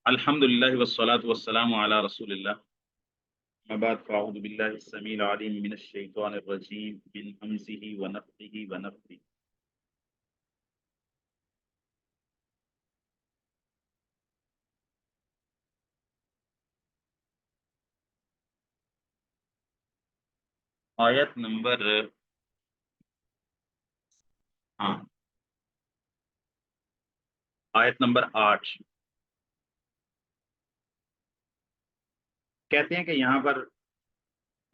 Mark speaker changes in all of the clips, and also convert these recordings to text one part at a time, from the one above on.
Speaker 1: الحمدللہ والصلاة والسلام علی رسول اللہ، اما بعد فاعوذ باللہ السمیع العلیم من الشیطان الرجیم من ہمزہ ونفخہ ونفثہ۔ آیت نمبر ہاں آیت نمبر 8 کہتے ہیں کہ یہاں پر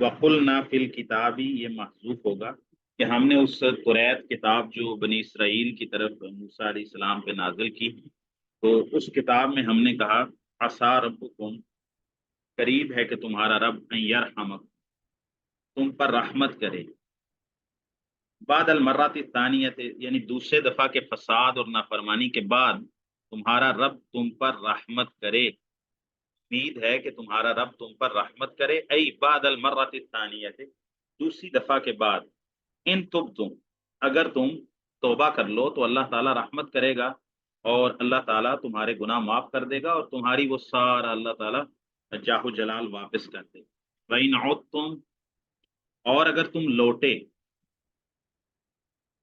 Speaker 1: وَقُلْنَا فِي الْكِتَابِ یہ محذوف ہوگا کہ ہم نے اس قریت کتاب جو بنی اسرائیل کی طرف موسیٰ علیہ السلام پہ نازل کی، تو اس کتاب میں ہم نے کہا عسیٰ ربکم، قریب ہے کہ تمہارا رب ان یرحمک، تم پر رحمت کرے، بعد المرات الثانیت یعنی دوسرے دفعہ کے فساد اور نافرمانی کے بعد تمہارا رب تم پر رحمت کرے، امید ہے کہ تمہارا رب تم پر رحمت کرے، ای بعد المرات الثانیت، دوسری دفعہ کے بعد، ان تبتم، اگر تم توبہ کر لو تو اللہ تعالیٰ رحمت کرے گا اور اللہ تعالیٰ تمہارے گناہ معاف کر دے گا اور تمہاری وہ سارا اللہ تعالیٰ جاہ و جلال واپس کر دے گا۔ وَإِنْ عُدْتُمْ، اور اگر تم لوٹے،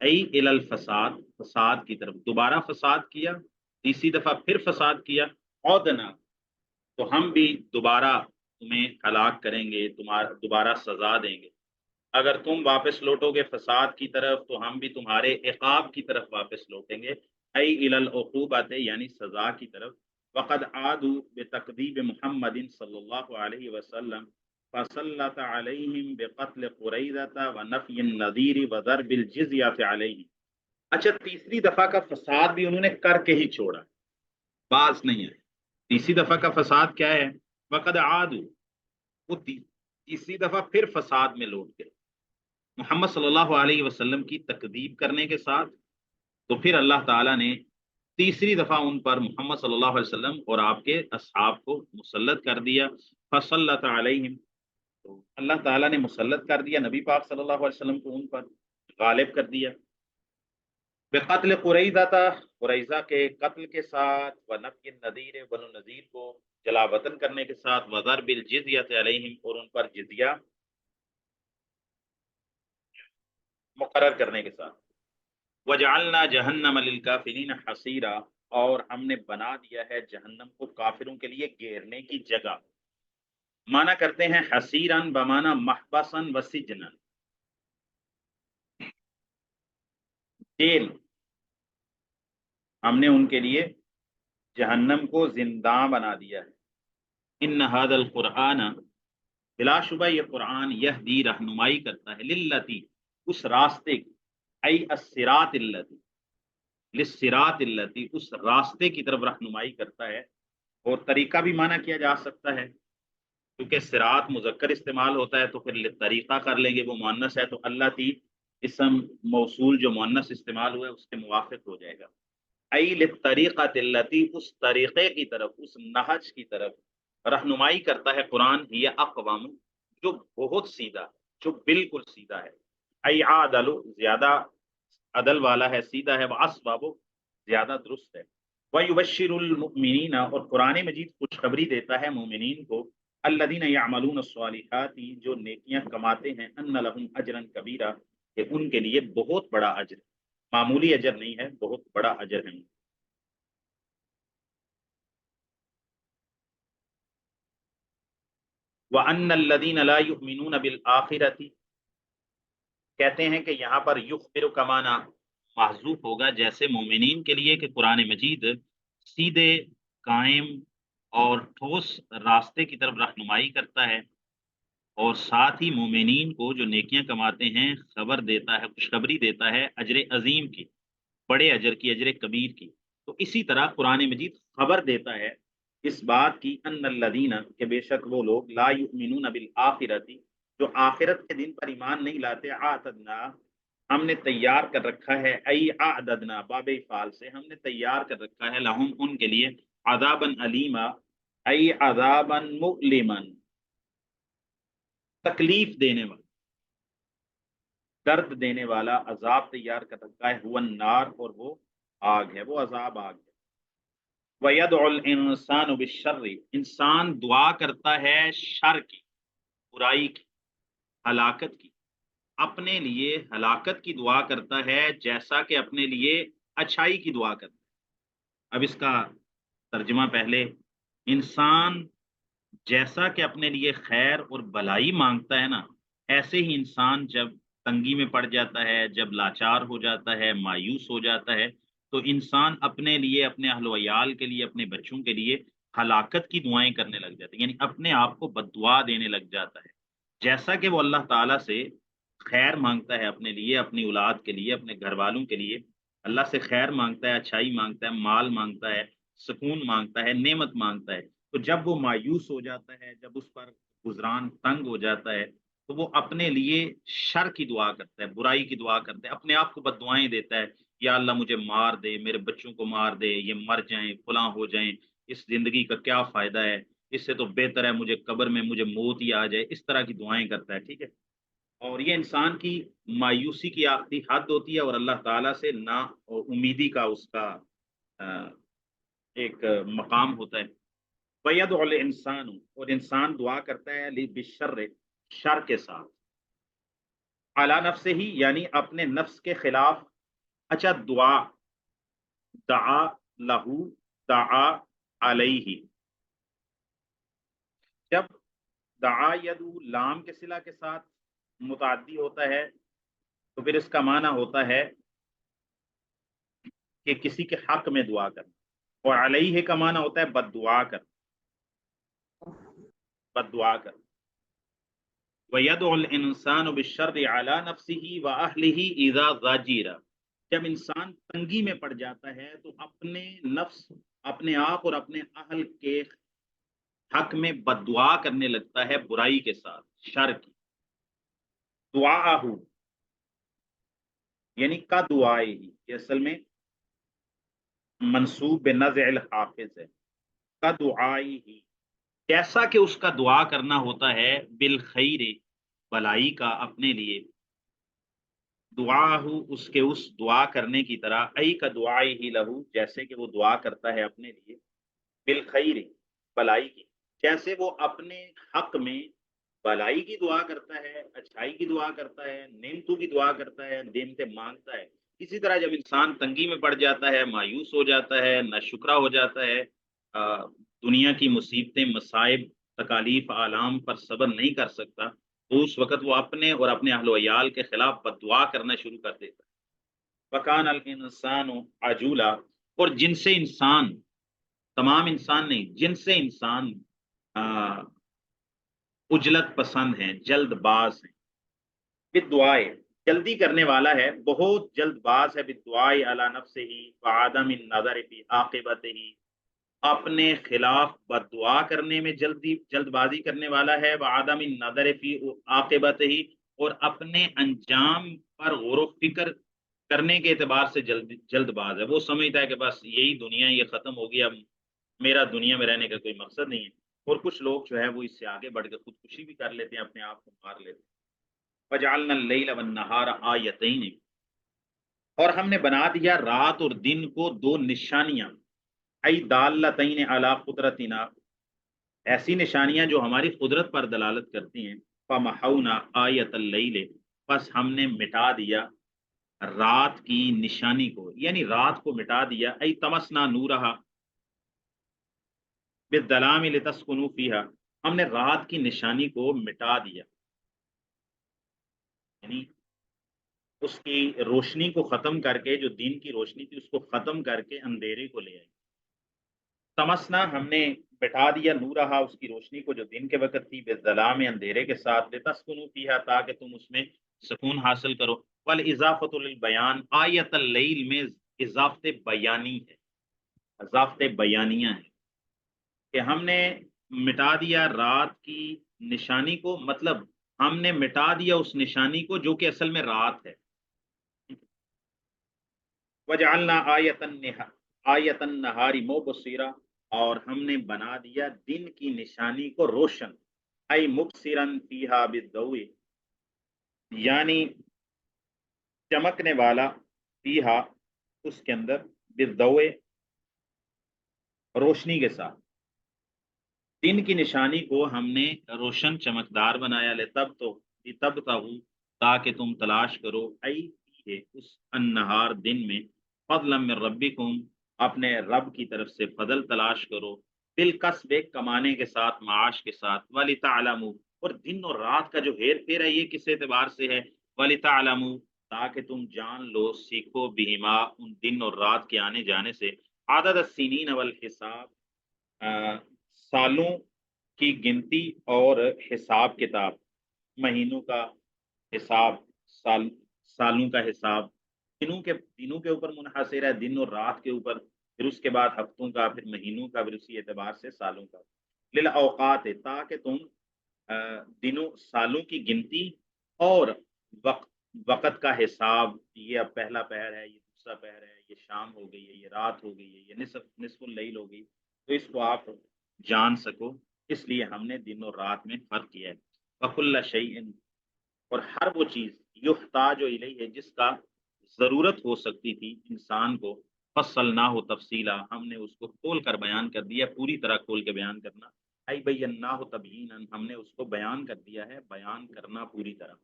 Speaker 1: ای الی الفساد، فساد کی طرف، دوبارہ فساد کیا، تیسری دفعہ پھر فساد کیا، عودنا، تو ہم بھی دوبارہ تمہیں ہلاک کریں گے، تمہارا دوبارہ سزا دیں گے۔ اگر تم واپس لوٹو گے فساد کی طرف تو ہم بھی تمہارے عقاب کی طرف واپس لوٹیں گے، ای الی العقوبۃ یعنی سزا کی طرف۔ وقد عادوا بتکذیب محمد صلی اللہ علیہ وسلم فسلط علیہم بقتل قریظہ ونفی النذیر وضرب الجزیۃ علیہم۔ اچھا، تیسری دفعہ کا فساد بھی انہوں نے کر کے ہی چھوڑا، باز نہیں ہے۔ تیسری دفعہ کا فساد کیا ہے؟ وقد عادوا، وہ تیسری دفعہ پھر فساد میں لوٹ گئے محمد صلی اللہ علیہ وسلم کی تکذیب کرنے کے ساتھ، تو پھر اللہ تعالیٰ نے تیسری دفعہ ان پر محمد صلی اللہ علیہ وسلم اور آپ کے اصحاب کو مسلط کر دیا، فصلت علیہم، تو اللہ تعالیٰ نے مسلط کر دیا نبی پاک صلی اللہ علیہ وسلم کو ان پر غالب کر دیا، بقتل قریظہ، قریظہ کے قتل کے ساتھ، ونفی النذیر، بنو نذیر کو جلا وطن کرنے کے ساتھ، وضرب الجزیۃ علیہم، اور ان پر جزیہ مقرر کرنے کے ساتھ، وجعلنا جہنم للکافرین حصیرا، اور ہم نے بنا دیا ہے جہنم کو کافروں کے لیے گھیرنے کی جگہ۔ مانا کرتے ہیں حصیرن بمانا محبسن وسجنن، جیل، ہم نے ان کے لیے جہنم کو زنداں بنا دیا ہے۔ ان ھذا القرآن، بلا شبہ یہ قرآن، یہدی رہنمائی کرتا ہے، للتی، اس راستے کی، ای الصراط اللتی، للصراط اللتی، اس راستے کی طرف رہنمائی کرتا ہے، اور طریقہ بھی مانا کیا جا سکتا ہے، کیونکہ صراط مذکر استعمال ہوتا ہے تو پھر طریقہ کر لیں گے، وہ مؤنث ہے تو اللہ تی اسم موصول جو مؤنث استعمال ہوا ہے اس کے موافق ہو جائے گا، ای للطریقۃ التی، اس طریقے کی طرف، اس نہج کی طرف رہنمائی کرتا ہے قرآن، یہ اقوام، جو بہت سیدھا، جو بالکل سیدھا ہے، ای عادل، زیادہ عدل والا ہے، سیدھا ہے، واصوب، زیادہ درست ہے، وَيُبَشِّرُ الْمُؤْمِنِينَ، اور قرآن مجید خوشخبری دیتا ہے مومنین کو، الَّذِينَ يَعْمَلُونَ الصَّالِحَاتِ، جو نیکیاں کماتے ہیں، أَنَّ لَهُمْ أَجْرًا كَبِيرًا، کہ ان کے لیے بہت بڑا اجر، معمولی اجر نہیں ہے، بہت بڑا اجر ہے۔ وَأَنَّ الَّذِينَ لَا يُؤْمِنُونَ بِالْآخِرَةِ، کہتے ہیں کہ یہاں پر یخبر کا معنی محذوف ہوگا، جیسے مومنین کے لیے کہ قرآن مجید سیدھے، قائم اور ٹھوس راستے کی طرف رہنمائی کرتا ہے، اور ساتھ ہی مومنین کو جو نیکیاں کماتے ہیں خبر دیتا ہے، خوشخبری دیتا ہے اجر عظیم کی، بڑے اجر کی، اجر کبیر کی۔ تو اسی طرح قرآن مجید خبر دیتا ہے اس بات کی، ان الذین، کہ بے شک وہ لوگ، لا یؤمنون بالآخرۃ، جو آخرت کے دن پر ایمان نہیں لاتے، اعتدنا، ہم نے تیار کر رکھا ہے، ای اعددنا، باب فعال سے ہم نے تیار کر رکھا ہے، لہم، ان کے لیے، عذابا علیما، ای عذابا مؤلما، تکلیف دینے والا، درد دینے والا عذاب تیار کر رکھا ہے، ہوا النار، اور وہ آگ ہے، وہ عذاب آگ ہے۔ وَيَدْعُ الْإِنسَانُ بِالشَّرِّ، انسان دعا کرتا ہے شر کی، برائی کی، ہلاکت کی، اپنے لیے ہلاکت کی دعا کرتا ہے جیسا کہ اپنے لیے اچھائی کی دعا کرتا ہے۔ اب اس کا ترجمہ پہلے، انسان جیسا کہ اپنے لیے خیر اور بلائی مانگتا ہے نا، ایسے ہی انسان جب تنگی میں پڑ جاتا ہے، جب لاچار ہو جاتا ہے، مایوس ہو جاتا ہے، تو انسان اپنے لیے، اپنے اہل و عیال کے لیے، اپنے بچوں کے لیے ہلاکت کی دعائیں کرنے لگ جاتا ہے، یعنی اپنے آپ کو بددعا دینے لگ جاتا ہے، جیسا کہ وہ اللہ تعالیٰ سے خیر مانگتا ہے اپنے لیے، اپنی اولاد کے لیے، اپنے گھر والوں کے لیے، اللہ سے خیر مانگتا ہے، اچھائی مانگتا ہے، مال مانگتا ہے، سکون مانگتا ہے، نعمت مانگتا ہے، تو جب وہ مایوس ہو جاتا ہے، جب اس پر گزران تنگ ہو جاتا ہے، تو وہ اپنے لیے شر کی دعا کرتا ہے، برائی کی دعا کرتا ہے، اپنے آپ کو بد دعائیں دیتا ہے، یا اللہ مجھے مار دے، میرے بچوں کو مار دے، یہ مر جائیں، فلاں ہو جائیں، اس زندگی کا کیا فائدہ ہے، اس سے تو بہتر ہے مجھے قبر میں مجھے موت ہی آ جائے، اس طرح کی دعائیں کرتا ہے، ٹھیک ہے۔ اور یہ انسان کی مایوسی کی آخری حد ہوتی ہے، اور اللہ تعالیٰ سے نا امیدی کا اس کا آ، ایک مقام ہوتا ہے۔ وَيَدْعُ الْإِنسَانُ، اور انسان دعا کرتا ہے بِالشَّرِّ، شر کے ساتھ، عَلَى نَفْسِهِ، یعنی اپنے نفس کے خلاف۔ اچھا، دعا، دعا لہو، دعا علیہ، جب دعا یدعو لام کے صلہ کے ساتھ متعدی ہوتا ہے تو پھر اس کا معنی ہوتا ہے کہ کسی کے حق میں دعا کرنا، اور علیہ کا معنی ہوتا ہے بد دعا کر، بد دعا کر۔ وَيَدْعُ الْإِنسَانُ بِالشَّرِّ عَلَى نَفْسِهِ وَأَهْلِهِ إِذَا ضَجِرَ، جب انسان تنگی میں پڑ جاتا ہے تو اپنے نفس، اپنے آپ اور اپنے اہل کے حق میں بد دعا کرنے لگتا ہے، برائی کے ساتھ، شر کی۔ دعا ہو یعنی کا دعائے ہی، یہ اصل میں منصوب بنزع الحافظ ہے، کا دعائی ہی، جیسا کہ اس کا دعا کرنا ہوتا ہے بالخیر، بلائی کا اپنے لیے، دعا ہو اس کے اس دعا کرنے کی طرح، ای کا دعائی ہی لہو، جیسے کہ وہ دعا کرتا ہے اپنے لیے، بالخیر، بلائی کی، جیسے وہ اپنے حق میں بلائی کی دعا کرتا ہے، اچھائی کی دعا کرتا ہے، نعمتوں کی دعا کرتا ہے، نعمتیں مانگتا ہے، اسی طرح جب انسان تنگی میں پڑ جاتا ہے، مایوس ہو جاتا ہے، ناشکرا ہو جاتا ہے، دنیا کی مصیبتیں، مصائب، تکالیف، آلام پر صبر نہیں کر سکتا، تو اس وقت وہ اپنے اور اپنے اہل و عیال کے خلاف بد دعا کرنا شروع کر دیتا ہے۔ وَكَانَ الْإِنسَانُ عَجُولًا، اور جن سے انسان، تمام انسان نہیں، جن سے انسان عجلت پسند ہیں، جلد باز ہیں، بالدعائے، جلدی کرنے والا ہے، بہت جلد باز ہے، بالدعائے علی نفسہ وعدم النظر فی عاقبتہ، اپنے خلاف بد دعا کرنے میں جلد بازی کرنے والا ہے، وعدم النظر فی عاقبتہ، اور اپنے انجام پر غور و فکر کرنے کے اعتبار سے جلد باز ہے، وہ سمجھتا ہے کہ بس یہی دنیا، یہ ختم ہوگی، اب میرا دنیا میں رہنے کا کوئی مقصد نہیں ہے۔ اور کچھ لوگ جو ہے وہ اس سے آگے بڑھ کے خودکشی بھی کر لیتے ہیں، اپنے آپ کو مار لیتے ہیں۔ وَجَعَلْنَا اللَّيْلَ وَالنَّهَارَ آیَتَيْنِ، اور ہم نے بنا دیا رات اور دن کو دو نشانیاں، ای دالتین علی قدرتنا، ایسی نشانیاں جو ہماری قدرت پر دلالت کرتی ہیں، فَمَحَوْنَا آیَةَ اللَّيْلِ، پس ہم نے مٹا دیا رات کی نشانی کو، یعنی رات کو مٹا دیا، ای تمسنا نورہا بالظلام لتسکنوا فیہا، ہم نے رات کی نشانی کو مٹا دیا، یعنی اس کی روشنی کو ختم کر کے، جو دن کی روشنی تھی اس کو ختم کر کے اندھیرے کو لے آئی۔ تمسنا، ہم نے بٹھا دیا، نورہا، اس کی روشنی کو جو دن کے وقت تھی، بالظلام، اندھیرے کے ساتھ، لتسکنوا فیہا، تاکہ تم اس میں سکون حاصل کرو۔ والاضافۃ للبیان، آیت اللیل میں اضافت بیانی ہے، اضافت بیانیہ ہے، کہ ہم نے مٹا دیا رات کی نشانی کو، مطلب ہم نے مٹا دیا اس نشانی کو جو کہ اصل میں رات ہے۔ وجعلنا آیت النہار مبصرا، اور ہم نے بنا دیا دن کی نشانی کو روشن، ای مبصرا فیہا بالضوء، یعنی چمکنے والا، فیہا، اس کے اندر، بالضوء، روشنی کے ساتھ، دن کی نشانی کو ہم نے روشن چمکدار بنایا، تب تاکہ تم تلاش کرو ہے اس النہار دن میں، فضلا من ربکم اپنے رب کی طرف سے فضل تلاش کرو، بالکسب کمانے کے ساتھ، معاش کے ساتھ، ولتعلموا اور دن اور رات کا جو ہیر پھیر ہے یہ کس اعتبار سے ہے، ولتعلموا تاکہ تم جان لو، سیکھو، بہما ان دن اور رات کے آنے جانے سے، عدد السنین والحساب سالوں کی گنتی اور حساب کتاب، مہینوں کا حساب، سال سالوں کا حساب، دنوں کے اوپر منحصر ہے، دن اور رات کے اوپر، پھر اس کے بعد ہفتوں کا، پھر مہینوں کا، پھر اسی اعتبار سے سالوں کا، للاوقات تاکہ تم دنوں سالوں کی گنتی اور وقت وقت کا حساب، یہ اب پہلا پہر ہے، یہ دوسرا پہر ہے، یہ شام ہو گئی ہے، یہ رات ہو گئی ہے، یہ نصف اللیل ہو گئی، تو اس کو آپ جان سکو، اس لیے ہم نے دن اور رات میں فرق کیا ہے، وَكُلَّ شَيْءٍ اور ہر وہ چیز یحتاج الیہ جس کا ضرورت ہو سکتی تھی انسان کو، فصلناہ تفصیلا ہم نے اس کو کھول کر بیان کر دیا، پوری طرح کھول کے بیان کرنا، ای بیناہ تبیینا ہم نے اس کو بیان کر دیا ہے، بیان کرنا پوری طرح،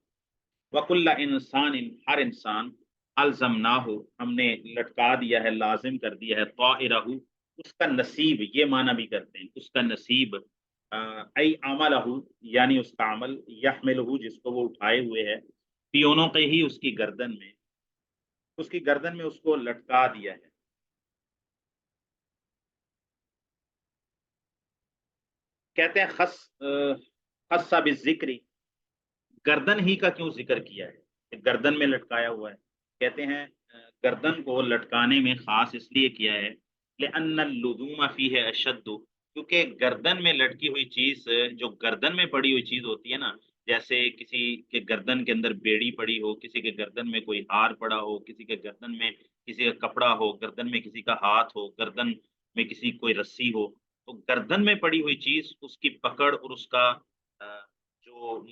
Speaker 1: وکل انسان ہر انسان، الزمناہ ہم نے لٹکا دیا ہے، لازم کر دیا ہے، طائرہ اس کا نصیب، یہ معنی بھی کرتے ہیں اس کا نصیب، ای عملہ یعنی اس کا عمل، یحملہ جس کو وہ اٹھائے ہوئے ہے، پیونوں کے ہی اس کی گردن میں اس کو لٹکا دیا ہے، کہتے ہیں خص بالذکری گردن ہی کا کیوں ذکر کیا ہے، گردن میں لٹکایا ہوا ہے، کہتے ہیں گردن کو لٹکانے میں خاص اس لیے کیا ہے، لأن اللزوم فیہ اشد کیونکہ گردن میں لٹکی ہوئی چیز، جو گردن میں پڑی ہوئی چیز ہوتی ہے نا، جیسے کسی کے گردن کے اندر بیڑی پڑی ہو، کسی کے گردن میں کوئی ہار پڑا ہو، کسی کے گردن میں کسی کا کپڑا ہو، گردن میں کسی کا ہاتھ ہو، گردن میں کسی کوئی رسی ہو، تو گردن میں پڑی ہوئی چیز اس کی پکڑ اور اس کا جو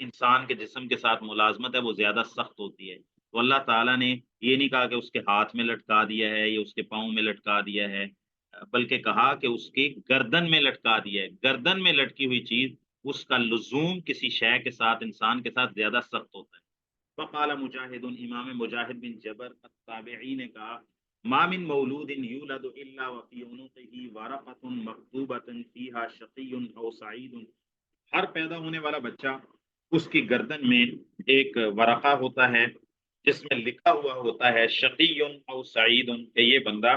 Speaker 1: انسان کے جسم کے ساتھ ملازمت ہے وہ زیادہ سخت ہوتی ہے، تو اللہ تعالیٰ نے یہ نہیں کہا کہ اس کے ہاتھ میں لٹکا دیا ہے یا اس کے پاؤں میں لٹکا دیا ہے، بلکہ کہا کہ اس کی گردن میں لٹکا دیا ہے، گردن میں لٹکی ہوئی چیز اس کا لزوم کسی شے کے ساتھ، انسان کے ساتھ زیادہ سخت ہوتا ہے، وقال مجاہد امام مجاہد بن جبر التابعی نے کہا، ما من مولود یولد الا وفی عنقه ورقۃ مکتوبۃ فیہا شقی او سعید، ہر پیدا ہونے والا بچہ اس کی گردن میں ایک ورقہ ہوتا ہے جس میں لکھا ہوا ہوتا ہے شقی او سعید کہ یہ بندہ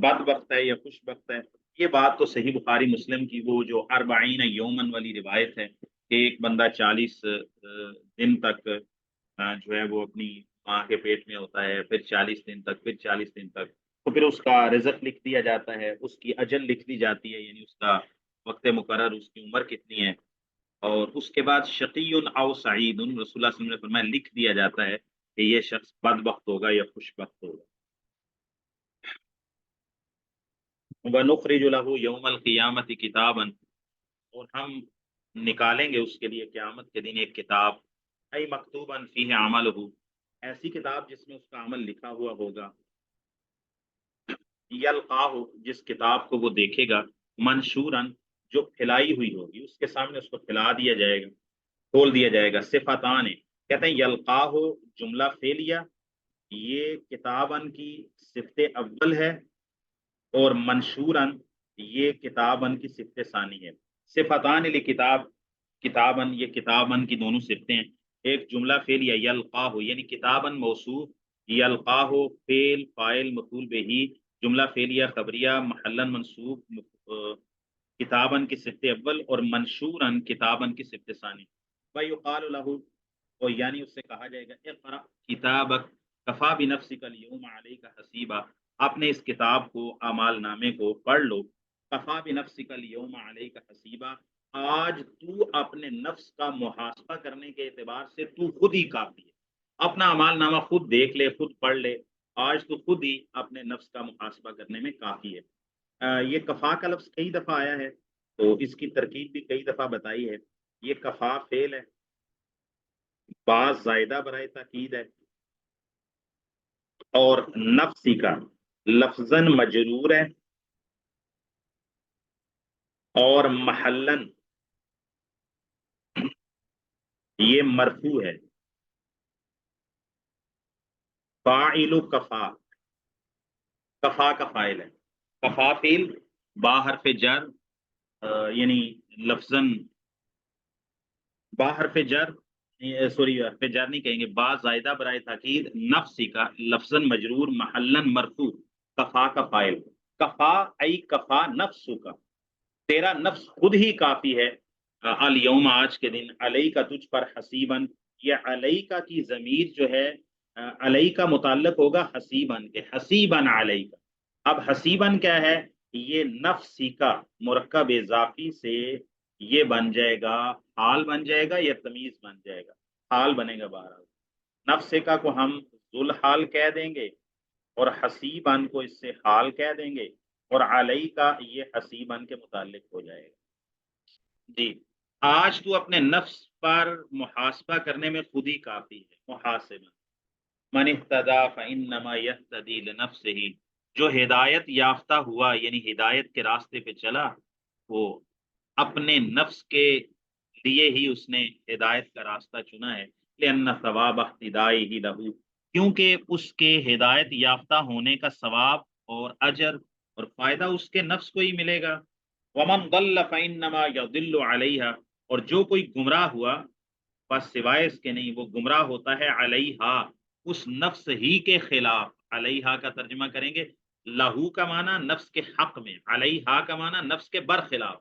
Speaker 1: بدبخت ہے یا خوش بخت ہے، یہ بات تو صحیح بخاری مسلم کی وہ جو 40 یومن والی روایت ہے کہ ایک بندہ 40 دن تک جو ہے وہ اپنی ماں کے پیٹ میں ہوتا ہے، پھر 40 دن تک، پھر 40 دن تک، تو پھر اس کا رزق لکھ دیا جاتا ہے، اس کی اجل لکھ دی جاتی ہے، یعنی اس کا وقت مقرر، اس کی عمر کتنی ہے، اور اس کے بعد شقی او سعید رسول اللہ صلی اللہ علیہ وسلم نے فرمایا لکھ دیا جاتا ہے کہ یہ شخص بدبخت ہوگا یا خوش بخت ہوگا، وَنُخْرِجُ لَهُ يَوْمَ الْقِيَامَةِ كِتَابًا اور ہم نکالیں گے اس کے لیے قیامت کے دن ایک کتاب، ای مکتوبا فیہ عملہ ایسی کتاب جس میں اس کا عمل لکھا ہوا ہوگا، یلقاہ جس کتاب کو وہ دیکھے گا، منشوراً جو پھیلائی ہوئی ہوگی، اس کے سامنے اس کو پھیلا دیا جائے گا، کھول دیا جائے گا، صفتان کہتے ہیں یلقاہ جملہ فعلیہ، یہ کتابن کی صفت اول ہے، اور منشوراً یہ کتابن کی صفت ثانی ہے، صفتان لکتاب کتابن یہ کتابن کی دونوں صفتیں ہیں، ایک جملہ فعلیہ یلقاہ یعنی کتابن موصوف، یلقاہ فعل فاعل مفعول بہ، جملہ فعلیہ خبریہ محلن منصوب، کتابن کی صفت اول، اور منشورن کتابن کی صفت ثانی، ویقال له اور یعنی اس سے کہا جائے گا اقرأ کتابک کفا بنفسک اليوم علیک حسیبا، اپنے اس کتاب کو اعمال نامے کو پڑھ لو، کفا بنفسک اليوم علیک حسیبا آج تو اپنے نفس کا محاسبہ کرنے کے اعتبار سے تو خود ہی کافی ہے، اپنا اعمال نامہ خود دیکھ لے، خود پڑھ لے، آج تو خود ہی اپنے نفس کا محاسبہ کرنے میں کافی ہے، یہ کفا کا لفظ کئی دفعہ آیا ہے تو اس کی ترکیب بھی کئی دفعہ بتائی ہے، یہ کفا فعل ہے، بعض زائدہ برائے تاکید ہے، اور نفسی کا لفظاً مجرور ہے، اور محلن یہ مرفوع ہے. فاعل کفا، کفا کا فاعل ہے. کفا فیل با حرف جر، یعنی لفظاً با حرف جر، سوری حرف جر نہیں کہیں گے، با زائدہ برائے تاکید، نفسی کا لفظاً مجرور، محلن مرفوع، کفا کا فاعل. کفا ای کفا نفسو کا، تیرا نفس خود ہی کافی ہے، الیوم آج کے دن، علی کا تجھ پر، حسیبن یہ علی کا کی ضمیر جو ہے علی کا متعلق ہوگا حسیبن کے، حسیبن علی کا. اب حسیبن کیا ہے؟ یہ نفسی کا مرکب اضافی سے یہ بن جائے گا، حال بن جائے گا یا تمیز بن جائے گا؟ حال بنے گا. بہرحال نفس کا کو ہم ذوالحال کہہ دیں گے اور حسیبن کو اس سے حال کہہ دیں گے، اور علی کا یہ حسیبن کے متعلق ہو جائے گا. جی آج تو اپنے نفس پر محاسبہ کرنے میں خود ہی کافی ہے. محاسبہ من اهتدى فانما يهتدي لنفسه، جو ہدایت یافتہ ہوا یعنی ہدایت کے راستے پہ چلا، وہ اپنے نفس کے لیے ہی اس نے ہدایت کا راستہ چنا ہے. لأن ثواب اهتدائه له، کیونکہ اس کے ہدایت یافتہ ہونے کا ثواب اور اجر اور فائدہ اس کے نفس کو ہی ملے گا. ومن ضل فانما يضل عليها، اور جو کوئی گمراہ ہوا بس سوائے اس کے نہیں، وہ گمراہ ہوتا ہے علیہا، اس نفس ہی کے خلاف. علیہا کا ترجمہ کریں گے، لہو کا معنی نفس کے حق میں، علیہا کا معنی نفس کے برخلاف.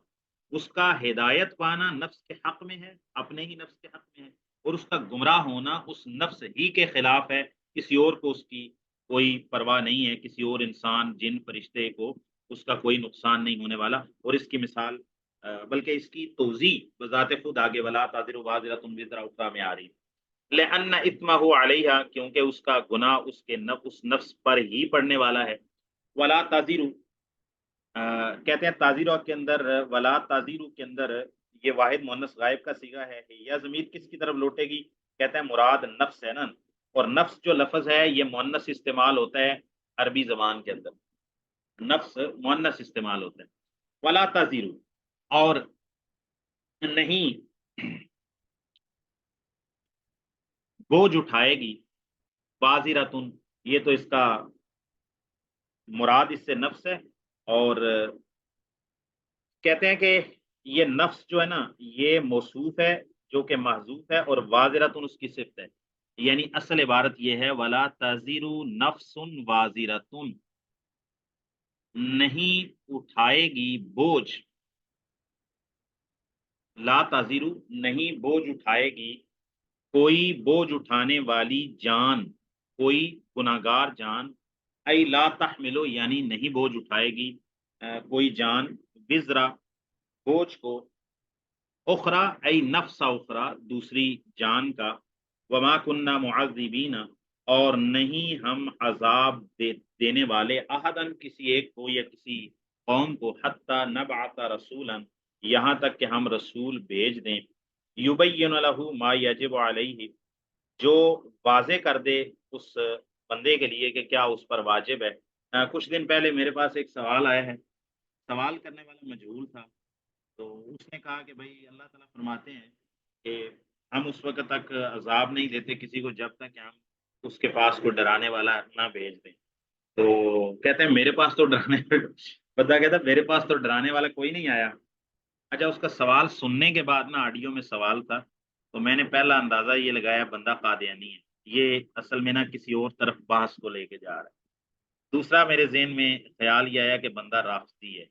Speaker 1: اس کا ہدایت پانا نفس کے حق میں ہے، اپنے ہی نفس کے حق میں ہے، اور اس کا گمراہ ہونا اس نفس ہی کے خلاف ہے. کسی اور کو اس کی کوئی پرواہ نہیں ہے، کسی اور انسان جن فرشتے کو اس کا کوئی نقصان نہیں ہونے والا. اور اس کی مثال بلکہ اس کی توضیح بذات خود آگے ولا تازر وازرۃ وزر اخرى میں آ رہی. لأن اثمہ علیہا، کیونکہ اس کا گناہ اس کے اس نفس پر ہی پڑنے والا ہے. ولا تازر کہتے ہیں تازیرہ کے اندر، ولا تازیرو کے اندر یہ واحد مؤنث غائب کا صیغہ ہے. یا ضمیر کس کی طرف لوٹے گی؟ کہتے ہیں مراد نفس ہے نا، اور نفس جو لفظ ہے یہ مؤنث استعمال ہوتا ہے عربی زبان کے اندر، نفس مؤنث استعمال ہوتا ہے. ولا تازیرو، اور نہیں بوجھ اٹھائے گی، بازرتن یہ تو اس کا مراد اس سے نفس ہے. اور کہتے ہیں کہ یہ نفس جو ہے نا یہ موصوف ہے جو کہ محذوف ہے، اور وازرتن اس کی صفت ہے. یعنی اصل عبارت یہ ہے ولا تزر نفس وازرتن، نہیں اٹھائے گی بوجھ، لا تزر نہیں بوجھ اٹھائے گی کوئی بوجھ اٹھانے والی جان، کوئی گناہگار جان، ای لا تحملو یعنی نہیں بوجھ اٹھائے گی کوئی جان، وزرا بوجھ کو، اخرا ای نفس اخرا دوسری جان کا، وما کننا معذبین اور نہیں ہم عذاب دینے والے، احدن کسی ایک کو یا کسی قوم کو، حتی نبعث رسولا یہاں تک کہ ہم رسول بھیج دیں، یبین له ما یجب علیہ جو واضح کر دے اس بندے کے لیے کہ کیا اس پر واجب ہے. کچھ دن پہلے میرے پاس ایک سوال آیا ہے، سوال کرنے والا مجہول تھا، تو اس نے کہا کہ بھائی اللہ تعالیٰ فرماتے ہیں کہ ہم اس وقت تک عذاب نہیں دیتے کسی کو جب تک کہ ہم اس کے پاس کوئی ڈرانے والا نہ بھیج دیں. تو کہتے ہیں میرے پاس تو ڈرانے بندہ کہتا ہے میرے پاس تو ڈرانے والا کوئی نہیں آیا. اچھا اس کا سوال سننے کے بعد نا آڈیو میں سوال تھا، تو میں نے پہلا اندازہ یہ لگایا بندہ قادیانی ہے، یہ اصل میں نا کسی اور طرف بحث کو لے کے جا رہا ہے. دوسرا میرے ذہن میں خیال یہ آیا کہ بندہ رافضی ہے،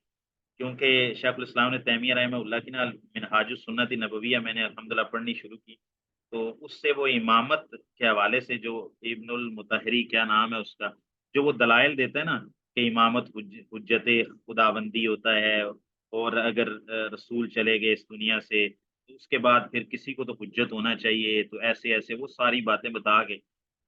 Speaker 1: کیونکہ شیخ الاسلام نے تیمیہ رحمہ اللہ کی نا منہاج السنت نبویہ میں نے الحمدللہ پڑھنی شروع کی، تو اس سے وہ امامت کے حوالے سے جو ابن المطہری کیا نام ہے اس کا، جو وہ دلائل دیتا ہے نا کہ امامت حجت خداوندی ہوتا ہے، اور اگر رسول چلے گئے اس دنیا سے تو اس کے بعد پھر کسی کو تو حجت ہونا چاہیے، تو ایسے ایسے وہ ساری باتیں بتا کے.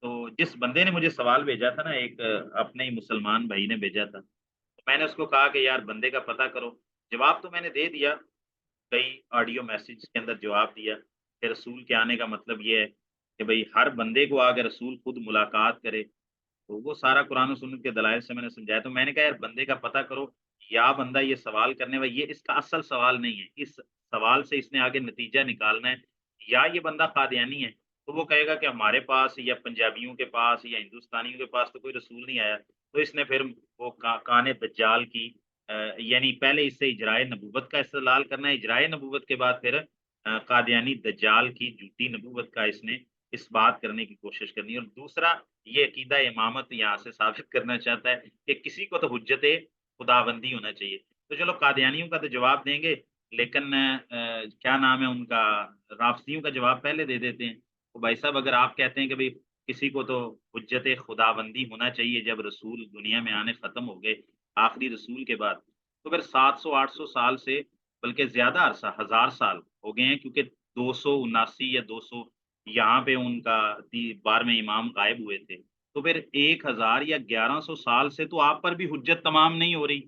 Speaker 1: تو جس بندے نے مجھے سوال بھیجا تھا نا، ایک اپنے ہی مسلمان بھائی نے بھیجا تھا، تو میں نے اس کو کہا کہ یار بندے کا پتہ کرو. جواب تو میں نے دے دیا، کئی آڈیو میسج کے اندر جواب دیا کہ رسول کے آنے کا مطلب یہ ہے کہ بھئی ہر بندے کو آگے رسول خود ملاقات کرے، تو وہ سارا قرآن و سنت کے دلائل سے میں نے سمجھایا. تو میں نے کہا یار بندے کا پتہ کرو یا بندہ یہ سوال کرنے والا، یہ اس کا اصل سوال نہیں ہے، اس سوال سے اس نے آگے نتیجہ نکالنا ہے، یا یہ بندہ قادیانی ہے تو وہ کہے گا کہ ہمارے پاس یا پنجابیوں کے پاس یا ہندوستانیوں کے پاس تو کوئی رسول نہیں آیا، تو اس نے پھر وہ کان دجال کی یعنی پہلے اس سے اجرائے نبوت کا استدلال کرنا ہے، اجرائے نبوت کے بعد پھر قادیانی دجال کی جھوٹی نبوت کا اس نے اس بات کرنے کی کوشش کرنی ہے۔ اور دوسرا یہ عقیدہ امامت یہاں سے ثابت کرنا چاہتا ہے کہ کسی کو تو حجت خداوندی ہونا چاہیے۔ تو چلو قادیانیوں کا تو جواب دیں گے، لیکن کیا نام ہے ان کا، رافضیوں کا جواب پہلے دے دیتے ہیں۔ تو بھائی صاحب اگر آپ کہتے ہیں کہ بھئی کسی کو تو حجت خداوندی ہونا چاہیے جب رسول دنیا میں آنے ختم ہو گئے آخری رسول کے بعد، تو پھر 700 800 سال سے بلکہ زیادہ عرصہ 1000 سال ہو گئے ہیں، کیونکہ 279 یا 200 یہاں پہ ان کا 12ویں امام غائب ہوئے تھے، تو پھر 1000 یا 1100 سال سے تو آپ پر بھی حجت تمام نہیں ہو رہی۔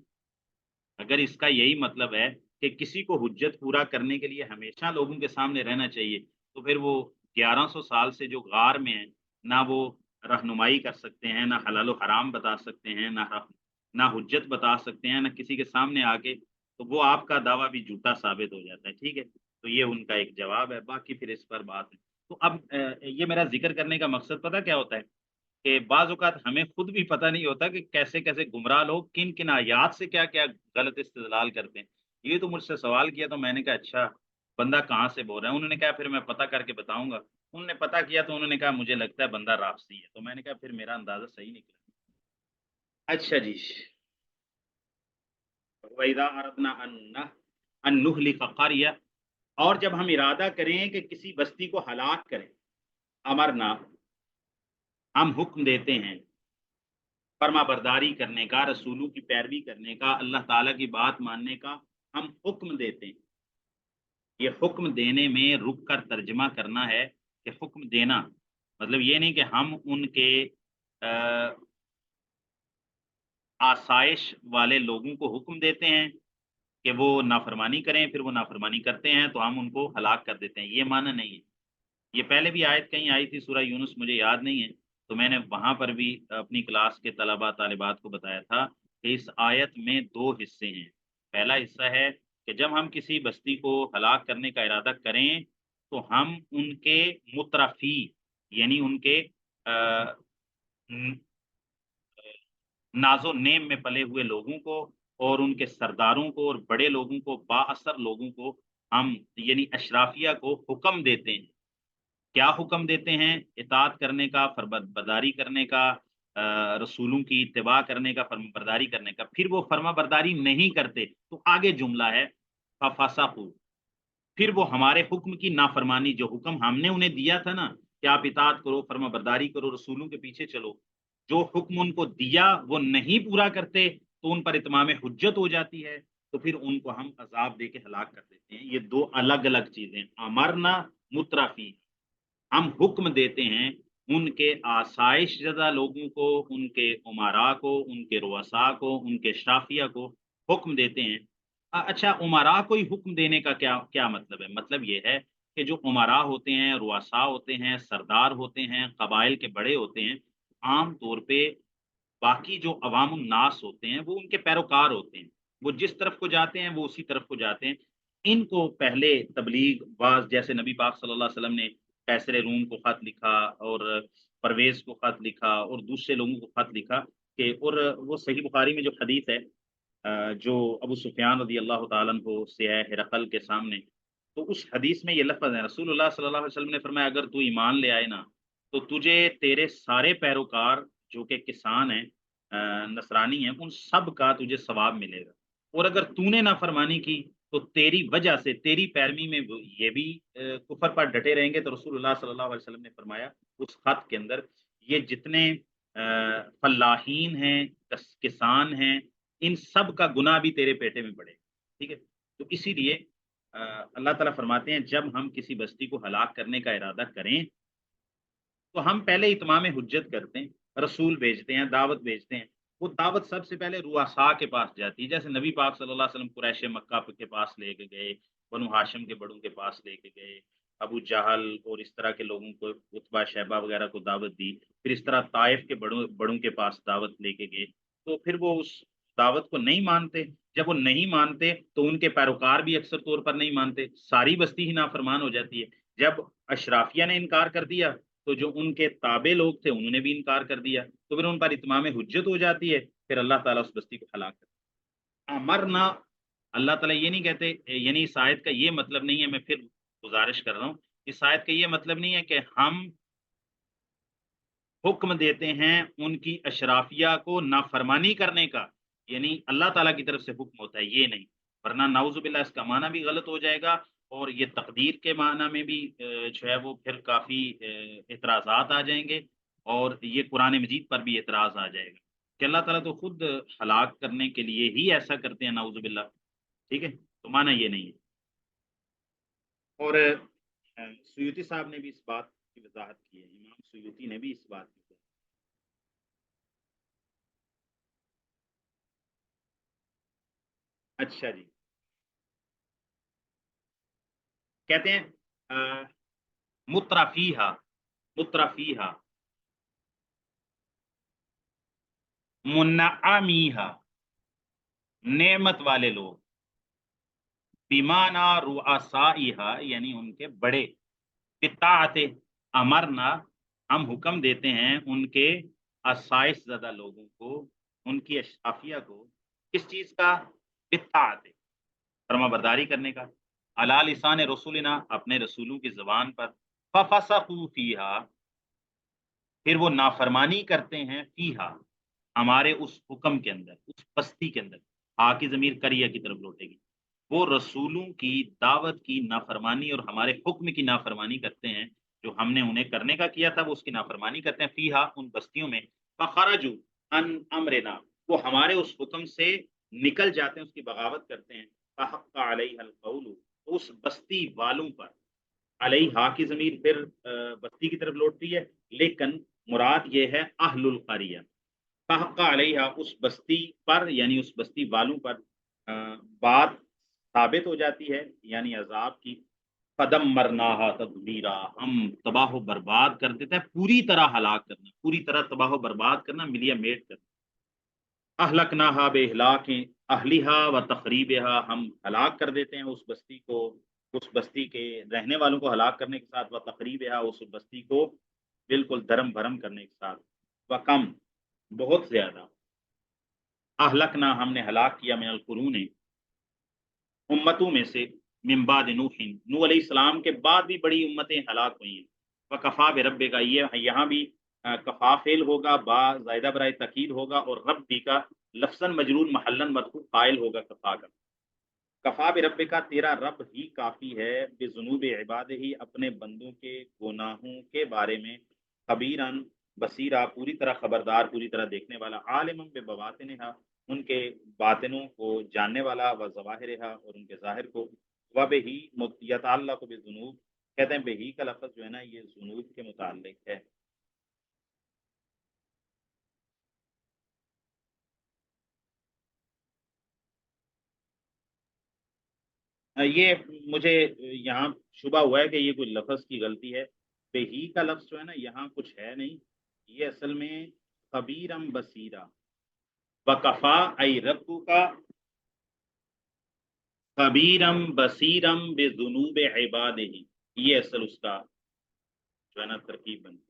Speaker 1: اگر اس کا یہی مطلب ہے کہ کسی کو حجت پورا کرنے کے لیے ہمیشہ لوگوں کے سامنے رہنا چاہیے، تو پھر وہ 1100 سال سے جو غار میں ہیں، نہ وہ رہنمائی کر سکتے ہیں، نہ حلال و حرام بتا سکتے ہیں، نہ حجت بتا سکتے ہیں، نہ کسی کے سامنے آ کے، تو وہ آپ کا دعویٰ بھی جھوٹا ثابت ہو جاتا ہے، ٹھیک ہے؟ تو یہ ان کا ایک جواب ہے، باقی پھر اس پر بات ہے۔ تو اب یہ میرا ذکر کرنے کا مقصد پتہ کیا ہوتا ہے؟ کہ بعض اوقات ہمیں خود بھی پتہ نہیں ہوتا کہ کیسے کیسے گمراہ لوگ کن کن آیات سے کیا کیا غلط استدلال کرتے ہیں۔ یہ تو مجھ سے سوال کیا تو میں نے کہا اچھا بندہ کہاں سے بول رہا ہے، انہوں نے کہا پھر میں پتہ کر کے بتاؤں گا، انہوں نے پتہ کیا تو انہوں نے کہا مجھے لگتا ہے بندہ رافضی ہے، تو میں نے کہا پھر میرا اندازہ صحیح نکلا۔ اچھا جی، وَإِذَا أَرَدْنَا أَن نُهْلِكَ قَرْيَةً، اور جب ہم ارادہ کریں کہ کسی بستی کو ہلاک کریں، امرنا، ہم حکم دیتے ہیں فرما برداری کرنے کا، رسولوں کی پیروی کرنے کا، اللہ تعالیٰ کی بات ماننے کا ہم حکم دیتے ہیں۔ یہ حکم دینے میں رک کر ترجمہ کرنا ہے کہ حکم دینا مطلب یہ نہیں کہ ہم ان کے آسائش والے لوگوں کو حکم دیتے ہیں کہ وہ نافرمانی کریں، پھر وہ نافرمانی کرتے ہیں تو ہم ان کو ہلاک کر دیتے ہیں، یہ معنی نہیں ہے۔ یہ پہلے بھی آیت کہیں آئی تھی سورہ یونس، مجھے یاد نہیں ہے، تو میں نے وہاں پر بھی اپنی کلاس کے طلباء طالبات کو بتایا تھا کہ اس آیت میں 2 حصے ہیں۔ پہلا حصہ ہے کہ جب ہم کسی بستی کو ہلاک کرنے کا ارادہ کریں تو ہم ان کے مترفی یعنی ان کے ناز و نیم میں پلے ہوئے لوگوں کو اور ان کے سرداروں کو اور بڑے لوگوں کو، با اثر لوگوں کو ہم یعنی اشرافیہ کو حکم دیتے ہیں۔ کیا حکم دیتے ہیں؟ اطاعت کرنے کا، فرمانبرداری کرنے کا، رسولوں کی اتباع کرنے کا، فرمانبرداری کرنے کا۔ پھر وہ فرما برداری نہیں کرتے تو آگے جملہ ہے فَفَسَقُوا، پھر وہ ہمارے حکم کی نافرمانی، جو حکم ہم نے انہیں دیا تھا نا کہ آپ اطاعت کرو، فرما برداری کرو، رسولوں کے پیچھے چلو، جو حکم ان کو دیا وہ نہیں پورا کرتے تو ان پر اتمام حجت ہو جاتی ہے، تو پھر ان کو ہم عذاب دے کے ہلاک کر دیتے ہیں۔ یہ 2 الگ الگ چیزیں، امرنا مترفی، ہم حکم دیتے ہیں ان کے آسائش زدہ لوگوں کو، ان کے امراء کو، ان کے رؤساء کو، ان کے شافیہ کو حکم دیتے ہیں۔ اچھا امراء کو ہی حکم دینے کا کیا مطلب ہے؟ مطلب یہ ہے کہ جو امراء ہوتے ہیں، رؤساء ہوتے ہیں، سردار ہوتے ہیں، قبائل کے بڑے ہوتے ہیں، عام طور پہ باقی جو عوام الناس ہوتے ہیں وہ ان کے پیروکار ہوتے ہیں، وہ جس طرف کو جاتے ہیں وہ اسی طرف کو جاتے ہیں۔ ان کو پہلے تبلیغ بعض جیسے نبی پاک صلی اللہ علیہ وسلم نے قیصر روم کو خط لکھا اور پرویز کو خط لکھا اور دوسرے لوگوں کو خط لکھا کہ، اور وہ صحیح بخاری میں جو حدیث ہے جو ابو سفیان رضی اللہ تعالیٰ عنہ سے ہے ہرقل کے سامنے، تو اس حدیث میں یہ لفظ ہے، رسول اللہ صلی اللہ علیہ وسلم نے فرمایا اگر تو ایمان لے آئے نا تو تجھے تیرے سارے پیروکار جو کہ کسان ہیں، نصرانی ہیں، ان سب کا تجھے ثواب ملے گا، اور اگر تو نے نافرمانی کی تو تیری وجہ سے، تیری پیروی میں یہ بھی کفر پر ڈٹے رہیں گے۔ تو رسول اللہ صلی اللہ علیہ وسلم نے فرمایا اس خط کے اندر یہ جتنے فلاحین ہیں، کسان ہیں، ان سب کا گناہ بھی تیرے پیٹے میں پڑے، ٹھیک ہے؟ تو اسی لیے اللہ تعالیٰ فرماتے ہیں جب ہم کسی بستی کو ہلاک کرنے کا ارادہ کریں تو ہم پہلے اتمام حجت کرتے ہیں، رسول بھیجتے ہیں، دعوت بھیجتے ہیں۔ وہ دعوت سب سے پہلے رؤساء کے پاس جاتی ہے، جیسے نبی پاک صلی اللہ علیہ وسلم قریش مکہ کے پاس لے کے گئے، بنو ہاشم کے بڑوں کے پاس لے کے گئے، ابو جہل اور اس طرح کے لوگوں کو، عتبہ شیبہ وغیرہ کو دعوت دی، پھر اس طرح طائف کے بڑوں کے پاس دعوت لے کے گئے، تو پھر وہ اس دعوت کو نہیں مانتے. جب وہ نہیں مانتے تو ان کے پیروکار بھی اکثر طور پر نہیں مانتے, ساری بستی ہی نافرمان ہو جاتی ہے. جب اشرافیہ نے انکار کر دیا تو جو ان کے تابع لوگ تھے انہوں نے بھی انکار کر دیا, تو پھر ان پر اتمام حجت ہو جاتی ہے, پھر اللہ تعالیٰ اس بستی کو ہلاک کرتا ہے. امرنا, اللہ تعالیٰ یہ نہیں کہتے, یعنی اس آیت کا یہ مطلب نہیں ہے, میں پھر گزارش کر رہا ہوں, اس آیت کا یہ مطلب نہیں ہے کہ ہم حکم دیتے ہیں ان کی اشرافیہ کو نافرمانی کرنے کا, یعنی اللہ تعالیٰ کی طرف سے حکم ہوتا ہے, یہ نہیں. ورنہ نعوذ باللہ اس کا معنی بھی غلط ہو جائے گا, اور یہ تقدیر کے معنی میں بھی جو ہے وہ پھر کافی اعتراضات آ جائیں گے, اور یہ قرآن مجید پر بھی اعتراض آ جائے گا کہ اللہ تعالیٰ تو خود ہلاک کرنے کے لیے ہی ایسا کرتے ہیں, نعوذ باللہ. ٹھیک ہے, تو معنی یہ نہیں ہے. اور سیوطی صاحب نے بھی اس بات کی وضاحت کی ہے, امام سیوطی نے بھی اس بات کی وضاحت. اچھا جی, کہتے ہیں مترفیہا, مترفیہا منعمیہا, نعمت والے لوگ, بیمانا رؤسائیہا یعنی ان کے بڑے, بطاعت امرنا ہم حکم دیتے ہیں ان کے آسائش زدہ لوگوں کو, ان کی اشرافیہ کو, کس چیز کا؟ بطاعت, فرما برداری کرنے کا, علی لسان رسولنا اپنے رسولوں کی زبان پر, ففسقوا فیہا پھر وہ نافرمانی کرتے ہیں, فیہا ہمارے اس حکم کے اندر, اس بستی کے اندر. ہا کی ضمیر قریہ کی طرف لوٹے گی. وہ رسولوں کی دعوت کی نافرمانی اور ہمارے حکم کی نافرمانی کرتے ہیں, جو ہم نے انہیں کرنے کا کیا تھا وہ اس کی نافرمانی کرتے ہیں, فیہا ان بستیوں میں, فخرجوا عن امرنا وہ ہمارے اس حکم سے نکل جاتے ہیں, اس کی بغاوت کرتے ہیں. فحق علیہ القول اس بستی والوں پر, علیہ ہا کی ضمیر پھر بستی کی طرف لوٹتی ہے, لیکن مراد یہ ہے اہل القریہ. فحق علیہ اس بستی پر یعنی اس بستی والوں پر بات ثابت ہو جاتی ہے, یعنی عذاب کی. قدم مرناہا تدمیرا ہم تباہ و برباد کر دیتے ہیں, پوری طرح ہلاک کرنا, پوری طرح تباہ و برباد کرنا, ملیا میٹ کرنا. اہلکناہا بے ہلاک اہلیہا و تخریبہا ہم ہلاک کر دیتے ہیں اس بستی کو, اس بستی کے رہنے والوں کو ہلاک کرنے کے ساتھ, و تخریبہا اس بستی کو بالکل دھرم بھرم کرنے کے ساتھ. وکم بہت زیادہ, اہلکنا ہم نے ہلاک کیا, من القرون امتوں میں سے, من بعد نوح نوح علیہ السلام کے بعد بھی بڑی امتیں ہلاک ہوئی ہیں. وکفا بربک یہ یہاں بھی کفا فعل ہوگا, با زائدہ برائے تاکید ہوگا, اور ربی کا لفظاً مجرور محلاً مرفوع قائل ہوگا کفا کا. کفا بربک تیرا رب ہی کافی ہے, بذنوب عبادہ ہی اپنے بندوں کے گناہوں کے بارے میں, خبیراً بصیرہ پوری طرح خبردار, پوری طرح دیکھنے والا, عالم ببواطنہا ان کے باطنوں کو جاننے والا, و ظواہرہا اور ان کے ظاہر کو, و بہی یتعلق بالذنوب کہتے ہیں بہی کا لفظ جو ہے نا یہ ذنوب کے متعلق ہے. یہ مجھے یہاں شبہ ہوا ہے کہ یہ کوئی لفظ کی غلطی ہے, بہی کا لفظ جو ہے نا یہاں کچھ ہے نہیں, یہ اصل میں خبیرم بصیرہ, وکفا ای ربو کا خبیرم بصیرم بذنوب عبادہ, یہ اصل اس کا جو ہے نا ترکیب بنتی.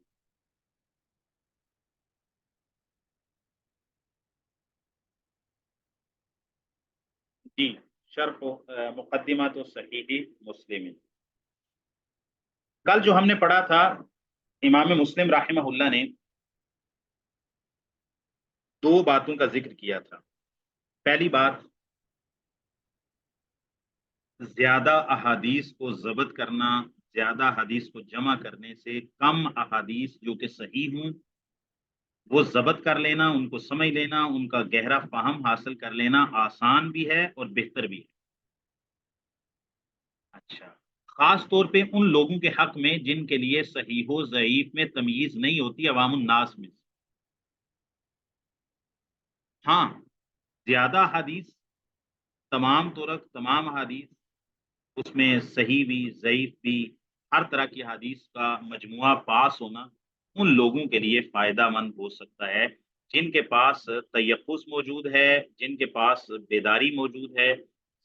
Speaker 1: جی, شرح مقدمات صحیح مسلم. کل جو ہم نے پڑھا تھا, امام مسلم رحمہ اللہ نے دو باتوں کا ذکر کیا تھا. پہلی بات, زیادہ احادیث کو ضبط کرنا, زیادہ حدیث کو جمع کرنے سے کم احادیث جو کہ صحیح ہوں وہ ضبط کر لینا, ان کو سمجھ لینا, ان کا گہرا فہم حاصل کر لینا آسان بھی ہے اور بہتر بھی ہے. اچھا, خاص طور پہ ان لوگوں کے حق میں جن کے لیے صحیح و ضعیف میں تمیز نہیں ہوتی, عوام الناس میں. ہاں, زیادہ حدیث, تمام طرق, تمام حدیث, اس میں صحیح بھی ضعیف بھی ہر طرح کی حدیث کا مجموعہ پاس ہونا ان لوگوں کے لیے فائدہ مند ہو سکتا ہے جن کے پاس تیقظ موجود ہے، جن کے پاس بیداری موجود ہے،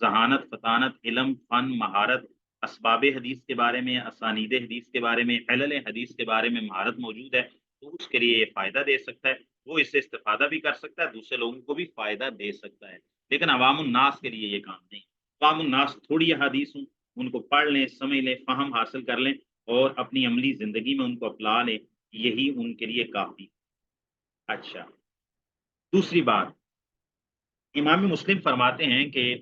Speaker 1: ذہانت، فطانت، علم، فن، مہارت، اسباب حدیث کے بارے میں، اسانید حدیث کے بارے میں، علل حدیث کے بارے میں مہارت موجود ہے، تو اس کے لیے یہ فائدہ دے سکتا ہے، وہ اس سے استفادہ بھی کر سکتا ہے، دوسرے لوگوں کو بھی فائدہ دے سکتا ہے۔ لیکن عوام الناس کے لیے یہ کام نہیں۔ عوام الناس تھوڑی احادیث ہوں، ان کو پڑھ لیں، سمجھ لیں، فہم حاصل کر لیں اور اپنی عملی زندگی میں ان کو اپنا لیں، یہی ان کے لیے کافی۔ اچھا، دوسری بات، امام مسلم فرماتے ہیں کہ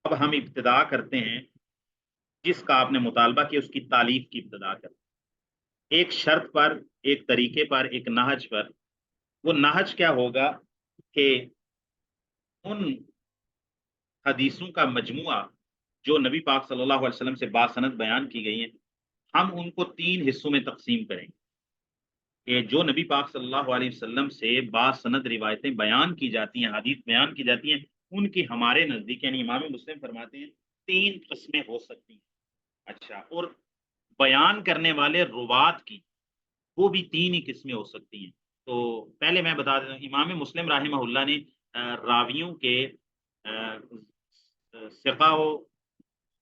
Speaker 1: اب ہم ابتدا کرتے ہیں، جس کا آپ نے مطالبہ کیا اس کی تالیف کی ابتدا کرتے ہیں، ایک شرط پر، ایک طریقے پر، ایک نہج پر۔ وہ نہج کیا ہوگا کہ ان حدیثوں کا مجموعہ جو نبی پاک صلی اللہ علیہ وسلم سے باسند بیان کی گئی ہیں، ہم ان کو 3 حصوں میں تقسیم کریں گے کہ جو نبی پاک صلی اللہ علیہ وسلم سے باسند روایتیں بیان کی جاتی ہیں، حدیث بیان کی جاتی ہیں، ان کی ہمارے نزدیک، یعنی امام مسلم فرماتے ہیں 3 قسمیں ہو سکتی ہیں۔ اچھا، اور بیان کرنے والے روات کی وہ بھی 3 ہی قسمیں ہو سکتی ہیں۔ تو پہلے میں بتا دیتا ہوں، امام مسلم رحمہ اللہ نے راویوں کے ثقہ و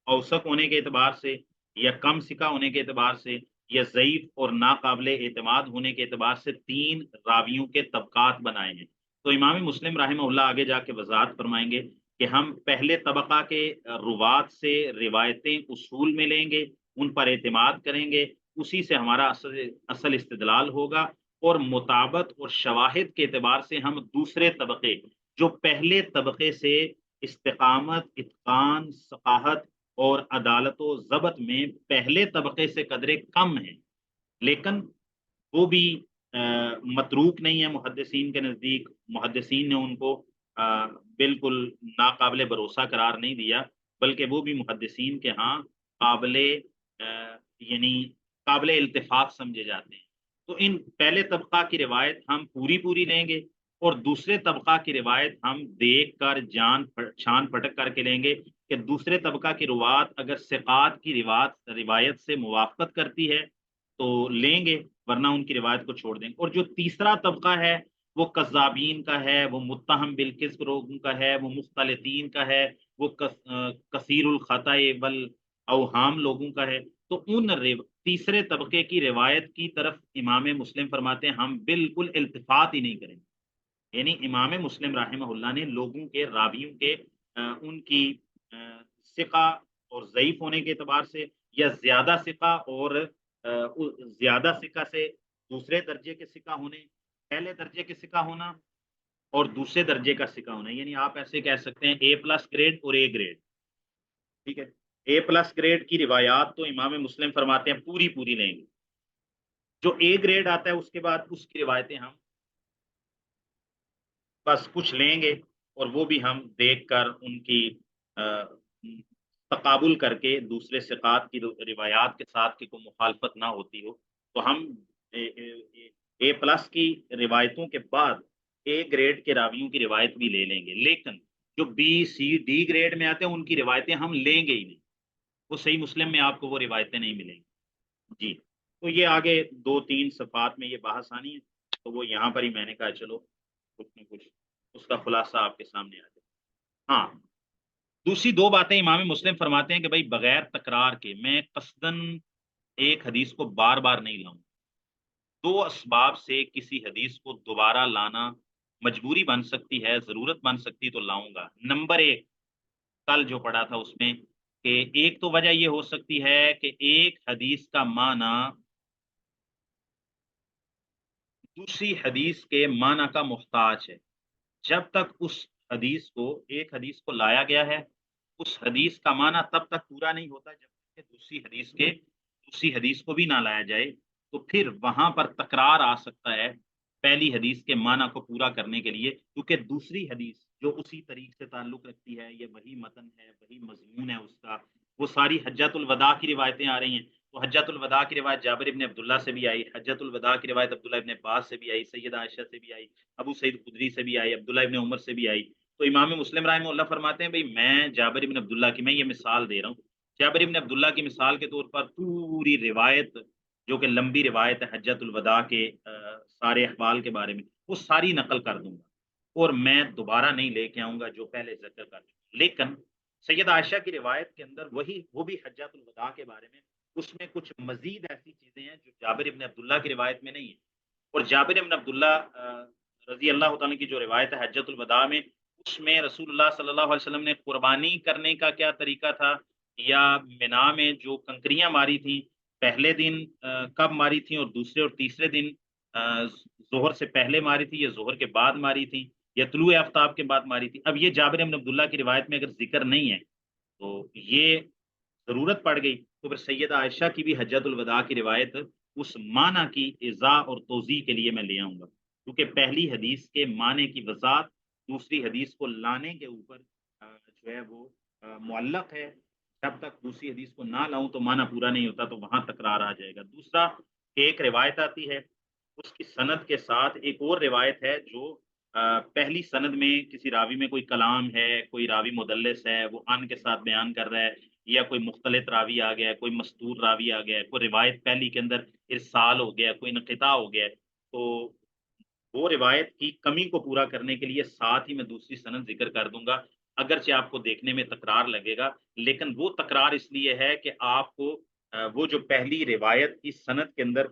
Speaker 1: اوثق ہونے کے اعتبار سے، یا کم ثقہ ہونے کے اعتبار سے، یا ضعیف اور ناقابل اعتماد ہونے کے اعتبار سے 3 راویوں کے طبقات بنائے ہیں۔ تو امام مسلم رحمہ اللہ آگے جا کے وضاحت فرمائیں گے کہ ہم پہلے طبقہ کے روات سے روایتیں اصول میں لیں گے، ان پر اعتماد کریں گے، اسی سے ہمارا اصل استدلال ہوگا، اور مطابقت اور شواہد کے اعتبار سے ہم دوسرے طبقے جو پہلے طبقے سے استقامت، اتقان، ثقاہت اور عدالت و ضبط میں پہلے طبقے سے قدرے کم ہیں، لیکن وہ بھی متروک نہیں ہے محدثین کے نزدیک، محدثین نے ان کو بالکل ناقابل بھروسہ قرار نہیں دیا، بلکہ وہ بھی محدثین کے ہاں قابل یعنی قابل التفاق سمجھے جاتے ہیں۔ تو ان پہلے طبقہ کی روایت ہم پوری پوری لیں گے، اور دوسرے طبقہ کی روایت ہم دیکھ کر چھان پھٹک کر کے لیں گے کہ دوسرے طبقہ کی روات اگر ثقات کی روایت سے موافقت کرتی ہے تو لیں گے، ورنہ ان کی روایت کو چھوڑ دیں گے۔ اور جو تیسرا طبقہ ہے وہ کذابین کا ہے، وہ متہم بالکذب لوگوں کا ہے، وہ مختلطین کا ہے، وہ کثیر الخطا والاوہام لوگوں کا ہے۔ تو ان تیسرے طبقے کی روایت کی طرف امام مسلم فرماتے ہیں ہم بالکل التفات ہی نہیں کریں گے۔ یعنی امام مسلم رحمہ اللہ نے لوگوں کے راویوں کے ان کی ثقہ اور ضعیف ہونے کے اعتبار سے، یا زیادہ ثقہ اور زیادہ ثقہ سے دوسرے درجے کے ثقہ ہونے، پہلے درجے کے ثقہ ہونا اور دوسرے درجے کا ثقہ ہونا، یعنی آپ ایسے کہہ سکتے ہیں اے پلس گریڈ اور اے گریڈ، ٹھیک ہے۔ اے پلس گریڈ کی روایات تو امام مسلم فرماتے ہیں پوری پوری لیں گے، جو اے گریڈ آتا ہے اس کے بعد اس کی روایتیں ہم بس کچھ لیں گے، اور وہ بھی ہم دیکھ کر ان کی تقابل کر کے دوسرے ثقات کی روایات کے ساتھ کی کوئی مخالفت نہ ہوتی ہو تو ہم اے پلس کی روایتوں کے بعد اے گریڈ کے راویوں کی روایت بھی لے لیں گے، لیکن جو بی سی ڈی گریڈ میں آتے ہیں ان کی روایتیں ہم لیں گے ہی نہیں، وہ صحیح مسلم میں آپ کو وہ روایتیں نہیں ملیں گی۔ جی، تو یہ آگے 2-3 صفحات میں یہ بحث آنی ہے، تو وہ یہاں پر ہی میں نے کہا چلو کچھ نہ کچھ اس کا خلاصہ آپ کے سامنے آ جائے۔ ہاں، دوسری 2 باتیں امام مسلم فرماتے ہیں کہ بھائی بغیر تکرار کے میں قصدن ایک حدیث کو بار بار نہیں لاؤں، 2 اسباب سے کسی حدیث کو دوبارہ لانا مجبوری بن سکتی ہے، ضرورت بن سکتی تو لاؤں گا۔ نمبر 1، کل جو پڑھا تھا اس میں کہ ایک تو وجہ یہ ہو سکتی ہے کہ ایک حدیث کا معنی دوسری حدیث کے معنی کا محتاج ہے، جب تک اس حدیث کو ایک حدیث کو لایا گیا ہے، اس حدیث کا معنی تب تک پورا نہیں ہوتا جب تک کہ دوسری حدیث کو بھی نہ لایا جائے، تو پھر وہاں پر تکرار آ سکتا ہے پہلی حدیث کے معنی کو پورا کرنے کے لیے، کیونکہ دوسری حدیث جو اسی طریق سے تعلق رکھتی ہے، یہ وہی متن ہے، وہی مضمون ہے اس کا، وہ ساری حجۃ الوداع کی روایتیں آ رہی ہیں۔ تو حجۃ الوداع کی روایت جابر ابن عبداللہ سے بھی آئی، حجۃ الوداع کی روایت عبداللہ ابن عباس سے بھی آئی، سیدہ عائشہ سے بھی آئی، ابو سعید خدری سے بھی آئی، عبداللہ ابن عمر سے بھی آئی۔ تو امام مسلم رحمہ اللہ فرماتے ہیں بھئی میں جابر ابن عبداللہ کی میں یہ مثال دے رہا ہوں، جابر ابن عبداللہ کی مثال کے طور پر پوری روایت جو کہ لمبی روایت ہے حجۃ الوداع کے سارے احوال کے بارے میں، وہ ساری نقل کر دوں گا اور میں دوبارہ نہیں لے کے آؤں گا جو پہلے ذکر کر چکا. لیکن سید عائشہ کی روایت کے اندر وہ بھی حجۃ الوداع کے بارے میں، اس میں کچھ مزید ایسی چیزیں ہیں جو جابر ابن عبداللہ کی روایت میں نہیں ہے. اور جابر ابن عبداللہ رضی اللہ تعالیٰ کی جو روایت ہے حجۃ الوداع میں، اس میں رسول اللہ صلی اللہ علیہ وسلم نے قربانی کرنے کا کیا طریقہ تھا، یا منا میں جو کنکریاں ماری تھیں پہلے دن کب ماری تھیں، اور دوسرے اور تیسرے دن ظہر سے پہلے ماری تھی یا ظہر کے بعد ماری تھی یا طلوع آفتاب کے بعد ماری تھی. اب یہ جابر بن عبداللہ کی روایت میں اگر ذکر نہیں ہے تو یہ ضرورت پڑ گئی تو پھر سیدہ عائشہ کی بھی حجۃ الوداع کی روایت اس معنی کی اضاء اور توضیح کے لیے میں لے آؤں گا، کیونکہ پہلی حدیث کے معنی کی وضاحت دوسری حدیث کو لانے کے اوپر جو ہے وہ معلق ہے. جب تک دوسری حدیث کو نہ لاؤں تو معنی پورا نہیں ہوتا، تو وہاں تکرار آ جائے گا. دوسرا ایک روایت آتی ہے، اس کی سند کے ساتھ ایک اور روایت ہے جو پہلی سند میں کسی راوی میں کوئی کلام ہے، کوئی راوی مدلس ہے، وہ ان کے ساتھ بیان کر رہا ہے، یا کوئی مختلط راوی آ گیا ہے، کوئی مستور راوی آ گیا ہے، کوئی روایت پہلی کے اندر ارسال ہو گیا ہے، کوئی انقطاع ہو گیا ہے. تو وہ روایت کی کمی کو پورا کرنے کے لیے ساتھ ہی میں دوسری سند ذکر کر دوں گا، اگرچہ آپ کو دیکھنے میں تکرار لگے گا، لیکن وہ تکرار اس لیے ہے کہ آپ کو وہ جو پہلی روایت کی سند کے اندر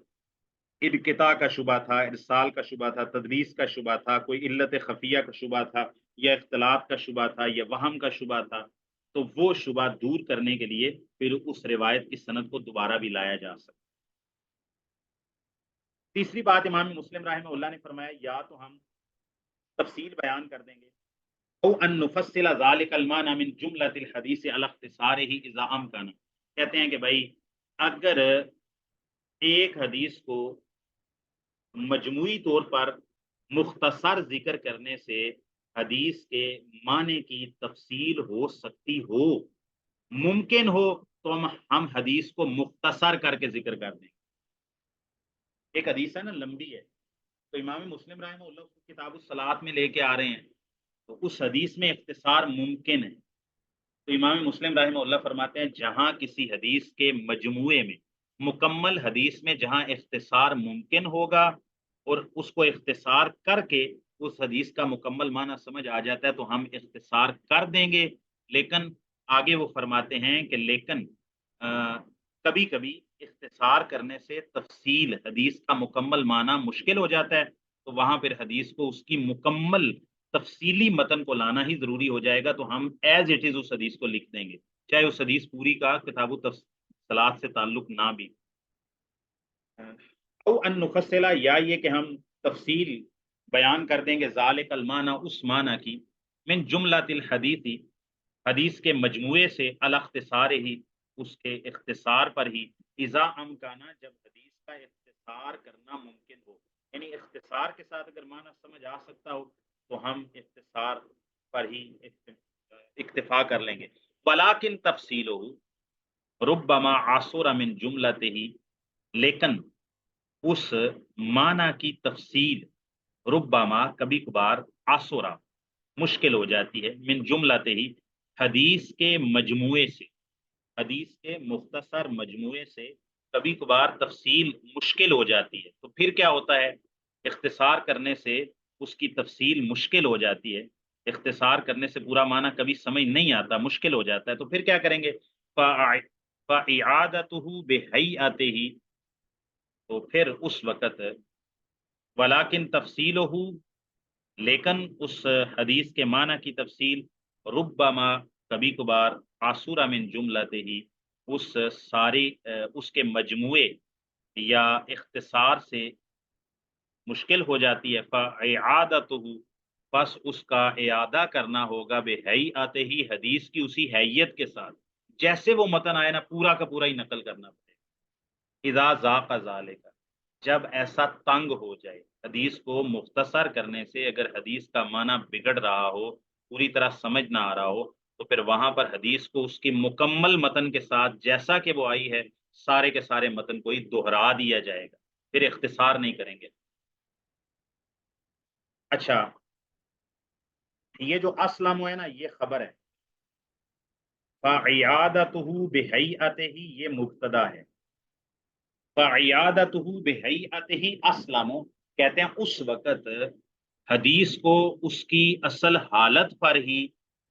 Speaker 1: انقطاع کا شبہ تھا، ارسال کا شبہ تھا، تدلیس کا شبہ تھا، کوئی علت خفیہ کا شبہ تھا، یا اختلاط کا شبہ تھا، یا وہم کا شبہ تھا، تو وہ شبہ دور کرنے کے لیے پھر اس روایت کی سند کو دوبارہ بھی لایا جا سکتا. تیسری بات امام مسلم رحمہ اللہ نے فرمایا، یا تو ہم تفصیل بیان کر دیں گے، او ان نفصل ذلك المعنى من جملۃ الحدیث علی اختصارہ اذا امکن. کہتے ہیں کہ بھائی اگر ایک حدیث کو مجموعی طور پر مختصر ذکر کرنے سے حدیث کے معنی کی تفصیل ہو سکتی ہو، ممکن ہو، تو ہم حدیث کو مختصر کر کے ذکر کر دیں. ایک حدیث ہے نا لمبی ہے، تو امام مسلم رحمہ اللہ اس کو کتاب الصلاۃ میں لے کے آ رہے ہیں، تو اس حدیث میں اختصار ممکن ہے. تو امام مسلم رحمہ اللہ فرماتے ہیں جہاں کسی حدیث کے مجموعے میں، مکمل حدیث میں جہاں اختصار ممکن ہوگا اور اس کو اختصار کر کے اس حدیث کا مکمل معنی سمجھ آ جاتا ہے تو ہم اختصار کر دیں گے. لیکن آگے وہ فرماتے ہیں کہ لیکن کبھی کبھی اختصار کرنے سے تفصیل حدیث کا مکمل معنی مشکل ہو جاتا ہے، تو وہاں پھر حدیث کو اس کی مکمل تفصیلی متن کو لانا ہی ضروری ہو جائے گا، تو ہم ایز اٹ از اس حدیث کو لکھ دیں گے، چاہے اس حدیث پوری کا کتاب الصلاۃ سے تعلق نہ بھی. او ان نفصلہ، یا یہ کہ ہم تفصیل بیان کر دیں گے، ذالک المعنی، اس معنی کی، من جملۃ الحدیث، حدیث کے مجموعے سے، الاختصار ہی، اس کے اختصار پر ہی، اذا امکانہ، جب حدیث کا اختصار کرنا ممکن ہو، یعنی اختصار کے ساتھ اگر معنی سمجھ آ سکتا ہو تو ہم اختصار پر ہی اکتفا کر لیں گے. ولیکن تفصیلہ ربما عاصر من جملتہ، لیکن اس معنی کی تفصیل ربما، کبھی کبھار، عاصرہ، مشکل ہو جاتی ہے، من جملتہ ہی، حدیث کے مجموعے سے، حدیث کے مختصر مجموعے سے کبھی کبھار تفصیل مشکل ہو جاتی ہے. تو پھر کیا ہوتا ہے، اختصار کرنے سے اس کی تفصیل مشکل ہو جاتی ہے، اختصار کرنے سے پورا معنی کبھی سمجھ نہیں آتا، مشکل ہو جاتا ہے، تو پھر کیا کریں گے، فَإِعَادَتُهُ بِهَيْئَتِهِ، تو پھر اس وقت، ولیکن تفصیلہ، لیکن اس حدیث کے معنی کی تفصیل، ربما، کبھی کبھار، عاصرہ من جملتہ ہی، اس ساری اس کے مجموعے یا اختصار سے مشکل ہو جاتی ہے. فَإِعَادَتُهُ، بس اس کا اعادہ کرنا ہوگا، بِحَیْئَتِہِ، حدیث کی اسی حیت کے ساتھ، جیسے وہ متن آئے نا پورا کا پورا ہی نقل کرنا پڑے. اذا ذاق ذالک، جب ایسا تنگ ہو جائے، حدیث کو مختصر کرنے سے اگر حدیث کا معنی بگڑ رہا ہو، پوری طرح سمجھ نہ آ رہا ہو، تو پھر وہاں پر حدیث کو اس کی مکمل متن کے ساتھ جیسا کہ وہ آئی ہے سارے کے سارے متن کو ہی دہرا دیا جائے گا، پھر اختصار نہیں کریں گے. اچھا، یہ جو اسلم ہے نا، یہ خبر ہے، فَعِیَادَتُهُ بِحَیْئَتِهِ، یہ مبتدا ہے. فَعِیَادَتُهُ بِحَیْئَتِهِ اسلم، کہتے ہیں اس وقت حدیث کو اس کی اصل حالت پر ہی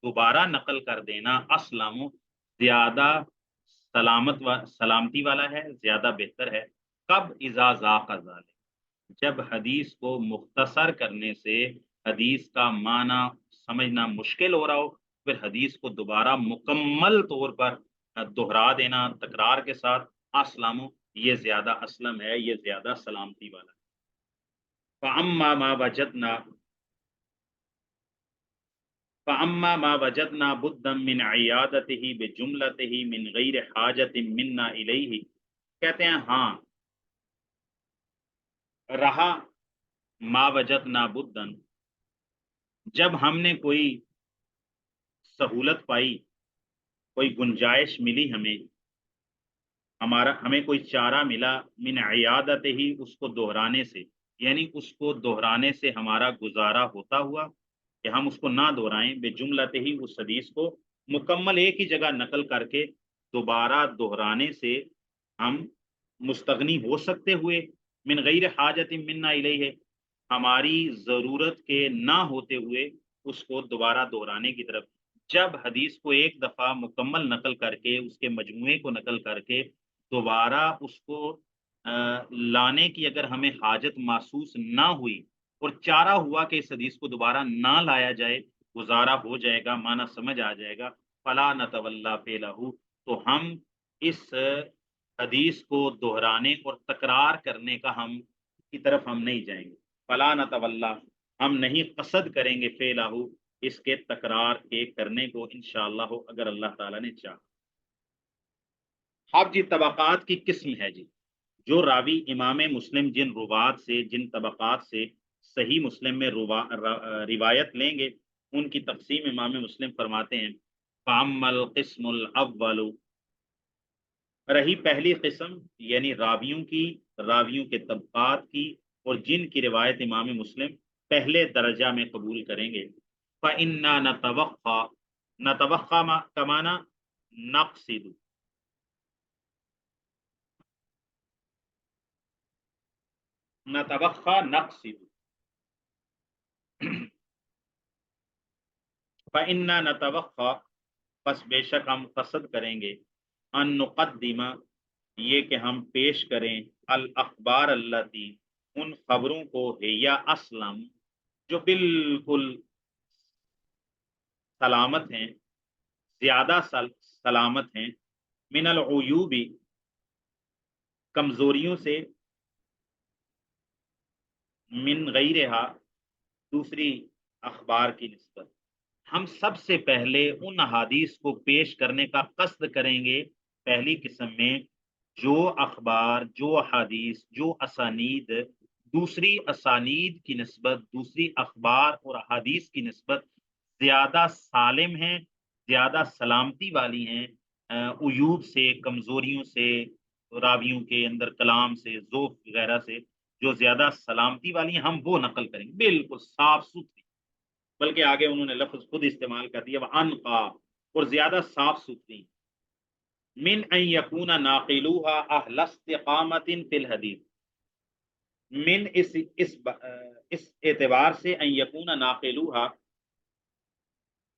Speaker 1: دوبارہ نقل کر دینا اسلم زیادہ سلامتی والا ہے، زیادہ بہتر ہے۔ کب اذا ذاق ذلک، جب حدیث کو مختصر کرنے سے حدیث کا معنی سمجھنا مشکل ہو رہا ہو، پھر حدیث کو دوبارہ مکمل طور پر دہرا دینا تکرار کے ساتھ اسلم، یہ زیادہ اسلم ہے، یہ زیادہ سلامتی والا ہے۔ فَأَمَّا مَا وَجَدْنَا فَأَمَّا مَا وَجَدْنَا بُدًّا مِنْ عِيَادَتِهِ بِجُمْلَتِهِ مِنْ غَيْرِ حَاجَةٍ مِنَّا إِلَيْهِ، کہتے ہیں ہاں رہا ما وجدنا بدًا، جب ہم نے کوئی سہولت پائی، کوئی گنجائش ملی، ہمیں کوئی چارہ ملا، من عیادت ہی، اس کو دہرانے سے، یعنی اس کو دہرانے سے ہمارا گزارا ہوتا ہوا کہ ہم اس کو نہ دہرائیں، بے جملت ہی، اس حدیث کو مکمل ایک ہی جگہ نقل کر کے دوبارہ دہرانے سے ہم مستغنی ہو سکتے ہوئے، من غیر حاجت منا الیہ، ہماری ضرورت کے نہ ہوتے ہوئے اس کو دوبارہ دہرانے کی طرف۔ جب حدیث کو ایک دفعہ مکمل نقل کر کے، اس کے مجموعے کو نقل کر کے دوبارہ اس کو لانے کی اگر ہمیں حاجت محسوس نہ ہوئی، اور چارہ ہوا کہ اس حدیث کو دوبارہ نہ لایا جائے، گزارا ہو جائے گا، معنی سمجھ آ جائے گا، فلا نتولا فعلہ، تو ہم اس حدیث کو دہرانے اور تکرار کرنے کا کی طرف ہم نہیں جائیں گے۔ فلا نتولا، ہم نہیں قصد کریں گے، فعلہ، اس کے تکرار کے کرنے کو، انشاءاللہ اگر اللہ تعالیٰ نے چاہا۔ اب جی طبقات کی قسم ہے جی، جو راوی امام مسلم جن روات سے، جن طبقات سے صحیح مسلم میں روایت لیں گے، ان کی تقسیم امام مسلم فرماتے ہیں، فَأَمَّا الْقِسْمُ الْأَوَّلُ، رہی پہلی قسم، یعنی راویوں کے طبقات کی، اور جن کی روایت امام مسلم پہلے درجہ میں قبول کریں گے، فَإِنَّا نَتَوَخَّى کا معنی نقصد، نتوخا نقصد، فإنا نتوخا، پس بے شک ہم قصد کریں گے، ان نقدم، یہ کہ ہم پیش کریں، الاخبار التی، ان خبروں کو، یا اسلم، جو بالکل سلامت ہیں، زیادہ سلامت ہیں، من العیوب، کمزوریوں سے، من غیرہا، دوسری اخبار کی نسبت۔ ہم سب سے پہلے ان احادیث کو پیش کرنے کا قصد کریں گے پہلی قسم میں، جو اخبار، جو احادیث، جو اسانید دوسری اسانید کی نسبت، دوسری اخبار اور احادیث کی نسبت زیادہ سالم ہیں، زیادہ سلامتی والی ہیں، عیوب سے، کمزوریوں سے، راویوں کے اندر کلام سے، ذوق وغیرہ سے، جو زیادہ سلامتی والی ہیں، ہم وہ نقل کریں گے، بالکل صاف ستھری، بلکہ آگے انہوں نے لفظ خود استعمال کر دیا، وَأَنْقَى، اور زیادہ صاف ستھری، من ان یکون ناقلوها اہل استقامت فی الحدیث، من اس اعتبار سے، ان یکون ناقلوها،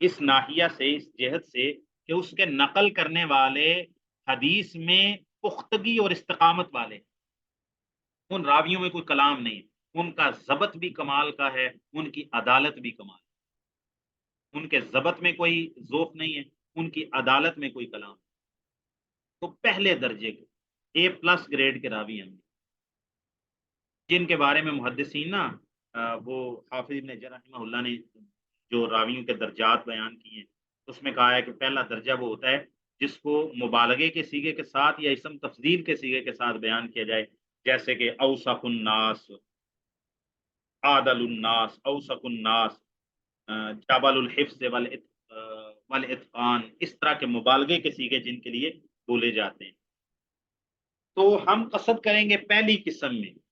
Speaker 1: اس ناحیہ سے، اس جہت سے کہ اس کے نقل کرنے والے حدیث میں پختگی اور استقامت والے، ان راویوں میں کوئی کلام نہیں، ان کا ضبط بھی کمال کا ہے، ان کی عدالت بھی کمال، ان کے ضبط میں کوئی ذوق نہیں ہے، ان کی عدالت میں کوئی کلام، تو پہلے درجے کے A+ گریڈ کے راوی ہیں، جن کے بارے میں محدثین نا وہ حافظ ابن حجر رحمہ اللہ نے جو راویوں کے درجات بیان کیے ہیں، اس میں کہا ہے کہ پہلا درجہ وہ ہوتا ہے جس کو مبالغے کے سیغے کے ساتھ یا اسم تفضیل کے سیغے کے ساتھ بیان کیا جائے، جیسے کہ اوثق الناس، عادل الناس، اوثق الناس، جبل الحفظ والاتقان، اس طرح کے مبالغے کے سیغے جن کے لیے بولے جاتے ہیں۔ تو ہم قصد کریں گے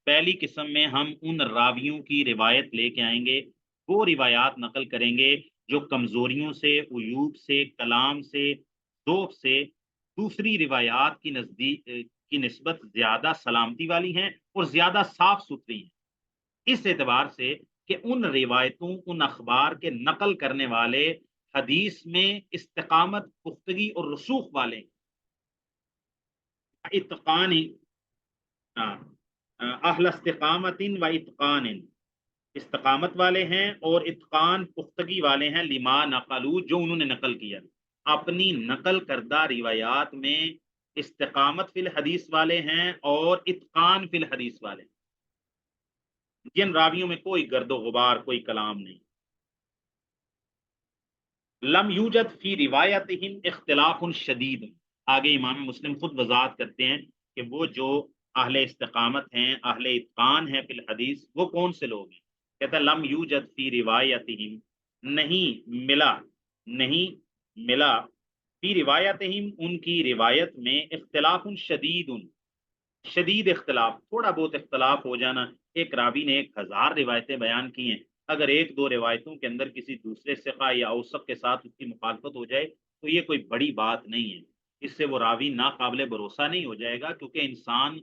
Speaker 1: پہلی قسم میں ہم ان راویوں کی روایت لے کے آئیں گے، وہ روایات نقل کریں گے جو کمزوریوں سے، عیوب سے، کلام سے، ذوق سے دوسری روایات کی نسبت زیادہ سلامتی والی ہیں اور زیادہ صاف ستھری ہیں۔ اس اعتبار سے کہ ان روایتوں ان اخبار کے نقل کرنے والے حدیث میں استقامت پختگی اور رسوخ والے اتقان اہل استقامت و اتقان استقامت والے ہیں اور اتقان پختگی والے ہیں لما نقلو جو انہوں نے نقل کیا اپنی نقل کردہ روایات میں استقامت فی الحدیث والے ہیں اور اتقان فی الحدیث والے ہیں جن راویوں میں کوئی گرد و غبار کوئی کلام نہیں لم یوجد فی روایتہم اختلاف شدید آگے امام مسلم خود وضاحت کرتے ہیں کہ وہ جو اہل استقامت ہیں اہل اتقان ہیں فی الحدیث وہ کون سے لوگ ہیں کہتا ہے لم یوجد فی روایتہم نہیں ملا فی روایتہم ان کی روایت میں اختلاف شدید اختلاف تھوڑا بہت اختلاف ہو جانا ایک راوی نے 1000 روایتیں بیان کی ہیں اگر ایک دو روایتوں کے اندر کسی دوسرے ثقہ یا اوثق کے ساتھ اس کی مخالفت ہو جائے تو یہ کوئی بڑی بات نہیں ہے اس سے وہ راوی ناقابل بھروسہ نہیں ہو جائے گا کیونکہ انسان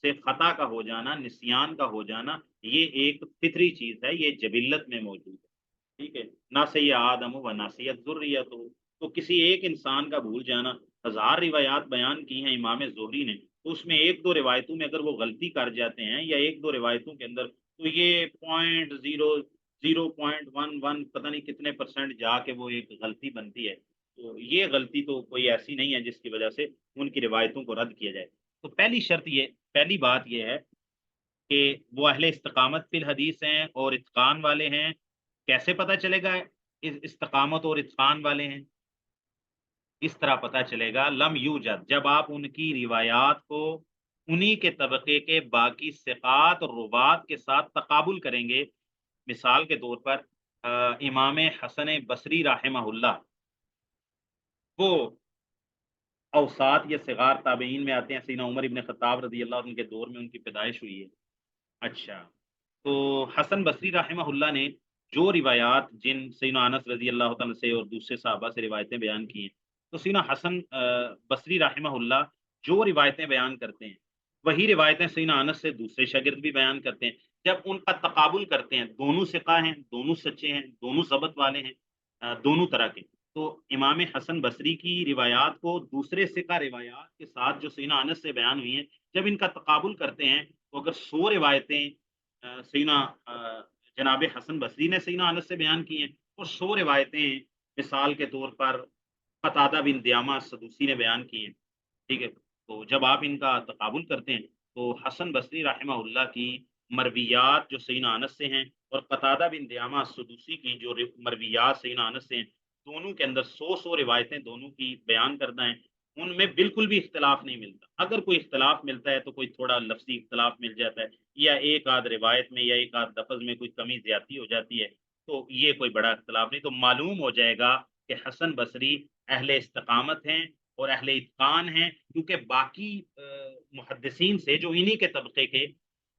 Speaker 1: سے خطا کا ہو جانا نسیان کا ہو جانا یہ ایک فطری چیز ہے یہ جبلت میں موجود ہے ٹھیک ہے نہ سی آدم و ناسیت ذریت ہو تو کسی ایک انسان کا بھول جانا 1000 روایات بیان کی ہیں امام زہری نے تو اس میں ایک دو روایتوں میں اگر وہ غلطی کر جاتے ہیں یا ایک دو روایتوں کے اندر تو یہ 0.11 پتہ نہیں کتنے % جا کے وہ ایک غلطی بنتی ہے تو یہ غلطی تو کوئی ایسی نہیں ہے جس کی وجہ سے ان کی روایتوں کو رد کیا جائے تو پہلی بات یہ ہے کہ وہ اہل استقامت فی الحدیث ہیں اور اتقان والے ہیں کیسے پتہ چلے گا استقامت اور اتقان والے ہیں اس طرح پتہ چلے گا لم یوجد جب آپ ان کی روایات کو انہی کے طبقے کے باقی ثقات اور روات کے ساتھ تقابل کریں گے مثال کے طور پر امام حسن بصری رحمہ اللہ وہ اوساط یا صغار تابعین میں آتے ہیں سیدنا عمر ابن خطاب رضی اللہ عنہ کے دور میں ان کی پیدائش ہوئی ہے اچھا تو حسن بصری رحمہ اللہ نے جو روایات جن سیدنا انس رضی اللہ تعالیٰ سے اور دوسرے صحابہ سے روایتیں بیان کی ہیں تو سیدنا حسن بصری رحمہ اللہ جو روایتیں بیان کرتے ہیں وہی روایتیں سیدنا انس سے دوسرے شاگرد بھی بیان کرتے ہیں جب ان کا تقابل کرتے ہیں دونوں ثقہ ہیں دونوں سچے ہیں دونوں ضبط والے ہیں دونوں طرح کے تو امام حسن بصری کی روایات کو دوسرے ثقہ روایات کے ساتھ جو سیدنا انس سے بیان ہوئی ہیں جب ان کا تقابل کرتے ہیں تو اگر 100 روایتیں سیدنا جناب حسن بصری نے سیدنا انس سے بیان کی ہیں اور 100 روایتیں مثال کے طور پر قتادہ بن دیامہ سدوسی نے بیان کی ہیں ٹھیک ہے تو جب آپ ان کا تقابل کرتے ہیں تو حسن بصری رحمہ اللہ کی مرویات جو سیدنا انس سے ہیں اور قتادہ بن دیامہ سدوسی کی جو مرویات سیدنا انس سے ہیں دونوں کے اندر 100 روایتیں دونوں کی بیان کردہ ہیں ان میں بالکل بھی اختلاف نہیں ملتا اگر کوئی اختلاف ملتا ہے تو کوئی تھوڑا لفظی اختلاف مل جاتا ہے یا ایک آدھ روایت میں یا ایک آدھ لفظ میں کوئی کمی زیادتی ہو جاتی ہے تو یہ کوئی بڑا اختلاف نہیں تو معلوم ہو جائے گا کہ حسن بصری اہل استقامت ہیں اور اہل اتقان ہیں کیونکہ باقی محدثین سے جو انہی کے طبقے کے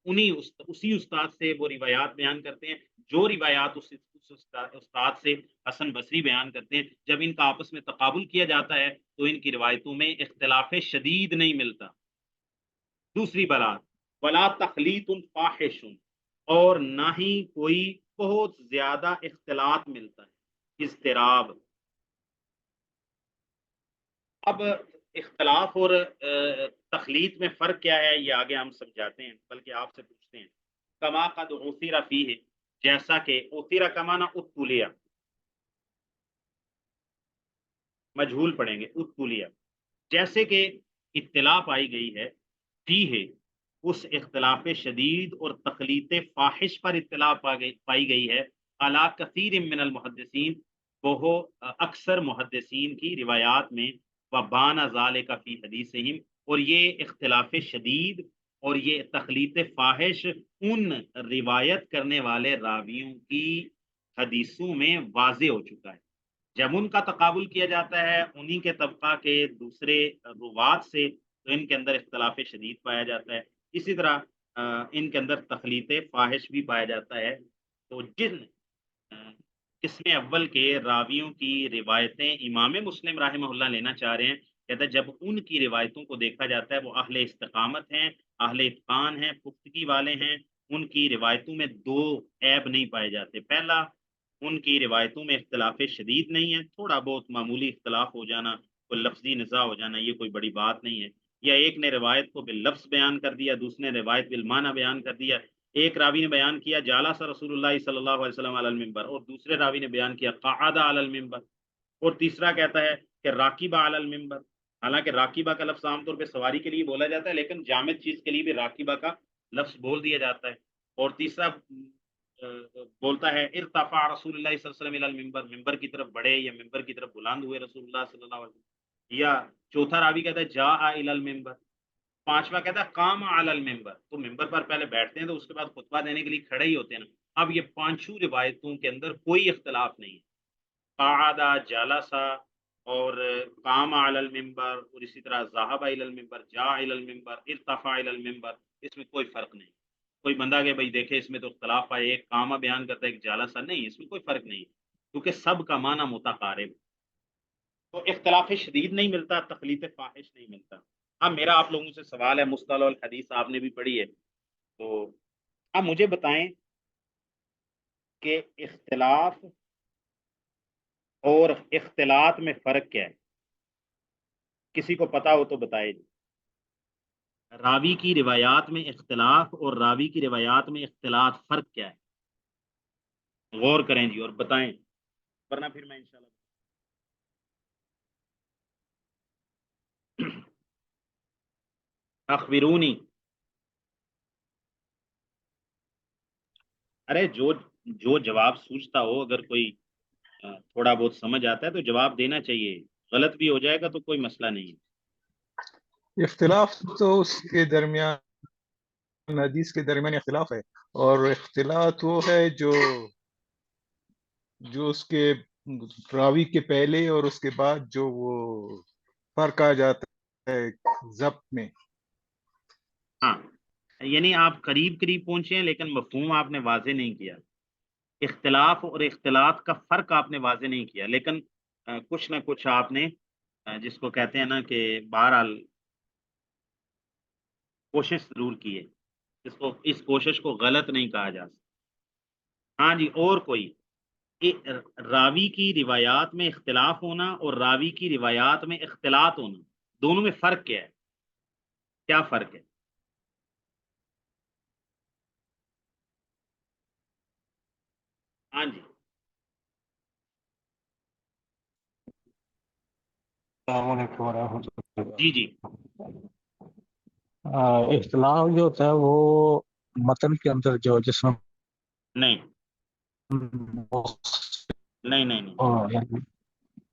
Speaker 1: اسی استاد سے وہ روایات بیان کرتے ہیں جو روایات اس استاد سے حسن بصری بیان کرتے ہیں جب ان کا آپس میں تقابل کیا جاتا ہے تو ان کی روایتوں میں اختلاف شدید نہیں ملتا دوسری بات ولا تخلیط فاحش اور نہ ہی کوئی بہت زیادہ اختلاط ملتا ہے اضطراب اب اختلاف اور تخلیط میں فرق کیا ہے یہ آگے ہم سمجھاتے ہیں بلکہ آپ سے پوچھتے ہیں کما قد اثر فیہ جیسا کہ اثر کا معنی اتلیا مجہول پڑھیں گے اتلیا جیسے کہ اطلاع پائی گئی ہے فیہ اس اختلاف شدید اور تخلیط فاحش پر اطلاع پائی گئی ہے علی کثیر من المحدثین وہ اکثر محدثین کی روایات میں وبان ذالک فی حدیثہم اور یہ اختلاف شدید اور یہ تخلیط فاحش ان روایت کرنے والے راویوں کی حدیثوں میں واضح ہو چکا ہے جب ان کا تقابل کیا جاتا ہے انہی کے طبقہ کے دوسرے روات سے تو ان کے اندر اختلاف شدید پایا جاتا ہے اسی طرح ان کے اندر تخلیط فاحش بھی پایا جاتا ہے تو جن قسم اول کے راویوں کی روایتیں امام مسلم رحمہ اللہ لینا چاہ رہے ہیں کہتا ہے جب ان کی روایتوں کو دیکھا جاتا ہے وہ اہل استقامت ہیں اہل اتقان ہیں پختگی والے ہیں ان کی روایتوں میں دو عیب نہیں پائے جاتے. پہلا، ان کی روایتوں میں اختلاف شدید نہیں ہے، تھوڑا بہت معمولی اختلاف ہو جانا، کوئی لفظی نزاع ہو جانا، یہ کوئی بڑی بات نہیں ہے. یا ایک نے روایت کو باللفظ بیان کر دیا، دوسرے نے روایت بالمعنی بیان کر دیا. ایک راوی نے بیان کیا جالس رسول اللہ صلی اللہ علیہ وسلم علی المنبر، اور دوسرے راوی نے بیان کیا قعد علی المنبر، اور تیسرا کہتا ہے کہ راکب علی المنبر. حالانکہ راکبہ کا لفظ عام طور پہ سواری کے لیے بولا جاتا ہے، لیکن جامد چیز کے لیے بھی راکبہ کا لفظ بول دیا جاتا ہے. اور تیسرا بولتا ہے ارتفع رسول اللہ صلی اللہ علیہ وسلم الی المنبر، ممبر کی طرف بڑھے یا ممبر کی طرف بلند ہوئے رسول اللہ صلی اللہ علیہ وسلم. یا چوتھا راوی کہتا ہے جاء الی المنبر. پانچواں کہتا ہے قام علی المنبر، تو ممبر پر پہلے بیٹھتے ہیں تو اس کے بعد خطبہ دینے کے لیے کھڑے ہی ہوتے ہیں نا. اب یہ پانچوں روایتوں کے اندر کوئی اختلاف نہیں ہے، قعد، جالسا اور قام علی المنبر، اور اسی طرح ذهب الى المنبر، جاء الى المنبر، ارتفع الى المنبر، اس میں کوئی فرق نہیں. کوئی بندہ کہ بھائی دیکھے اس میں تو اختلاف ہے، ایک قامہ بیان کرتا ہے ایک جالسا، نہیں، اس میں کوئی فرق نہیں کیونکہ سب کا معنی متقارب. تو اختلاف شدید نہیں ملتا، تخلیط فاحش نہیں ملتا. اب میرا آپ لوگوں سے سوال ہے، مصطلح الحدیث آپ نے بھی پڑھی ہے، تو اب مجھے بتائیں کہ اختلاف اور اختلاط میں فرق کیا ہے؟ کسی کو پتا ہو تو بتائے جی. راوی کی روایات میں اختلاف اور راوی کی روایات میں اختلاط، فرق کیا ہے؟ غور کریں جی اور بتائیں، ورنہ پھر میں انشاءاللہ. اخبرونی. ارے جو جواب سوچتا ہو، اگر کوئی تھوڑا بہت سمجھ آتا ہے تو جواب دینا چاہیے، غلط بھی ہو جائے گا تو کوئی مسئلہ نہیں ہے.
Speaker 2: اختلاف تو اس کے درمیان، حدیث کے درمیان اختلاف ہے، اور اختلاط وہ ہے جو اس کے راوی کے پہلے اور اس کے بعد جو وہ فرق آ جاتا ہے ضبط میں.
Speaker 1: ہاں، یعنی آپ قریب قریب پہنچے ہیں لیکن مفہوم آپ نے واضح نہیں کیا. اختلاف اور اختلاط کا فرق آپ نے واضح نہیں کیا، لیکن کچھ نہ کچھ آپ نے جس کو کہتے ہیں نا کہ بہرحال کوشش ضرور کی ہے. اس کوشش کو غلط نہیں کہا جا سکتا. ہاں جی، اور کوئی؟ راوی کی روایات میں اختلاف ہونا اور راوی کی روایات میں اختلاط ہونا، دونوں میں فرق کیا ہے؟ کیا فرق ہے؟ ہاں جی.
Speaker 3: السلام علیکم ورحمۃ اللہ.
Speaker 1: جی جی.
Speaker 3: اختلاف جو ہوتا ہے وہ متن کے اندر جو جس میں
Speaker 1: نہیں نہیں نہیں نہیں.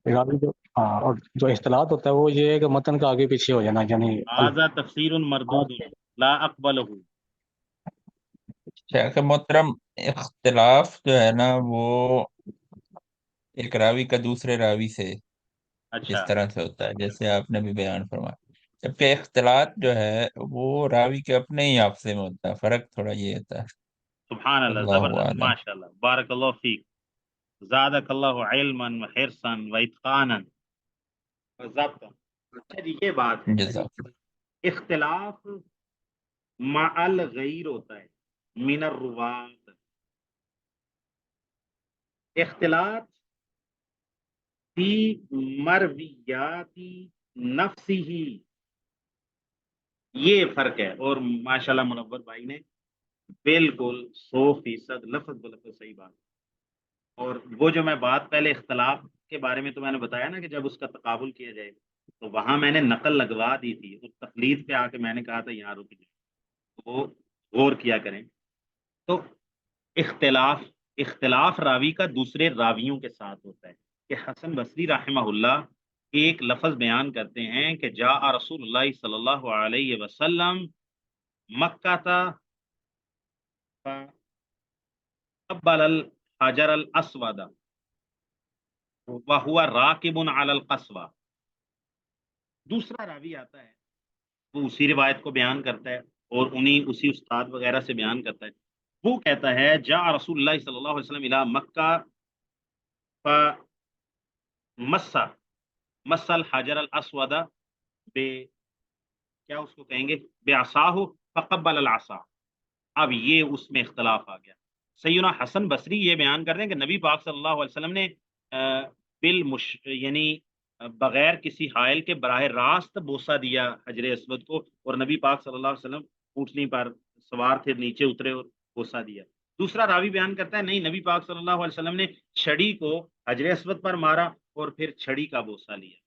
Speaker 3: راوی اور جو اختلاط ہوتا ہے وہ یہ ہے کہ متن کا آگے پیچھے ہو جانا، یعنی
Speaker 1: هذا تفسیر مردود لا اقبلہ.
Speaker 4: شیخ محترم، اختلاف جو ہے نا وہ ایک راوی کا دوسرے راوی سے
Speaker 1: اچھا
Speaker 4: اس طرح سے ہوتا ہے جیسے آپ نے بھی بیان فرمایا، جبکہ اختلاط جو ہے وہ راوی کے اپنے ہی آپسے میں ہوتا ہے. فرق تھوڑا یہ ہوتا ہے.
Speaker 1: سبحان اللہ،
Speaker 4: اللہ
Speaker 1: زبردست،
Speaker 4: عالم.
Speaker 1: ماشاء اللہ، بارک اللہ فیک، زادک اللہ علما وحرصا واتقانا وضبطا. اچھا جی، یہ بات ہے.
Speaker 4: جزاک
Speaker 1: اختلاف مع الغیر ہوتا ہے من الروات. اختلاط فی مرویات نفسی، یہ فرق ہے. اور ماشاءاللہ منور بھائی نے بالکل 100% لفظ بلفظ صحیح بات. اور وہ جو میں بات پہلے اختلاف کے بارے میں تو میں نے بتایا نا کہ جب اس کا تقابل کیا جائے تو وہاں میں نے نقل لگوا دی تھی، اور تقلید پہ آ کے میں نے کہا تھا یہاں رک جائیں، وہ غور کیا کریں. تو اختلاف راوی کا دوسرے راویوں کے ساتھ ہوتا ہے. کہ حسن بصری رحمہ اللہ ایک لفظ بیان کرتے ہیں کہ جاء رسول اللہ صلی اللہ علیہ وسلم مکہ تھا قبل الحجر الاسود وهو راکب علی القصوى. دوسرا راوی آتا ہے، وہ اسی روایت کو بیان کرتا ہے اور اسی استاد وغیرہ سے بیان کرتا ہے. وہ کہتا ہے جاء رسول اللہ صلی اللہ علیہ وسلم الى مکہ مس الحجر الاسود بے، کیا اس کو کہیں گے، بعصاہ فقبل العصا. اب یہ اس میں اختلاف آ گیا. سیدنا حسن بصری یہ بیان کر رہے ہیں کہ نبی پاک صلی اللہ علیہ وسلم نے یعنی بغیر کسی حائل کے براہ راست بوسہ دیا حجر اسود کو, اور نبی پاک صلی اللہ علیہ وسلم اونٹنی پر سوار تھے, نیچے اترے اور بوسہ دیا. دوسرا راوی بیان کرتا ہے نہیں, نبی پاک صلی اللہ علیہ وسلم نے چھڑی کو حجر اسود پر مارا اور پھر چھڑی کا بوسہ لیا.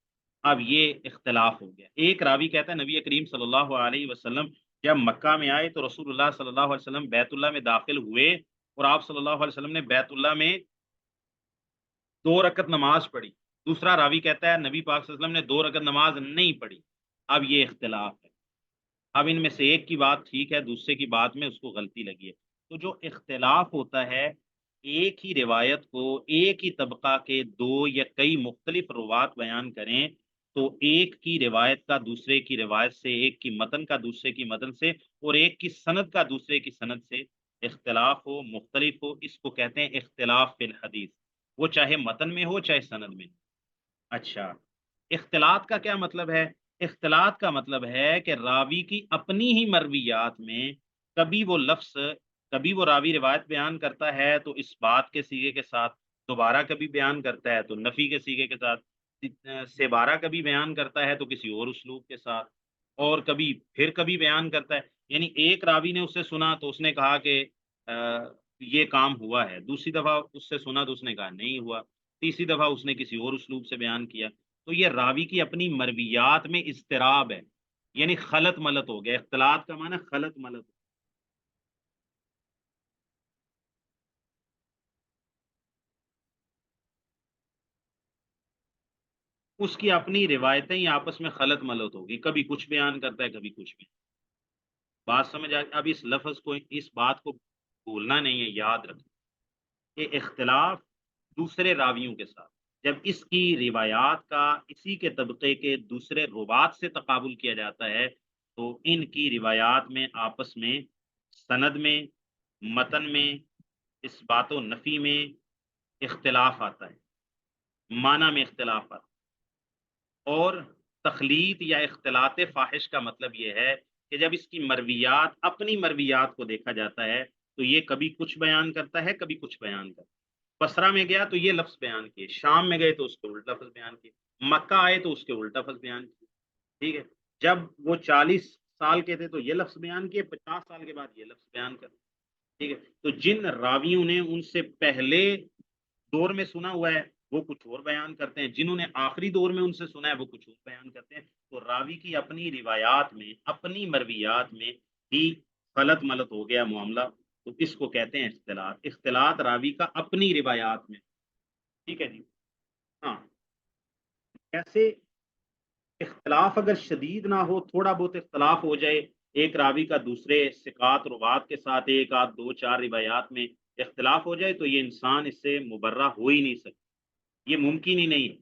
Speaker 1: اب یہ اختلاف ہو گیا. ایک راوی کہتا ہے نبی کریم صلی اللہ علیہ وسلم جب مکہ میں آئے تو رسول اللہ صلی اللہ علیہ وسلم بیت اللہ میں داخل ہوئے اور آپ صلی اللہ علیہ وسلم نے بیت اللہ میں 2 رکعت نماز پڑھی. دوسرا راوی کہتا ہے نبی پاک صلی اللہ علیہ وسلم نے 2 رکعت نماز نہیں پڑھی. اب یہ اختلاف ہے. اب ان میں سے ایک کی بات ٹھیک ہے, دوسرے کی بات میں اس کو غلطی لگی ہے. تو جو اختلاف ہوتا ہے, ایک ہی روایت کو ایک ہی طبقہ کے 2 یا کئی مختلف روات بیان کریں تو ایک کی روایت کا دوسرے کی روایت سے, ایک کی متن کا دوسرے کی متن سے, اور ایک کی سند کا دوسرے کی سند سے اختلاف ہو, مختلف ہو, اس کو کہتے ہیں اختلاف فی الحدیث, وہ چاہے متن میں ہو چاہے سند میں. اچھا, اختلاط کا کیا مطلب ہے؟ اختلاط کا مطلب ہے کہ راوی کی اپنی ہی مرویات میں کبھی وہ لفظ, کبھی وہ راوی روایت بیان کرتا ہے تو اس بات کے سیغے کے ساتھ, دوبارہ کبھی بیان کرتا ہے تو نفی کے سیغے کے ساتھ, سے بارہ کبھی بیان کرتا ہے تو کسی اور اسلوب کے ساتھ, اور کبھی پھر کبھی بیان کرتا ہے. یعنی ایک راوی نے اس سے سنا تو اس نے کہا کہ یہ کام ہوا ہے, دوسری دفعہ اس سے سنا تو اس نے کہا نہیں ہوا, تیسری دفعہ اس نے کسی اور اسلوب سے بیان کیا. تو یہ راوی کی اپنی مرویات میں اضطراب ہے, یعنی خلط ملط ہو گیا. اختلاط کا معنی خلط ملط. اس کی اپنی روایتیں ہی آپس میں خلط ملط ہوگی, کبھی کچھ بیان کرتا ہے کبھی کچھ بھی. بات سمجھ آ, اب اس لفظ کو, اس بات کو بھولنا نہیں ہے, یاد رکھنا کہ اختلاف دوسرے راویوں کے ساتھ جب اس کی روایات کا اسی کے طبقے کے دوسرے روات سے تقابل کیا جاتا ہے تو ان کی روایات میں آپس میں, سند میں, متن میں, اس بات و نفی میں اختلاف آتا ہے, معنی میں اختلاف آتا ہے. اور تخلیط یا اختلاط فاحش کا مطلب یہ ہے کہ جب اس کی مرویات, اپنی مرویات کو دیکھا جاتا ہے تو یہ کبھی کچھ بیان کرتا ہے کبھی کچھ بیان کرتا ہے. بصرہ میں گیا تو یہ لفظ بیان کیے, شام میں گئے تو اس کے الٹا لفظ بیان کیے, مکہ آئے تو اس کے الٹا لفظ بیان کیے. ٹھیک ہے, جب وہ 40 سال کے تھے تو یہ لفظ بیان کیے, 50 سال کے بعد یہ لفظ بیان کر. ٹھیک ہے, تو جن راویوں نے ان سے پہلے دور میں سنا ہوا ہے وہ کچھ اور بیان کرتے ہیں, جنہوں نے آخری دور میں ان سے سنا ہے وہ کچھ اور بیان کرتے ہیں. تو راوی کی اپنی روایات میں, اپنی مرویات میں ہی غلط ملط ہو گیا معاملہ, تو اس کو کہتے ہیں اختلاط. اختلاط راوی کا اپنی روایات میں. ٹھیک ہے جی. ہاں, ایسے اختلاف اگر شدید نہ ہو, تھوڑا بہت اختلاف ہو جائے, ایک راوی کا دوسرے ثقات روات کے ساتھ 1 آدھ 2 4 روایات میں اختلاف ہو جائے تو یہ انسان اس سے مبرہ ہو ہی نہیں سکتا, یہ ممکن ہی نہیں ہے.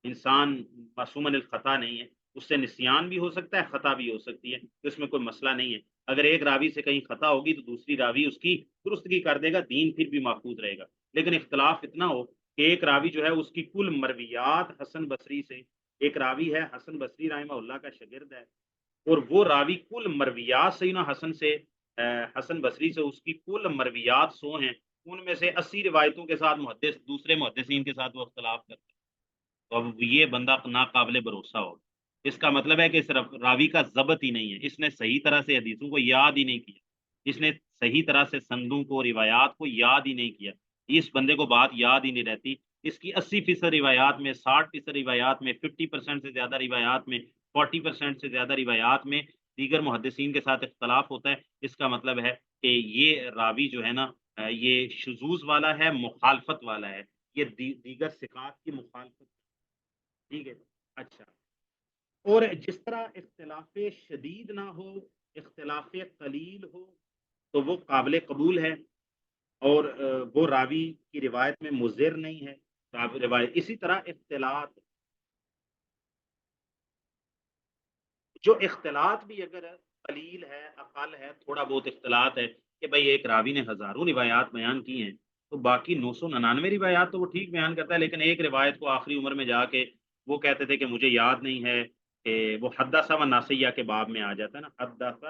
Speaker 1: انسان معصوم عن الخطا نہیں ہے, اس سے نسیان بھی ہو سکتا ہے, خطا بھی ہو سکتی ہے, تو اس میں کوئی مسئلہ نہیں ہے. اگر ایک راوی سے کہیں خطا ہوگی تو دوسری راوی اس کی درستگی کر دے گا, دین پھر بھی محفوظ رہے گا. لیکن اختلاف اتنا ہو کہ ایک راوی جو ہے اس کی کل مرویات حسن بصری سے, ایک راوی ہے حسن بصری رحمہ اللہ کا شاگرد ہے, اور وہ راوی کل مرویات سیدنا حسن سے, حسن بصری سے اس کی کل مرویات 100 ہیں, ان میں سے 80 روایتوں کے ساتھ محدث دوسرے محدثین کے ساتھ وہ اختلاف کرتے ہیں. تو اب یہ بندہ ناقابل بھروسہ ہو. اس کا مطلب ہے کہ اس راوی کا ضبط ہی نہیں ہے, اس نے صحیح طرح سے حدیثوں کو یاد ہی نہیں کیا, اس نے صحیح طرح سے سندوں کو, روایات کو یاد ہی نہیں کیا. اس بندے کو بات یاد ہی نہیں رہتی. اس کی 80% روایات میں, 60% روایات میں, 50% سے زیادہ روایات میں, 40% سے زیادہ روایات میں دیگر محدثین کے ساتھ اختلاف ہوتا ہے. اس کا مطلب ہے کہ یہ راوی جو ہے نا, یہ شذوذ والا ہے, مخالفت والا ہے, یہ دیگر ثقات کی مخالفت. ٹھیک ہے. اچھا, اور جس طرح اختلاف شدید نہ ہو, اختلاف قلیل ہو تو وہ قابل قبول ہے, اور وہ راوی کی روایت میں مضر نہیں ہے روایت. اسی طرح اختلاط, جو اختلاط بھی اگر قلیل ہے, اقل ہے, تھوڑا بہت اختلاط ہے کہ بھئی ایک راوی نے ہزاروں روایات بیان کی ہیں تو باقی 999 روایات تو وہ ٹھیک بیان کرتا ہے, لیکن ایک روایت کو آخری عمر میں جا کے وہ کہتے تھے کہ مجھے یاد نہیں ہے, کہ وہ حدث و ناسیہ کے باب میں آ جاتا ہے نا, حدث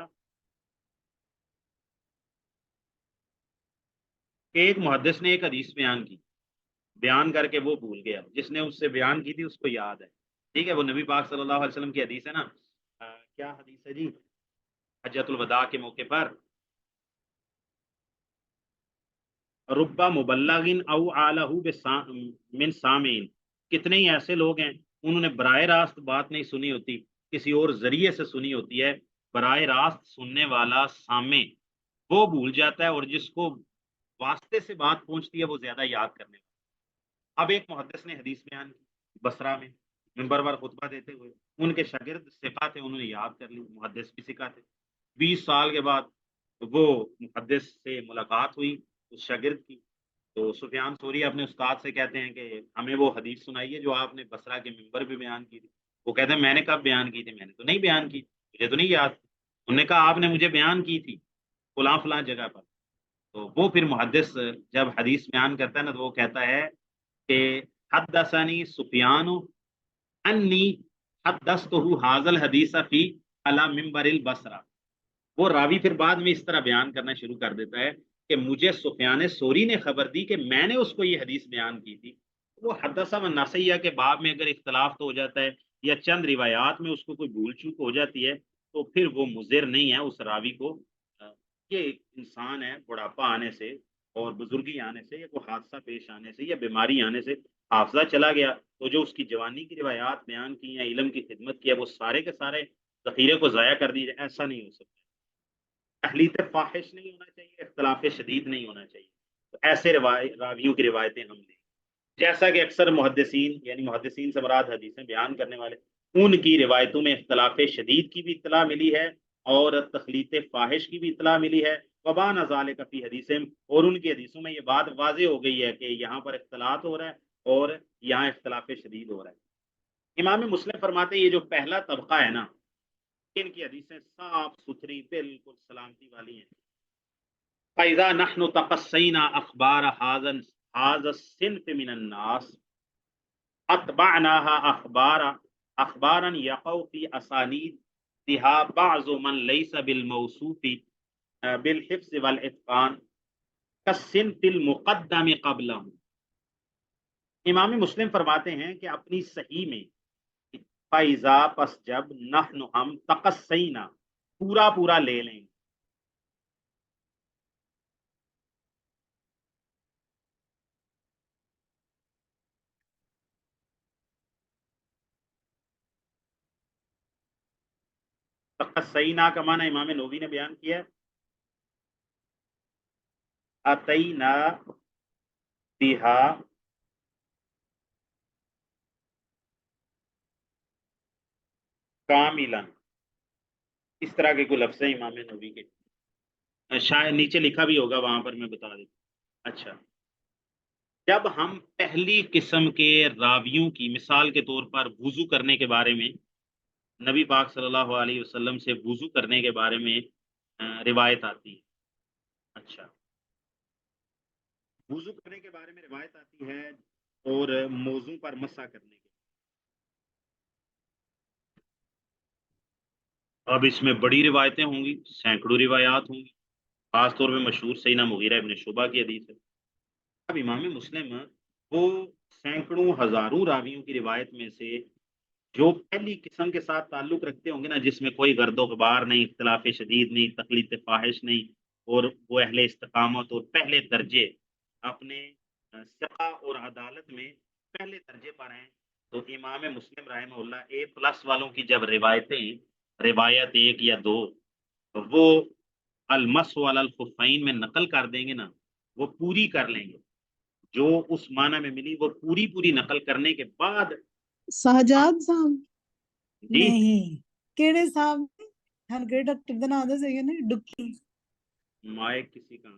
Speaker 1: کہ ایک محدث نے ایک حدیث بیان کر کے وہ بھول گیا، جس نے اس سے بیان کی تھی اس کو یاد ہے، ٹھیک ہے، وہ نبی پاک صلی اللہ علیہ وسلم کی حدیث ہے نا، کیا حدیث ہے جی، حجۃ الوداع کے موقع پر، ربا مبلغ او عالہ من سامعین، کتنے ہی ایسے لوگ ہیں انہوں نے براہ راست بات نہیں سنی ہوتی، کسی اور ذریعے سے سنی ہوتی ہے، براہ راست سننے والا سامع وہ بھول جاتا ہے، اور جس کو واسطے سے بات پہنچتی ہے وہ زیادہ یاد کرنے والا۔ اب ایک محدث نے حدیث بیان کی بصرہ میں منبر پر خطبہ دیتے ہوئے، ان کے شاگرد ثقہ تھے، انہوں نے یاد کر لی، محدث بھی ثقہ تھے، 20 سال کے بعد وہ محدث سے ملاقات ہوئی اس شاگرد کی، تو سفیان ثوری اپنے استاد سے کہتے ہیں کہ ہمیں وہ حدیث سنائیے جو آپ نے بصرہ کے منبر پہ بیان کی تھی۔ وہ کہتے ہیں میں نے کب بیان کی تھی؟ میں نے تو نہیں بیان کی، مجھے تو نہیں یاد۔ انہوں نے کہا آپ نے مجھے بیان کی تھی فلاں فلاں جگہ پر۔ تو وہ پھر محدث جب حدیث بیان کرتا ہے نا تو وہ کہتا ہے کہ حدثنی سفیان انی حدثتہ ھذا الحدیث فی علی منبر البصرہ۔ وہ راوی پھر بعد میں اس طرح بیان کرنا شروع کر دیتا ہے کہ مجھے سفیان ثوری نے خبر دی کہ میں نے اس کو یہ حدیث بیان کی تھی۔ وہ حدث و نسیہ کے باب میں اگر اختلاف تو ہو جاتا ہے یا چند روایات میں اس کو کوئی بھول چوک ہو جاتی ہے تو پھر وہ مضر نہیں ہے اس راوی کو۔ یہ انسان ہے، بڑھاپا آنے سے اور بزرگی آنے سے یا کوئی حادثہ پیش آنے سے یا بیماری آنے سے حافظہ چلا گیا تو جو اس کی جوانی کی روایات بیان کی ہیں، علم کی خدمت کی ہے، وہ سارے کے سارے ذخیرے کو ضائع کر دیجیے، ایسا نہیں ہو سکتا۔ تخلیط فاحش نہیں ہونا چاہیے، اختلاف شدید نہیں ہونا چاہیے، تو ایسے راویوں کی روایتیں ہم لیں، جیسا کہ اکثر محدثین یعنی محدثین سے مراد حدیثیں بیان کرنے والے، ان کی روایتوں میں اختلاف شدید کی بھی اطلاع ملی ہے اور تخلیط فاحش کی بھی اطلاع ملی ہے، وبان ذالک فی حدیث، اور ان کی حدیثوں میں یہ بات واضح ہو گئی ہے کہ یہاں پر اختلاط ہو رہا ہے اور یہاں اختلاف شدید ہو رہا ہے۔ امام مسلم فرماتے ہیں یہ جو پہلا طبقہ ہے نا، ان کی حدیثیں صاف ستھری بالکل سلامتی والی ہیں۔ فَإِذَا نَحْنُ تَقَصَّيْنَا أَخْبَارَ هَذَا الصِّنْفِ مِنَ النَّاسِ أَتْبَعْنَاهَا أَخْبَارًا يَقَعُ فِي أَسَانِيدِهَا بَعْضُ مَنْ لَيْسَ بِالْمَوْصُوفِ بِالْحِفْظِ وَالْإِتْقَانِ كَالصِّنْفِ الْمُقَدَّمِ قَبْلَهُ۔ امام مسلم فرماتے ہیں کہ اپنی صحیح میں فائزہ پس جب نحن ہم تقصینا پورا پورا لے لیں گے، تقصینا کا معنی امام نووی نے بیان کیا ہے، اتینا بہا کاملا، اس طرح کے کوئی لفظ ہیں امام نووی کے، شاید نیچے لکھا بھی ہوگا وہاں پر میں بتا دوں۔ اچھا، جب ہم پہلی قسم کے راویوں کی مثال کے طور پر وضو کرنے کے بارے میں نبی پاک صلی اللہ علیہ وسلم سے وضو کرنے کے بارے میں روایت آتی ہے، اچھا وضو کرنے کے بارے میں روایت آتی ہے اور موضوع پر مسح کرنے کے، اب اس میں بڑی روایتیں ہوں گی، سینکڑوں روایات ہوں گی، خاص طور پہ مشہور سیدنا مغیرہ ابن شعبہ کی حدیث ہے۔ اب امام مسلم وہ سینکڑوں ہزاروں راویوں کی روایت میں سے جو پہلی قسم کے ساتھ تعلق رکھتے ہوں گے نا، جس میں کوئی گرد و غبار نہیں، اختلاف شدید نہیں، تخلیط فاحش نہیں، اور وہ اہل استقامت اور پہلے درجے اپنے ثقہ اور عدالت میں پہلے درجے پر ہیں، تو امام مسلم رحمہ اللہ A+ والوں کی جب روایت ایک یا دو وہ المس علی الخفین میں نقل کر دیں گے نا، وہ پوری کر لیں گے، جو اس معنی میں ملی وہ پوری نقل کرنے کے بعد
Speaker 5: سہجاد صاحب
Speaker 1: جی
Speaker 5: نہیں کیڑے صاحب ہن کے ڈاکٹر دا نام دسے گے نا ڈکی
Speaker 1: مائک کسی کا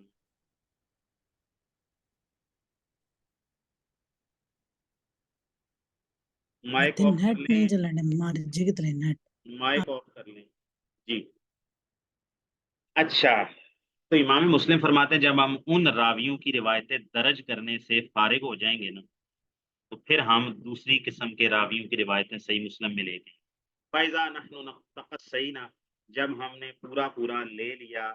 Speaker 1: مائک آف کر
Speaker 5: نیٹ نہیں
Speaker 1: لیں،
Speaker 5: چلنے مار جی کتنے نیٹ
Speaker 1: مائک آف کر لیں جی۔ اچھا، تو امام مسلم فرماتے ہیں جب ہم ان راویوں کی روایتیں درج کرنے سے فارغ ہو جائیں گے نا تو پھر ہم دوسری قسم کے راویوں کی روایتیں صحیح مسلم میں لے گئے۔ فَإِذَا نَحْنُ تَقَصَّيْنَا، جب ہم نے پورا لے لیا،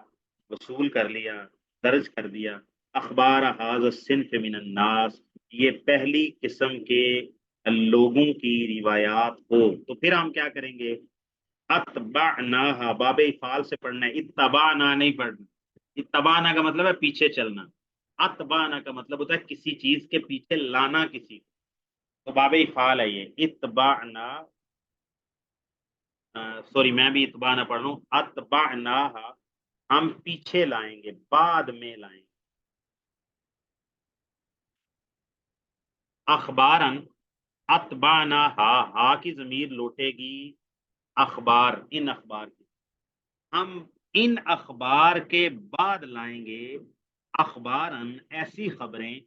Speaker 1: وصول کر لیا، درج کر دیا، اخبار هذا الصنف من الناس، یہ پہلی قسم کے لوگوں کی روایات ہو، تو پھر ہم کیا کریں گے؟ اتبعناها، باب افعال سے پڑھنا ہے، اتبعنا نہیں پڑھنا۔ اتبعنا کا مطلب ہے پیچھے چلنا، اتبعنا کا مطلب ہوتا ہے کسی چیز کے پیچھے لانا کسی کو، تو باب افعال ہے یہ اتبعنا، سوری میں بھی اتبعنا پڑھ رہا ہوں، اتبعناها، ہم پیچھے لائیں گے، بعد میں لائیں گے۔ اخبارن، اتبعنا ہا کی ضمیر لوٹے گی اخبار، ان اخبار کی، ہم ان اخبار کے بعد لائیں گے اخبارن ایسی خبریں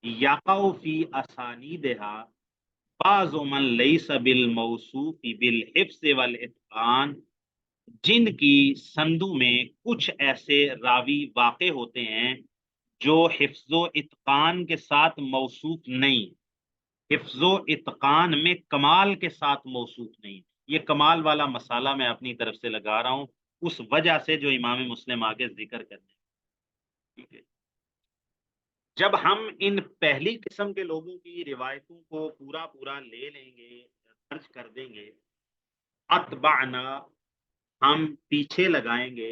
Speaker 1: یقع فی اسانیدہا بعض من لیس بالموصوف بالحفظ والاتقان، جن کی سندوں میں کچھ ایسے راوی واقع ہوتے ہیں جو حفظ و اتقان کے ساتھ موصوف نہیں، حفظ و اتقان میں کمال کے ساتھ موصوف نہیں۔ یہ کمال والا مسئلہ میں اپنی طرف سے لگا رہا ہوں اس وجہ سے جو امام مسلم آگے ذکر کرنے، ٹھیک ہے۔ جب ہم ان پہلی قسم کے لوگوں کی روایتوں کو پورا لے لیں گے، درج کر دیں گے، اتبعنا، ہم پیچھے لگائیں گے،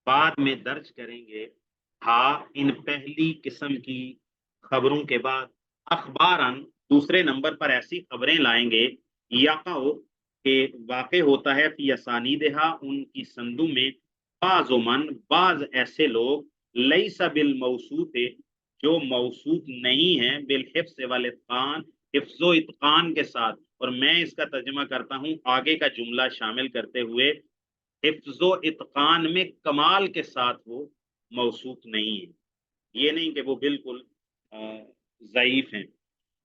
Speaker 1: بعد میں درج کریں گے، ہاں ان پہلی قسم کی خبروں کے بعد اخبارن، دوسرے نمبر پر ایسی خبریں لائیں گے یقع کہ واقع ہوتا ہے فی اسانیدہا، ان کی سندوں میں، بعض من، بعض ایسے لوگ، لیس بالموصوف، جو موصوف نہیں ہیں، بالحفظ والاتقان، حفظ و اتقان کے ساتھ، اور میں اس کا ترجمہ کرتا ہوں آگے کا جملہ شامل کرتے ہوئے، حفظ و اتقان میں کمال کے ساتھ وہ موصوف نہیں ہے، یہ نہیں کہ وہ بالکل ضعیف ہیں۔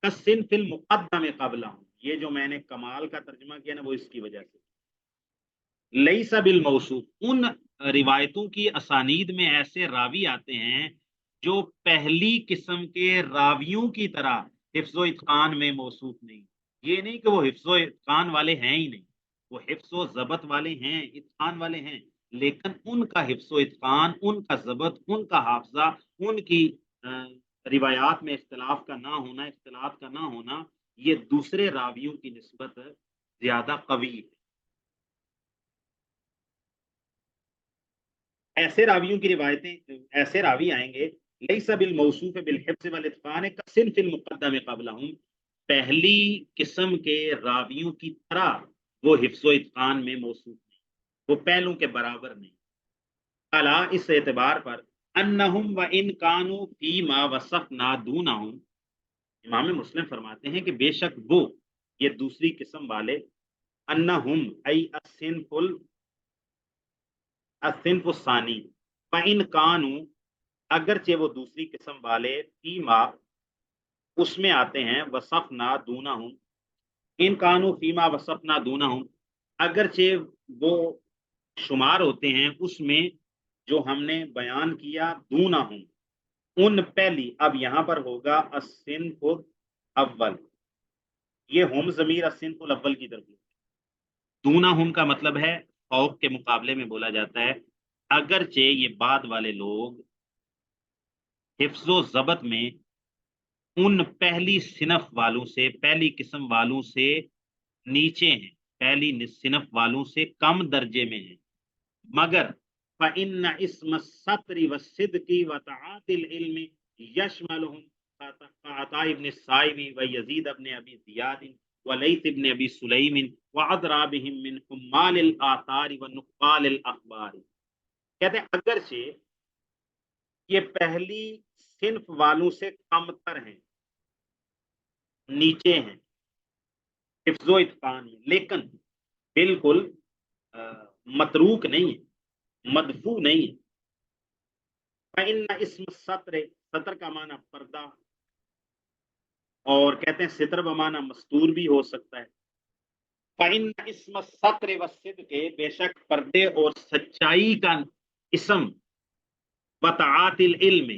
Speaker 1: صنف المقدم قبلہ، یہ جو میں نے کمال کا ترجمہ کیا نا وہ اس کی وجہ سے، لیس بالموصوف، ان روایتوں کی اسانید میں ایسے راوی آتے ہیں جو پہلی قسم کے راویوں کی طرح حفظ و اتقان میں موصوف نہیں، یہ نہیں کہ وہ حفظ و اتقان والے ہیں ہی نہیں، وہ حفظ و ضبط والے ہیں، اتقان والے ہیں، لیکن ان کا حفظ و اتقان، ان کا ضبط، ان کا حافظہ، ان کی روایات میں اختلاف کا نہ ہونا، یہ دوسرے راویوں کی نسبت زیادہ قوی ہے۔ ایسے راویوں کی روایتیں، ایسے راوی آئیں گے لیس بالموصوف بالحفظ والاتقان کصنف المقدم قبلہم، پہلی قسم کے راویوں کی طرح وہ حفظ و اتقان میں موصوف نہیں، وہ پہلوں کے برابر نہیں۔ الا، اس اعتبار پر، انہم وان کانوا فیما وصفنا دونہم، امام مسلم فرماتے ہیں کہ بے شک وہ، یہ دوسری قسم والے، انہم ای الصنف الثانی، فإن کانوا، اگرچہ وہ دوسری قسم والے، فیما، اس میں آتے ہیں، وصفنا دونہم، ان کانوا فیما وصفنا دونہم، اگرچہ وہ شمار ہوتے ہیں اس میں جو ہم نے بیان کیا، دونہم، ان پہلی، اب یہاں پر ہوگا الصنف اول، یہ ہم ضمیر الصنف الاول کی طرف، دونہم کا مطلب ہے فوق کے مقابلے میں بولا جاتا ہے، اگرچہ یہ بعد والے لوگ حفظ و ضبط میں ان پہلی صنف والوں سے، پہلی قسم والوں سے نیچے ہیں، پہلی صنف والوں سے کم درجے میں ہیں، مگر فإن اسم الستر والصدق وطاعت العلم يشملهم كعطاء بن الصائب ويزيد بن ابي زياد وليث بن ابي سليم واضرابهم من حمال الاثار ونقال الاخبار، کہتے ہیں اگرچہ یہ پہلی صنف والوں سے کم تر ہیں، نیچے ہیں حفظ و اتقان میں، لیکن بالکل متروک نہیں ہے، مدفوع نہیں ہے۔ فإن اسم الستر، ستر کا معنی پردہ، اور کہتے ہیں ستر بمعنی مستور بھی ہو سکتا ہے۔ فإن اسم الستر والصدق، بے شک پردے اور سچائی کا اسم، وطاعت العلم،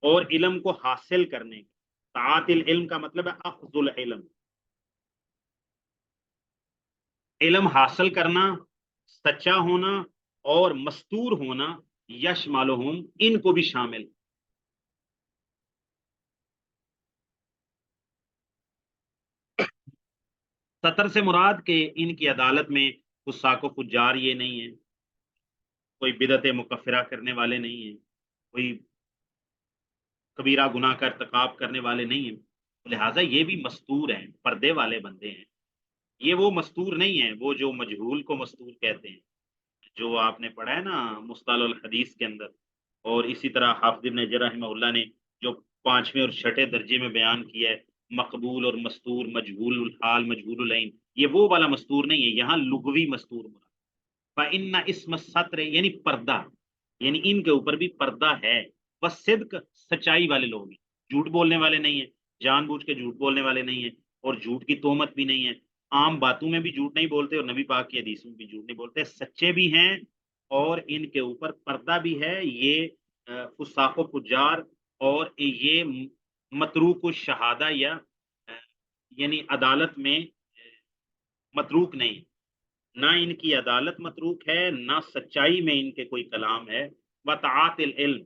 Speaker 1: اور علم کو حاصل کرنے کا، طاعت العلم کا مطلب ہے اخذ العلم، علم حاصل کرنا، سچا ہونا اور مستور ہونا، یشملہم، ان کو بھی شامل، سطر سے مراد کہ ان کی عدالت میں فساق و فجار یہ نہیں ہے، کوئی بدعت مکفرہ کرنے والے نہیں ہیں، کوئی کبیرہ گناہ کا ارتکاب کرنے والے نہیں ہیں، لہٰذا یہ بھی مستور ہیں، پردے والے بندے ہیں۔ یہ وہ مستور نہیں ہیں وہ جو مجہول کو مستور کہتے ہیں، جو آپ نے پڑھا ہے نا مصطلح الحدیث کے اندر، اور اسی طرح حافظ ابن حجر رحمہ اللہ نے جو 5ویں اور 6ٹھے درجے میں بیان کیا ہے، مقبول اور مستور، مجہول الحال، مجہول العین، یہ وہ والا مستور نہیں ہے، یہاں لغوی مستور مراد۔ فَإِنَّ اسم السطر یعنی پردہ، یعنی ان کے اوپر بھی پردہ ہے، بس صدق سچائی والے لوگ ہیں، جھوٹ بولنے والے نہیں ہیں، جان بوجھ کے جھوٹ بولنے والے نہیں ہیں، اور جھوٹ کی تہمت بھی نہیں ہے، عام باتوں میں بھی جھوٹ نہیں بولتے اور نبی پاک کی حدیث میں بھی جھوٹ نہیں بولتے، سچے بھی ہیں، اور ان کے اوپر پردہ بھی ہے۔ یہ فساق و فجار اور یہ متروک الشہادہ یا یعنی عدالت میں متروک نہیں، نہ ان کی عدالت متروک ہے، نہ سچائی میں ان کے کوئی کلام ہے۔ وطاعت العلم،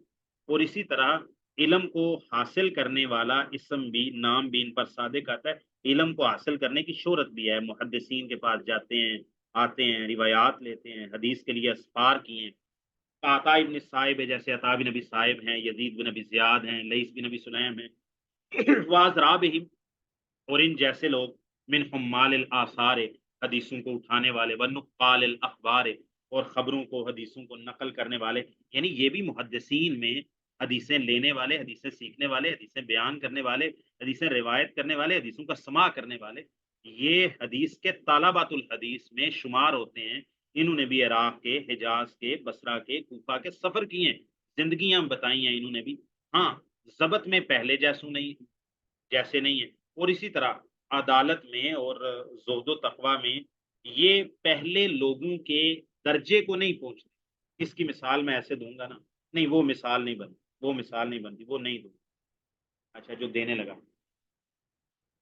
Speaker 1: اور اسی طرح علم کو حاصل کرنے والا اسم بھی، نام بھی ان پر صادق آتا ہے، علم کو حاصل کرنے کی شہرت بھی ہے، محدثین کے پاس جاتے ہیں، آتے ہیں، روایات لیتے ہیں، حدیث کے لیے اسفار کیے ہیں۔ عطا ابن صائب ہے، جیسے عطا بن نبی صائب ہیں، یزید بن نبی زیاد ہیں، لیث بن نبی سلیم ہیں، واضرابہم، اور ان جیسے لوگ، من حمال الآثار، حدیثوں کو اٹھانے والے، ونقال الاخبار، اور خبروں کو، حدیثوں کو نقل کرنے والے، یعنی یہ بھی محدثین میں حدیثیں لینے والے، حدیثیں سیکھنے والے، حدیثیں بیان کرنے والے، حدیثیں روایت کرنے والے، حدیثوں کا سماع کرنے والے، یہ حدیث کے طالبات الحدیث میں شمار ہوتے ہیں۔ انہوں نے بھی عراق کے، حجاز کے، بصرہ کے، کوفہ کے سفر کیے ہیں، زندگیاں بتائی ہیں انہوں نے بھی، ہاں ضبط میں پہلے جیسے نہیں ہیں، اور اسی طرح عدالت میں اور زہد و تقوی میں یہ پہلے لوگوں کے درجے کو نہیں پہنچتے۔ اس کی مثال میں ایسے دوں گا نا، نہیں وہ مثال نہیں بنتی، وہ مثال نہیں بنتی، وہ نہیں دوں گا، اچھا جو دینے لگا۔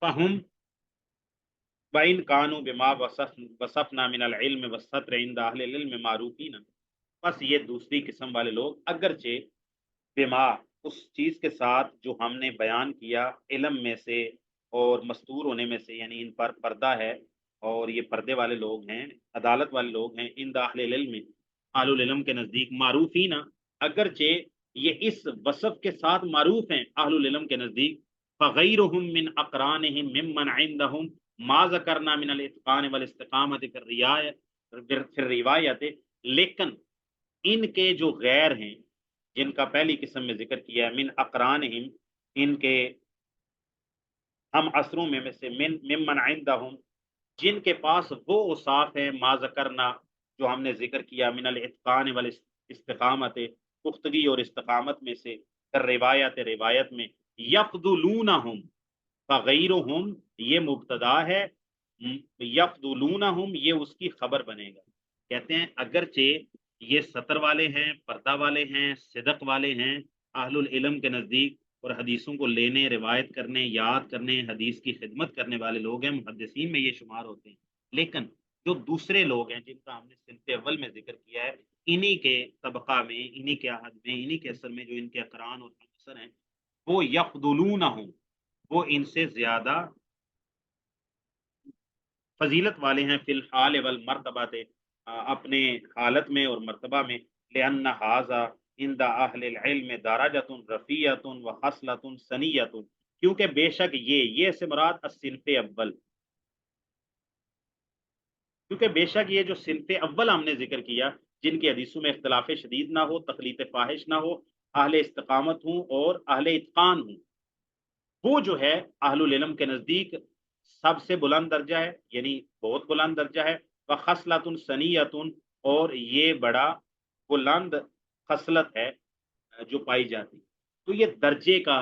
Speaker 1: فہم وَإِنْ كَانُوا بِمَا وَصَفْنَا مِنَ الْعِلْمِ وَالسَّطْرِ عِنْدَ أَهْلِ الْعِلْمِ مَعْرُوفِينَ، بس یہ دوسری قسم والے لوگ اگرچہ بما اس چیز کے ساتھ جو ہم نے بیان کیا، علم میں سے اور مستور ہونے میں سے، یعنی ان پر پردہ ہے اور یہ پردے والے لوگ ہیں، عدالت والے لوگ ہیں، ان اہل العلم، اہل العلم کے نزدیک، معروفین، اگرچہ یہ اس وصف کے ساتھ معروف ہیں اہل العلم کے نزدیک، فغیرهم من اقرانهم ممن عندهم ما ذکرنا من الاتقان والاستقامت فی الروایت، لیکن ان کے جو غیر ہیں، جن کا پہلی قسم میں ذکر کیا ہے، من اقرانہم، ان کے ہم عصروں میں سے، ممن عندہم، جن کے پاس وہ اوصاف ہیں، ما ذکرنا، جو ہم نے ذکر کیا، من الاتقان والاستقامت، پختگی اور استقامت میں سے، روایت روایت میں، یفضلونہم، فغیرہم یہ مبتدا ہے، یفضلونہم یہ اس کی خبر بنے گا، کہتے ہیں اگرچہ یہ سطر والے ہیں، پردہ والے ہیں، صدق والے ہیں اہل العلم کے نزدیک، اور حدیثوں کو لینے، روایت کرنے، یاد کرنے، حدیث کی خدمت کرنے والے لوگ ہیں، محدثین میں یہ شمار ہوتے ہیں، لیکن جو دوسرے لوگ ہیں جن کا ہم نے صنف اول میں ذکر کیا ہے، انہی کے طبقہ میں، انہی کے عہد میں، انہی کے اثر میں جو ان کے اقران اور اثر ہیں، وہ یفضلونہم، وہ ان سے زیادہ فضیلت والے ہیں، فی الحال والمرتبہ، اپنے حالت میں اور مرتبہ میں، لأن ھذا عند اہل العلم درجۃ رفیعۃ وخصلۃ ثنیۃ، کیونکہ بے شک یہ سے مراد الصنف اول، کیونکہ بے شک یہ جو صنف اول ہم نے ذکر کیا، جن کی حدیثوں میں اختلاف شدید نہ ہو، تخلیط فاحش نہ ہو، اہل استقامت ہوں اور اہل اتقان ہوں، وہ جو ہے اہل العلم کے نزدیک سب سے بلند درجہ ہے، یعنی بہت بلند درجہ ہے، وخصلۃ ثنیۃ، اور یہ بڑا بلند خصلت ہے جو پائی جاتی، تو یہ درجے کا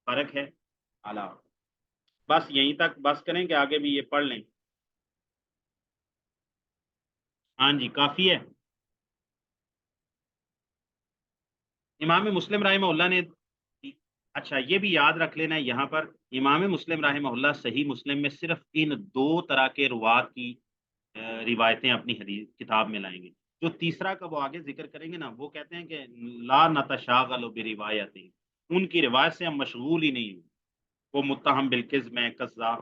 Speaker 1: فرق ہے، اعلیٰ۔ بس یہیں تک بس کریں کہ آگے بھی یہ پڑھ لیں؟ ہاں جی کافی ہے۔ امام مسلم رحمہ اللہ نے، اچھا یہ بھی یاد رکھ لینا یہاں پر، امام مسلم رحمہ اللہ صحیح مسلم میں صرف ان 2 طرح کے روات کی روایتیں اپنی حدیث کتاب میں لائیں گے، جو تیسرا کا وہ آگے ذکر کریں گے نا، وہ کہتے ہیں کہ لا نتشاغل بروایت، ان کی روایت سے ہم مشغول ہی نہیں ہوں، وہ متہم بالکذب میں، کذاب،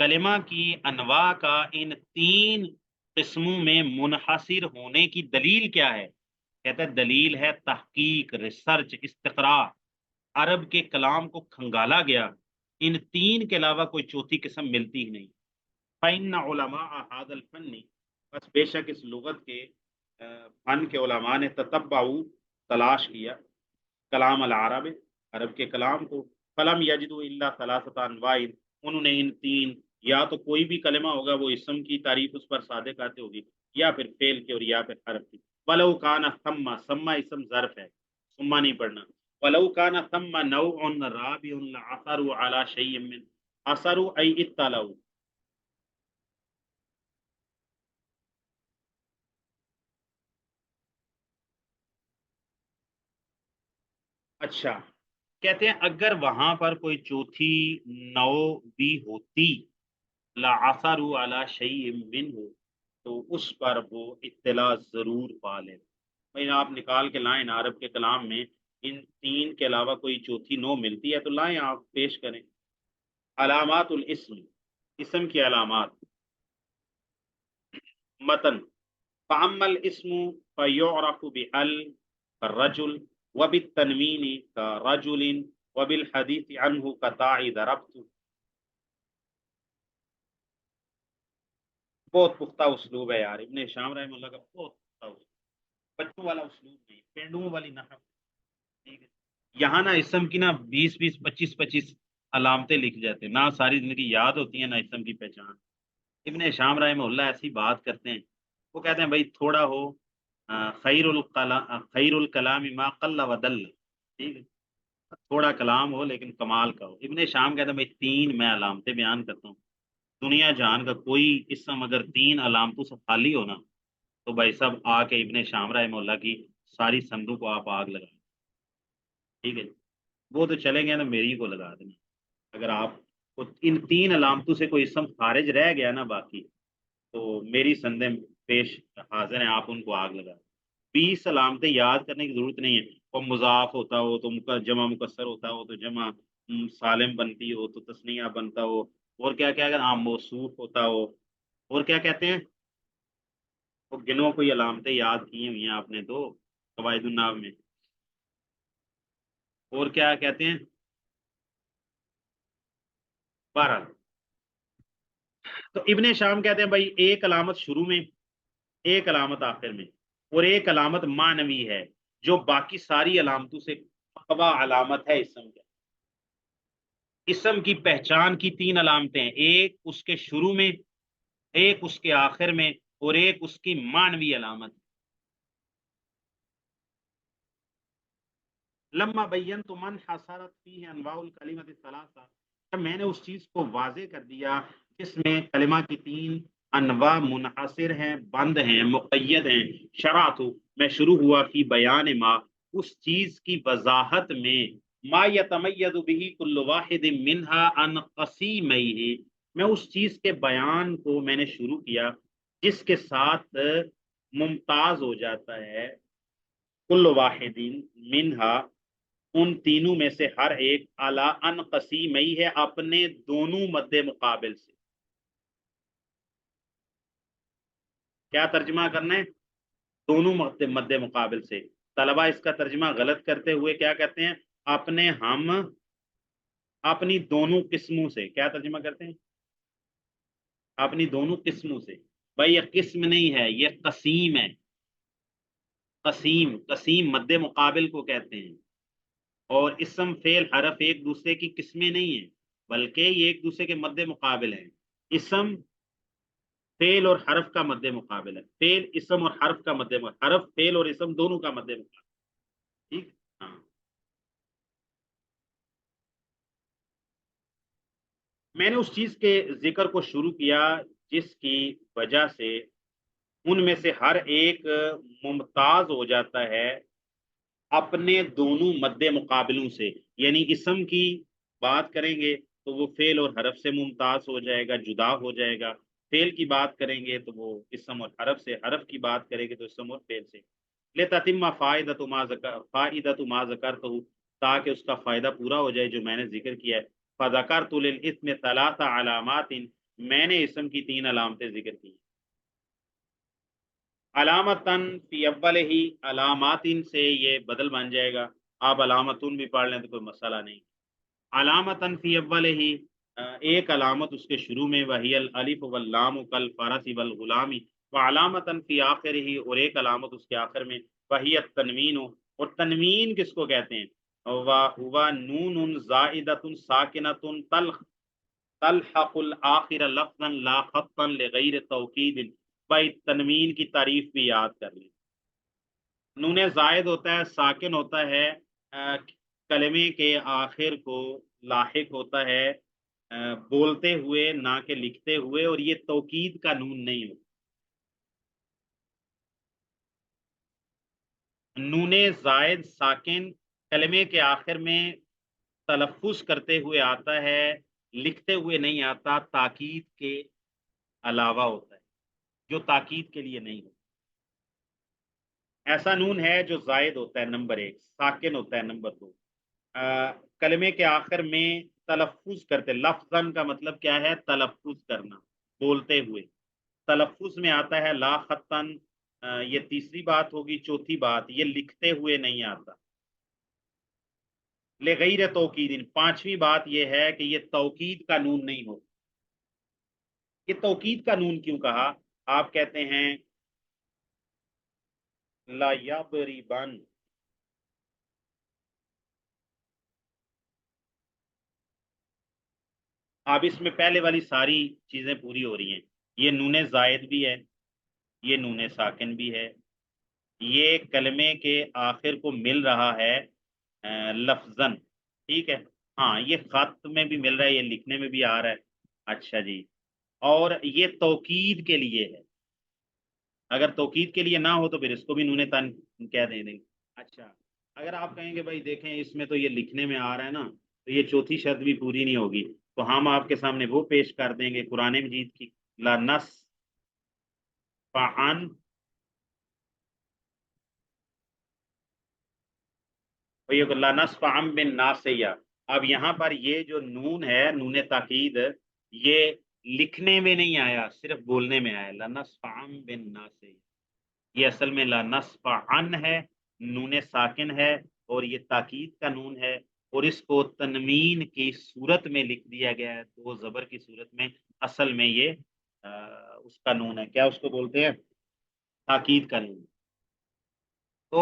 Speaker 1: کلمہ کی انواع کا ان 3 قسموں میں منحصر ہونے کی دلیل کیا ہے؟ کہتا ہے دلیل ہے تحقیق، ریسرچ، استقراء، عرب کے کلام کو کھنگالا گیا، ان 3 کے علاوہ کوئی چوتھی قسم ملتی ہی نہیں۔ فَإِنَّ عُلَمَاءَ هَذَا الْفَنِّ، بس بے شک اس لغت کے فن کے علماء نے تتبعوا، تلاش کیا، کلام العرب، عرب کے کلام کو، فلم یجدوا الا 3 انواع، انہوں نے ان 3 یا تو کوئی بھی کلمہ ہوگا وہ اسم کی تعریف اس پر صادق آتے ہوگی، یا پھر فعل کی، اور یا پھر حرف کی۔ ولو کان ثم، ثم اسم ظرف ہے، ثم نہیں پڑھنا۔ ولو کان ثم نوع رابع لعثروا على شيء من، اثروا ای اطلعوا، اچھا کہتے ہیں اگر وہاں پر کوئی چوتھی نو بھی ہوتی، لعثروا علی شیء منہ، تو اس پر وہ اطلاع ضرور پا لے۔ بھائی آپ نکال کے لائیں، عرب کے کلام میں ان 3 کے علاوہ کوئی چوتھی نو ملتی ہے تو لائیں، آپ پیش کریں۔ علامات الاسم، اسم کی علامات، متن، فَأَمَّا الْإِسْمُ فَيُعْرَفُ بِأَلْ كَالرَّجُلِ وَبِالتَّنْوِينِ كَرَجُلٍ وَبِالْحَدِيثِ عَنْهُ كَتَاعِ ضَرَبْتُ۔ بہت پختہ اسلوب ہے یار، ابن ہشام رحمہ اللہ کا بہت پختہ اسلوب، بچوں والا اسلوب نہیں، پینڈوں والی نحو، ٹھیک ہے۔ یہاں نا اسم کی نا 20 25 علامتیں لکھ جاتے ہیں، نہ ساری زندگی یاد ہوتی ہیں نہ اسم کی پہچان۔ ابن ہشام رحمہ اللہ ایسی بات کرتے ہیں، وہ کہتے ہیں بھائی تھوڑا ہو، خیر الکلام ما قل و دل، ٹھیک ہے، تھوڑا کلام ہو لیکن کمال کا ہو۔ ابن ہشام کہتے ہیں بھائی 3 میں علامتیں بیان کرتا ہوں، دنیا جہان کا کوئی اسم اگر 3 علامتوں سے خالی ہونا تو بھائی صاحب آ کے ابن ہشام رحمہ اللہ کی ساری سندوں کو آپ آگ لگائیں، ٹھیک ہے۔ وہ تو چلے گئے نا، میری کو لگا دینا، اگر آپ کو ان 3 علامتوں سے کوئی اسم خارج رہ گیا نا باقی، تو میری سندیں پیش حاضر ہیں، آپ ان کو آگ لگا۔ 20 علامتیں یاد کرنے کی ضرورت نہیں ہے، وہ مضاف ہوتا ہو تو جمع مکسر ہوتا ہو تو جمع سالم بنتی ہو تو تثنیہ بنتا ہو، اور کیا کیا اگر موصوف ہوتا ہو، اور کیا کہتے ہیں وہ گنوں کوئی علامتیں یاد کی ہوئی ہیں آپ نے تو قواعد النحو میں، اور کیا کہتے ہیں بہرحال۔ تو ابن شام کہتے ہیں بھائی ایک علامت شروع میں، ایک علامت آخر میں، اور ایک علامت معنوی ہے جو باقی ساری علامتوں سے اقوی علامت ہے اسم کا۔ اسم کی پہچان کی 3 علامتیں، ایک اس کے شروع میں، ایک اس کے آخر میں، اور ایک اس کی معنوی علامت۔ لما بینت من حصرت فیہ انواع الکلمۃ الثلاثہ، جب میں نے اس چیز کو واضح کر دیا جس میں کلمہ کی 3 انواع منحصر ہیں، بند ہیں، مقید ہیں، شرعت میں شروع ہوا فی بیان ما، اس چیز کی وضاحت میں، ما یتمیز به کل واحد منہا عن قسیمیہ، میں اس چیز کے بیان کو میں نے شروع کیا جس کے ساتھ ممتاز ہو جاتا ہے کل واحد منہا، ان تینوں میں سے ہر ایک، اعلی ان قسیمی ہے، اپنے دونوں مد مقابل سے۔ کیا ترجمہ کرنا ہے؟ دونوں مد مقابل سے۔ طلبہ اس کا ترجمہ غلط کرتے ہوئے کیا کہتے ہیں؟ اپنے ہم اپنی دونوں قسموں سے، کیا ترجمہ کرتے ہیں؟ اپنی دونوں قسموں سے۔ بھائی یہ قسم نہیں ہے، یہ قسیم ہے، قسیم، قسیم مد مقابل کو کہتے ہیں، اور اسم فعل حرف ایک دوسرے کی قسمیں نہیں ہیں بلکہ یہ ایک دوسرے کے مد مقابل ہیں۔ اسم فعل اور حرف کا مد مقابل ہے، فعل اسم اور حرف کا مد مقابل، حرف فعل اور اسم دونوں کا مد مقابل، ٹھیک؟ ہاں، میں نے اس چیز کے ذکر کو شروع کیا جس کی وجہ سے ان میں سے ہر ایک ممتاز ہو جاتا ہے اپنے دونوں مد مقابلوں سے، یعنی اسم کی بات کریں گے تو وہ فعل اور حرف سے ممتاز ہو جائے گا، جدا ہو جائے گا، فعل کی بات کریں گے تو وہ اسم اور حرف سے، حرف کی بات کریں گے تو اسم اور فعل سے۔ لِتَتِمَّ فَائِدَةُ مَا ذَكَرْتُهُ، تاکہ اس کا فائدہ پورا ہو جائے جو میں نے ذکر کیا ہے۔ فَذَكَرْتُ لِلْإِثْمِ 3 علامات، میں نے اسم کی 3 علامتیں ذکر کی. علامتن فی اول ہی، علاماتن سے یہ بدل بن جائے گا. آپ علامتن بھی پڑھ لیں تو کوئی مسئلہ نہیں. علامتن فی اول ہی، ایک علامت اس کے شروع میں، وہی الالف واللام کالفرس والغلام. وعلامتن فی آخر ہی، اور ایک علامت اس کے آخر میں، وہی التنوین. اور تنوین کس کو کہتے ہیں؟ وہو نون زائدۃ ساکنۃ تلحق الآخر لفظا لا خطا لغیر توکید. بھائی تنوین کی تعریف بھی یاد کر لیں. نون زائد ہوتا ہے، ساکن ہوتا ہے، کلمے کے آخر کو لاحق ہوتا ہے بولتے ہوئے نہ کہ لکھتے ہوئے، اور یہ توکید کا نون نہیں ہوتا. نون زائد ساکن کلمے کے آخر میں تلفظ کرتے ہوئے آتا ہے، لکھتے ہوئے نہیں آتا، تاکید کے علاوہ ہوتا ہے، جو تاکید کے لیے نہیں ہوتا. ایسا نون ہے جو زائد ہوتا ہے نمبر 1، ساکن ہوتا ہے نمبر 2، کلمے کے آخر میں تلفظ کرتے. لفظاً کا مطلب کیا ہے؟ تلفظ کرنا، بولتے ہوئے. تلفظ میں آتا ہے لا خطاً، یہ تیسری بات ہوگی. چوتھی بات، یہ لکھتے ہوئے نہیں آتا. لغیر توکید، پانچویں بات یہ ہے کہ یہ توکید کا نون نہیں ہوتا. یہ توکید کا نون کیوں کہا؟ آپ کہتے ہیں لا یضربن، اب اس میں پہلے والی ساری چیزیں پوری ہو رہی ہیں. یہ نون زائد بھی ہے، یہ نون ساکن بھی ہے، یہ کلمے کے آخر کو مل رہا ہے لفظاً، ٹھیک ہے. ہاں یہ خط میں بھی مل رہا ہے، یہ لکھنے میں بھی آ رہا ہے. اچھا جی، اور یہ توکید کے لیے ہے. اگر توکید کے لیے نہ ہو تو پھر اس کو بھی نون تن کہہ دیں گے. اچھا، اگر آپ کہیں گے بھائی دیکھیں اس میں تو یہ لکھنے میں آ رہا ہے نا، تو یہ چوتھی شرط بھی پوری نہیں ہوگی. تو ہم آپ کے سامنے وہ پیش کر دیں گے قرآن مجید کی، لَنَصْفَعًا لَنَصْفَعًا بِالنَّاصِیَّۃِ. اب یہاں پر یہ جو نون ہے، نون تاکید، یہ لکھنے میں نہیں آیا، صرف بولنے میں آیا. لَنَصْفَعًا بِالنَّاصِیَّۃِ، یہ اصل میں لَنَصْفَعًا ہے، نون ساکن ہے، اور یہ تاکید کا نون ہے، اور اس کو تنوین کی صورت میں لکھ دیا گیا ہے، تو زبر کی صورت میں. اصل میں یہ اس کا نون ہے. کیا اس کو بولتے ہیں؟ تاکید کا نون. تو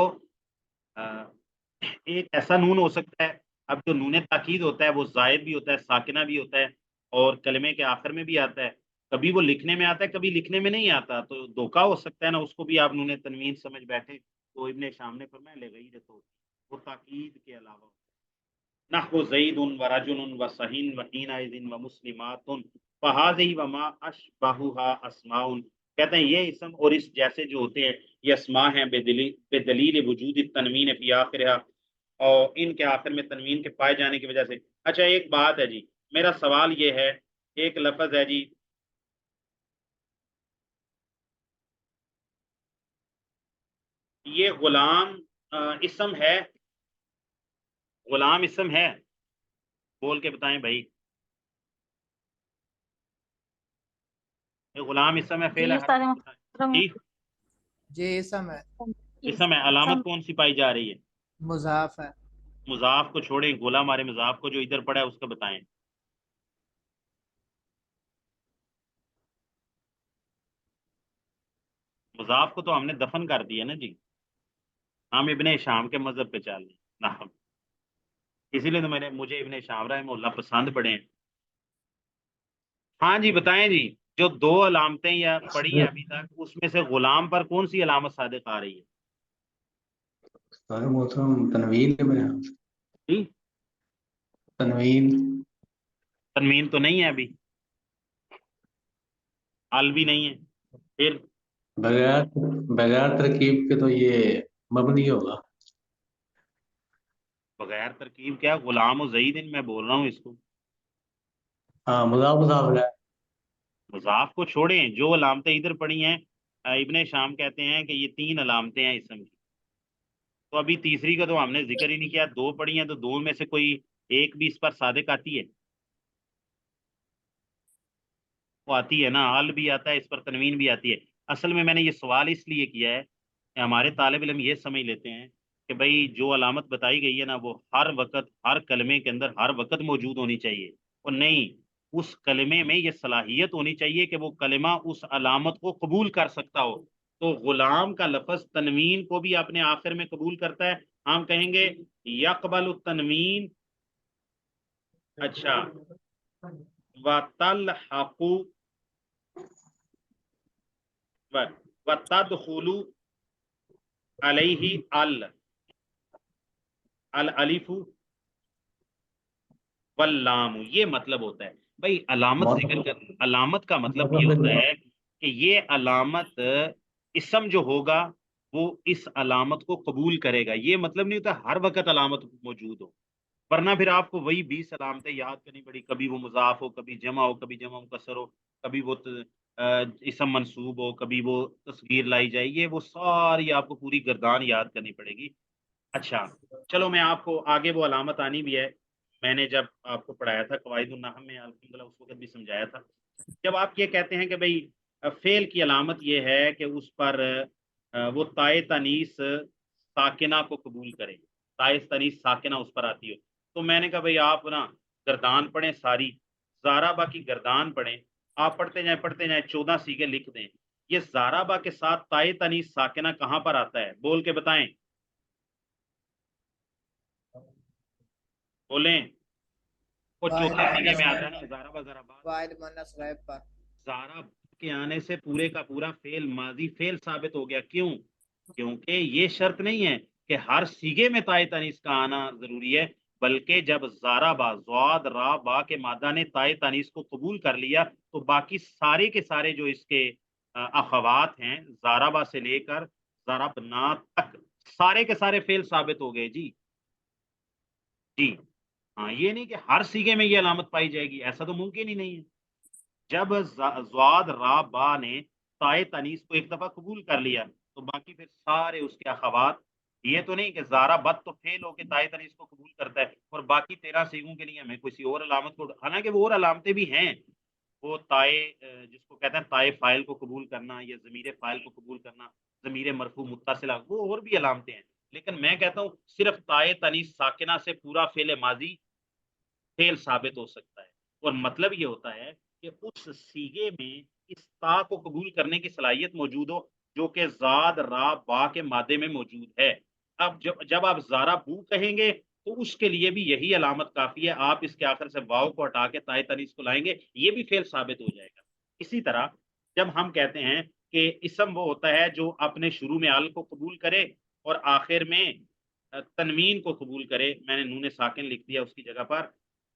Speaker 1: ایک ایسا نون ہو سکتا ہے. اب جو نون تاکید ہوتا ہے وہ زائد بھی ہوتا ہے، ساکنہ بھی ہوتا ہے، اور کلمے کے آخر میں بھی آتا ہے. کبھی وہ لکھنے میں آتا ہے، کبھی لکھنے میں نہیں آتا، تو دھوکا ہو سکتا ہے نا، اس کو بھی آپ نون تنوین سمجھ بیٹھے. تو ابن شام نے فرمایا لغیر تو وہ تاکید کے علاوہ. نحو زید و رجل و صحین و حینئذ و مسلمات فہذہ وما اشبہھا اسماء. کہتے ہیں یہ اسم اور اس جیسے جو ہوتے ہیں یہ اسماء ہیں بدلیل وجود التنوین فی آخرہا، اور ان کے آخر میں تنوین کے پائے جانے کی وجہ سے. اچھا ایک بات ہے جی، میرا سوال یہ ہے، ایک لفظ ہے جی یہ غلام اسم ہے، غلام اسم ہے؟ بول کے بتائیں بھائی. یہ غلام اسم ہے، فعل ہے، حرف ہے، بتائیں. جی
Speaker 6: جی اسم ہے،
Speaker 1: اسم ہے. علامت کون سی پائی جا رہی ہے؟
Speaker 6: مضاف ہے.
Speaker 1: مضاف کو چھوڑیں، گولا ہمارے مضاف کو جو ادھر پڑا ہے اس کا بتائیں. مضاف کو تو ہم نے دفن کر دیا نا جی، ہم ابن شام کے مذہب پہ چل رہے ہیں، اسی لیے تو مجھے ابن شام رحمہ اللہ پسند پڑے ہیں. ہاں جی بتائیں جی، جو 2 علامتیں یا پڑھی ہیں ابھی تک، اس میں سے غلام پر کون سی علامت صادق آ رہی ہے؟
Speaker 3: محترم تنوین ہے میرے یہاں.
Speaker 1: جی
Speaker 3: تنوین
Speaker 1: تنوین تو نہیں ہے ابھی، ال بھی نہیں ہے. پھر
Speaker 3: بغیر بغیر ترکیب کے تو یہ مبنی ہوگا.
Speaker 1: بغیر ترکیب کیا؟ غلام و زید میں بول رہا ہوں اس کو.
Speaker 3: ہاں مضاف ہے.
Speaker 1: مضاف کو چھوڑیں، جو علامتیں ادھر پڑی ہیں، ابن شام کہتے ہیں کہ یہ 3 علامتیں ہیں اسم کی. تو ابھی تیسری کا تو ہم نے ذکر ہی نہیں کیا. 2 پڑھی ہیں تو 2 میں سے کوئی ایک بھی اس پر صادق آتی ہے؟ وہ آتی ہے نا، ال بھی آتا ہے، اس پر تنوین بھی آتی ہے. اصل میں نے یہ سوال اس لیے کیا ہے کہ ہمارے طالب علم یہ سمجھ لیتے ہیں کہ بھائی جو علامت بتائی گئی ہے نا وہ ہر وقت ہر کلمے کے اندر ہر وقت موجود ہونی چاہیے، اور نہیں، اس کلمے میں یہ صلاحیت ہونی چاہیے کہ وہ کلمہ اس علامت کو قبول کر سکتا ہو. تو غلام کا لفظ تنوین کو بھی اپنے آخر میں قبول کرتا ہے. ہم کہیں گے یقبل التنوین. اچھا، وَتَلْحَقُ وَتَدْخُلُ عَلَيْهِ الالف واللام. یہ مطلب ہوتا ہے بھائی علامت ذکر کر، علامت کا مطلب یہ ہوتا ہے کہ یہ علامت اسم جو ہوگا وہ اس علامت کو قبول کرے گا. یہ مطلب نہیں ہوتا ہر وقت علامت موجود ہو، ورنہ پھر آپ کو وہی 20 علامتیں یاد کرنی پڑی، کبھی وہ مضاف ہو، کبھی جمع ہو، کبھی جمع مکسر ہو، کبھی وہ اسم منصوب ہو، کبھی وہ تصغیر لائی جائے. یہ وہ ساری آپ کو پوری گردان یاد کرنی پڑے گی. اچھا چلو میں آپ کو آگے وہ علامت آنی بھی ہے، میں نے جب آپ کو پڑھایا تھا قواعد النحو میں الحمدللہ اس وقت بھی سمجھایا تھا. جب آپ یہ کہتے ہیں کہ بھئی فعل کی علامت یہ ہے کہ اس پر وہ تائے تانیث ساکنہ کو قبول کرے، تائے تانیث ساکنہ اس پر آتی ہو. تو میں نے کہا بھئی آپ نا گردان پڑھیں ساری، زارابا کی گردان پڑھیں، آپ پڑھتے جائیں 14 سیغے لکھ دیں. یہ زارابا کے ساتھ تائے تانیث ساکنہ کہاں پر آتا ہے؟ بول کے بتائیں، بولیں. وہ
Speaker 6: واحد
Speaker 1: 14 سیغے
Speaker 6: مونس
Speaker 1: میں آتا ہے
Speaker 6: غائب
Speaker 1: نا،
Speaker 6: پر،
Speaker 1: زارابا زرابات.
Speaker 6: واحد مونس غائب پر.
Speaker 1: زارا کے آنے سے پورے کا پورا فعل ماضی فعل ثابت ہو گیا. کیوں؟ کیونکہ یہ شرط نہیں ہے کہ ہر سیغے میں تائے تانیث کا آنا ضروری ہے، بلکہ جب زارا با زواد را با کے مادہ نے تائے تانیث کو قبول کر لیا تو باقی سارے کے سارے جو اس کے اخوات ہیں زارا با سے لے کر زاربنا تک سارے کے سارے فعل ثابت ہو گئے. جی جی ہاں، یہ نہیں کہ ہر سیغے میں یہ علامت پائی جائے گی، ایسا تو ممکن ہی نہیں ہے. جب زواد را با نے تائے تانیث کو ایک دفعہ قبول کر لیا تو باقی پھر سارے اس کے اخوات، یہ تو نہیں کہ زارا بد تو فعل ہو کے تائے تانیث کو قبول کرتا ہے اور باقی 13 سیغوں کے لیے ہمیں کسی اور علامت کو، حالانکہ وہ اور علامتیں بھی ہیں، وہ تائے جس کو کہتے ہیں تائے فاعل کو قبول کرنا یا ضمیر فاعل کو قبول کرنا، ضمیر مرفوع متصلہ، وہ اور بھی علامتیں ہیں. لیکن میں کہتا ہوں صرف تائے تانیث ساکنہ سے پورا فعل ماضی فعل ثابت ہو سکتا ہے، اور مطلب یہ ہوتا ہے کہ اس سیغے میں اس تا کو قبول کرنے کی صلاحیت موجود ہو جو کہ زاد را با کے مادے میں موجود ہے. اب جب آپ زارا بو کہیں گے تو اس کے لیے بھی یہی علامت کافی ہے، آپ اس کے آخر سے واو کو ہٹا کے تائے تانیث کو لائیں گے، یہ بھی فعل ثابت ہو جائے گا. اسی طرح جب ہم کہتے ہیں کہ اسم وہ ہوتا ہے جو اپنے شروع میں ال کو قبول کرے اور آخر میں تنوین کو قبول کرے، میں نے نون ساکن لکھ دیا اس کی جگہ پر،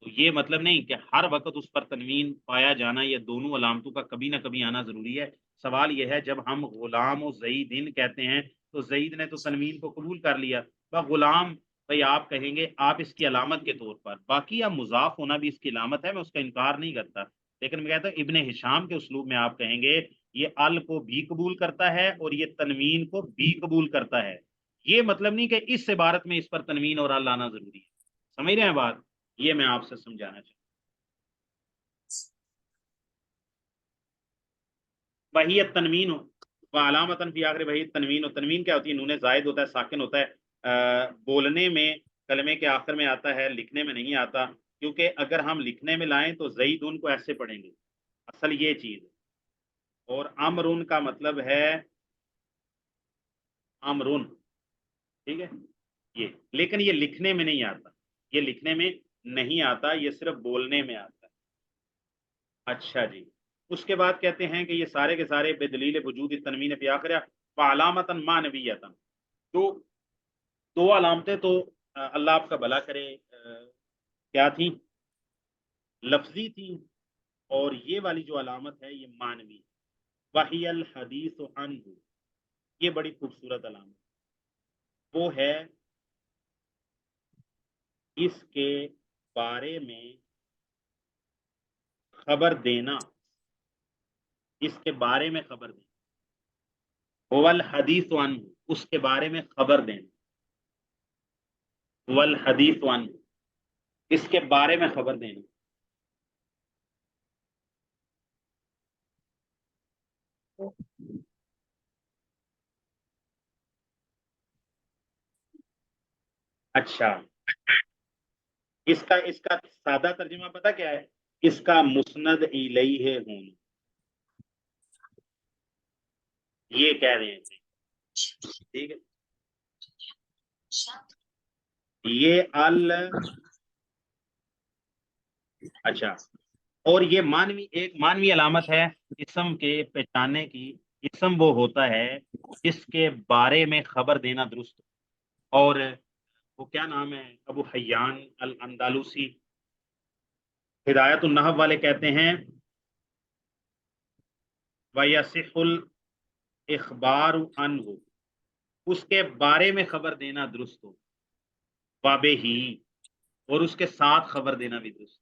Speaker 1: تو یہ مطلب نہیں کہ ہر وقت اس پر تنوین پایا جانا یا دونوں علامتوں کا کبھی نہ کبھی آنا ضروری ہے. سوال یہ ہے جب ہم غلام و زیدن کہتے ہیں تو زید نے تو تنوین کو قبول کر لیا، غلام بھئی آپ کہیں گے آپ اس کی علامت کے طور پر، باقی اب مضاف ہونا بھی اس کی علامت ہے، میں اس کا انکار نہیں کرتا، لیکن میں کہتا ہوں ابن ہشام کے اسلوب میں آپ کہیں گے یہ ال کو بھی قبول کرتا ہے اور یہ تنوین کو بھی قبول کرتا ہے. یہ مطلب نہیں کہ اس عبارت میں اس پر تنوین اور ال آنا ضروری ہے. سمجھ رہے ہیں بات؟ یہ میں آپ سے سمجھانا چاہتا ہوں. وہی تنوین و علامتاً فی آخر وہی تنوین، و تنوین کیا ہوتی ہے؟ نون زائد ہوتا ہے، ساکن ہوتا ہے، بولنے میں کلمے کے آخر میں آتا ہے، لکھنے میں نہیں آتا، کیونکہ اگر ہم لکھنے میں لائیں تو زید ان کو ایسے پڑھیں گے، اصل یہ چیز. اور امرن کا مطلب ہے امرن، ٹھیک ہے، یہ لیکن یہ لکھنے میں نہیں آتا، یہ لکھنے میں نہیں آتا، یہ صرف بولنے میں آتا ہے. اچھا جی، اس کے بعد کہتے ہیں کہ یہ سارے کے سارے بے دلیل وجود تنوین فی آخرہ فعلامتا معنویتا. تو دو علامتیں تو اللہ آپ کا بھلا کرے کیا تھیں؟ لفظی تھیں، اور یہ والی جو علامت ہے یہ معنوی. وحی الحدیث عنہ، یہ بڑی خوبصورت علامت، وہ ہے اس کے بارے میں خبر دینا، اس کے بارے میں خبر دینا. والحدیث عنہ، اس کے بارے میں خبر دینا. والحدیث عنہ، اس کے بارے میں خبر دینا. اچھا، اس کا سادہ ترجمہ پتہ کیا ہے؟ اس کا مسند الیہ ہوں، یہ کہہ رہے ہیں، ٹھیک ہے، یہ اچھا، اور یہ ایک مانوی علامت ہے اسم کے پہچاننے کی۔ اسم وہ ہوتا ہے جس کے بارے میں خبر دینا درست، اور وہ کیا نام ہے، ابو حیان الاندلسی ہدایت النحو والے کہتے ہیں وَيَصِحُ الْإِخْبَارُ عَنْهُ، اس کے بارے میں خبر دینا درست ہو، وَبِهِ، اور اس کے ساتھ خبر دینا بھی درست۔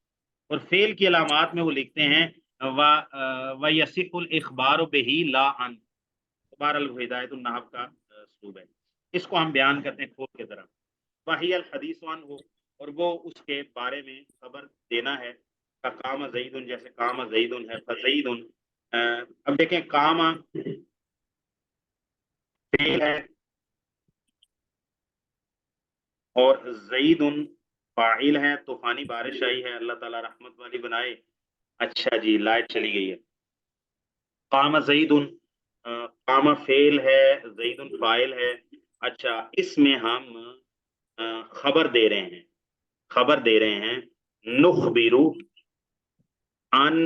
Speaker 1: اور فعل کی علامات میں وہ لکھتے ہیں وَيَصِحُ الْإِخْبَارُ بِهِ لَا عَنْهُ، بہرحال وہ ہدایت النحو کا اسلوب ہے، اس کو ہم بیان کرتے ہیں کھول کے طرح۔ وَهِيَ الْحَدِيثُ عَنْهُ، اور وہ اس کے بارے میں خبر دینا ہے، قام زید، جیسے قام زید ہے، فزید۔ اب دیکھیں قام فعل ہے اور زید فاعل ہے، طوفانی بارش آئی ہے، اللہ تعالیٰ رحمت والی بنائے۔ اچھا جی، لائٹ چلی گئی ہے۔ قام زید، قام فعل ہے، زید فاعل ہے۔ اچھا، اس میں ہم خبر دے رہے ہیں نخبر عن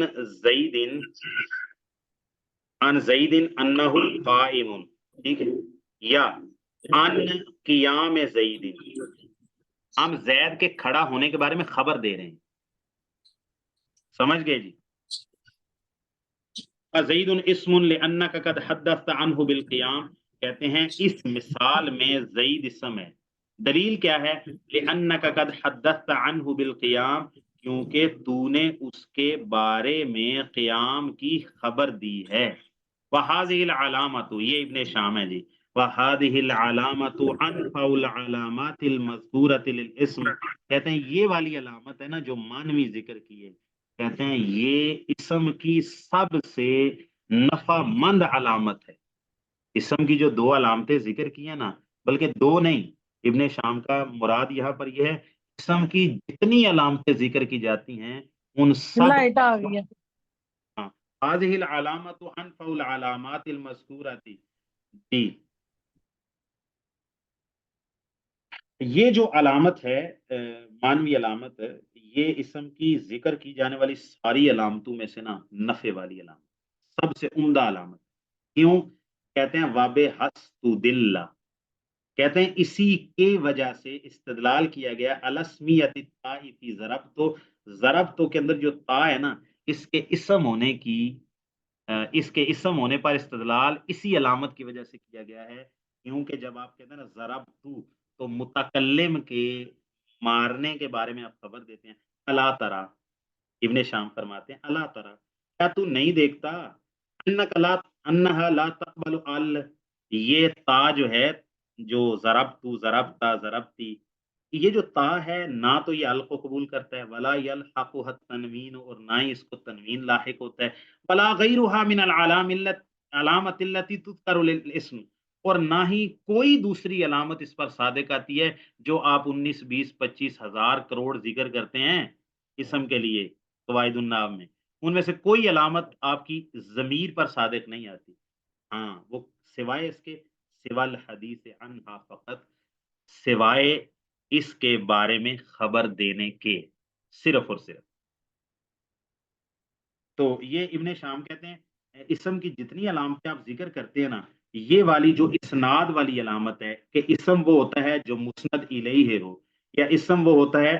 Speaker 1: زید انہ قائم، ٹھیک ہے، یا عن قیام زید، ہم زید کے کھڑا ہونے کے بارے میں خبر دے رہے ہیں، سمجھ گئے جی؟ زید اسم لأنک قد حدثت عنہ بالقیام، کہتے ہیں اس مثال میں زید اسم ہے، دلیل کیا ہے؟ لأنک قد حدثت عنہ بالقیام، کیونکہ تو نے اس کے بارے میں قیام کی خبر دی ہے۔ وَهَذِهِ الْعَلَامَةُ، یہ ابن شام ہے جی، وَهَذِهِ الْعَلَامَةُ أَنْفَعُ الْعَلَامَاتِ الْمَذْكُورَةِ لِلْإِسْمِ، کہتے ہیں یہ والی علامت ہے نا جو مانوی ذکر کی ہے، کہتے ہیں یہ اسم کی سب سے نفع مند علامت ہے۔ اسم کی جو دو علامتیں ذکر کی ہیں نا، بلکہ دو نہیں، ابن شام کا مراد یہاں پر یہ ہے اسم کی جتنی علامتیں ذکر کی جاتی ہیں ان سب
Speaker 5: لائٹ آ گئی ہے۔
Speaker 1: هذه العلامة أنفع العلامات المذكورة، جی یہ جو علامت ہے مانوی علامت، یہ اسم کی ذکر کی جانے والی ساری علامتوں میں سے نا نفع والی علامت، سب سے عمدہ علامت۔ کیوں؟ کہتے ہیں وَبِحَسْتُدِلَّ، کہتے ہیں اسی کے وجہ سے استدلال کیا گیا الاسمیت الطاء فی ضربتو کے اندر جو تا ہے نا، اس کے اسم ہونے پر استدلال اسی علامت کی وجہ سے کیا گیا ہے، کیونکہ جب آپ کہتے ہیں نا ضربتو تو متکلم کے مارنے کے بارے میں آپ خبر دیتے ہیں۔ الا ترا، ابن شام فرماتے ہیں الا ترا، کیا تو نہیں دیکھتا انہا لا تقبل ال، یہ تا جو ہے، جو ضربتو، ضربتا، ضربتی، یہ جو تا ہے نہ تو یہ ال کو قبول کرتا ہے، ولا یلحقها التنوین، اور نہ ہی اس کو تنوین لاحق ہوتا ہے، ولا غیرها من العلامت التي تذکر للاسم، اور نہ ہی کوئی دوسری علامت اس پر صادق آتی ہے جو آپ 19 20 25 ہزار کروڑ ذکر کرتے ہیں اسم کے لیے قواعد النحو میں، ان میں سے کوئی علامت آپ کی ضمیر پر صادق نہیں آتی۔ ہاں، وہ سوائے اس کے، سوال الحدیث عنہا فقط، سوائے اس کے بارے میں خبر دینے کے، صرف اور صرف۔ تو یہ ابن شام کہتے ہیں اسم کی جتنی علامتیں آپ ذکر کرتے ہیں نا، یہ والی جو اسناد والی علامت ہے کہ اسم وہ ہوتا ہے جو مسند الیہ ہو، یا اسم وہ ہوتا ہے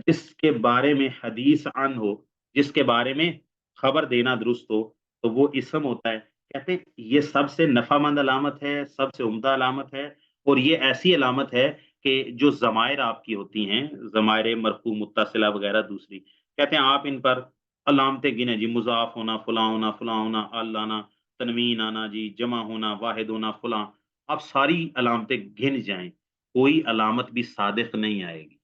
Speaker 1: جس کے بارے میں حدیث عن ہو، جس کے بارے میں خبر دینا درست ہو، تو وہ اسم ہوتا ہے۔ کہتے ہیں یہ سب سے نفع مند علامت ہے، سب سے عمدہ علامت ہے، اور یہ ایسی علامت ہے کہ جو ضمائر آپ کی ہوتی ہیں، ضمائر مرفوع، متصلہ وغیرہ دوسری، کہتے ہیں آپ ان پر علامتیں گنے جی، مضاف ہونا، فلاں ہونا، فلاں ہونا، ال آنا، تنوین آنا جی، جمع ہونا، واحد ہونا، فلاں، آپ ساری علامتیں گن جائیں، کوئی علامت بھی صادق نہیں آئے گی،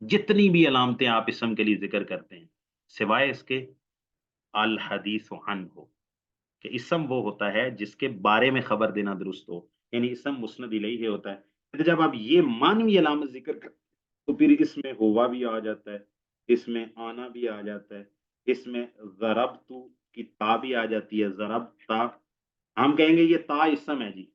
Speaker 1: جتنی بھی علامتیں آپ اسم کے لیے ذکر کرتے ہیں، سوائے اس کے الحدیث عنہ ہو، کہ اسم وہ ہوتا ہے جس کے بارے میں خبر دینا درست ہو، یعنی اسم مسند الیہ ہوتا ہے. پھر جب آپ یہ معنوی علامت ذکر کرتے تو پھر اس میں ہوا بھی آ جاتا ہے، اس میں آنا بھی آ جاتا ہے، اس میں ضربت کی تا بھی آ جاتی ہے، ضربتا. ہم کہیں گے یہ تا اسم ہے جی،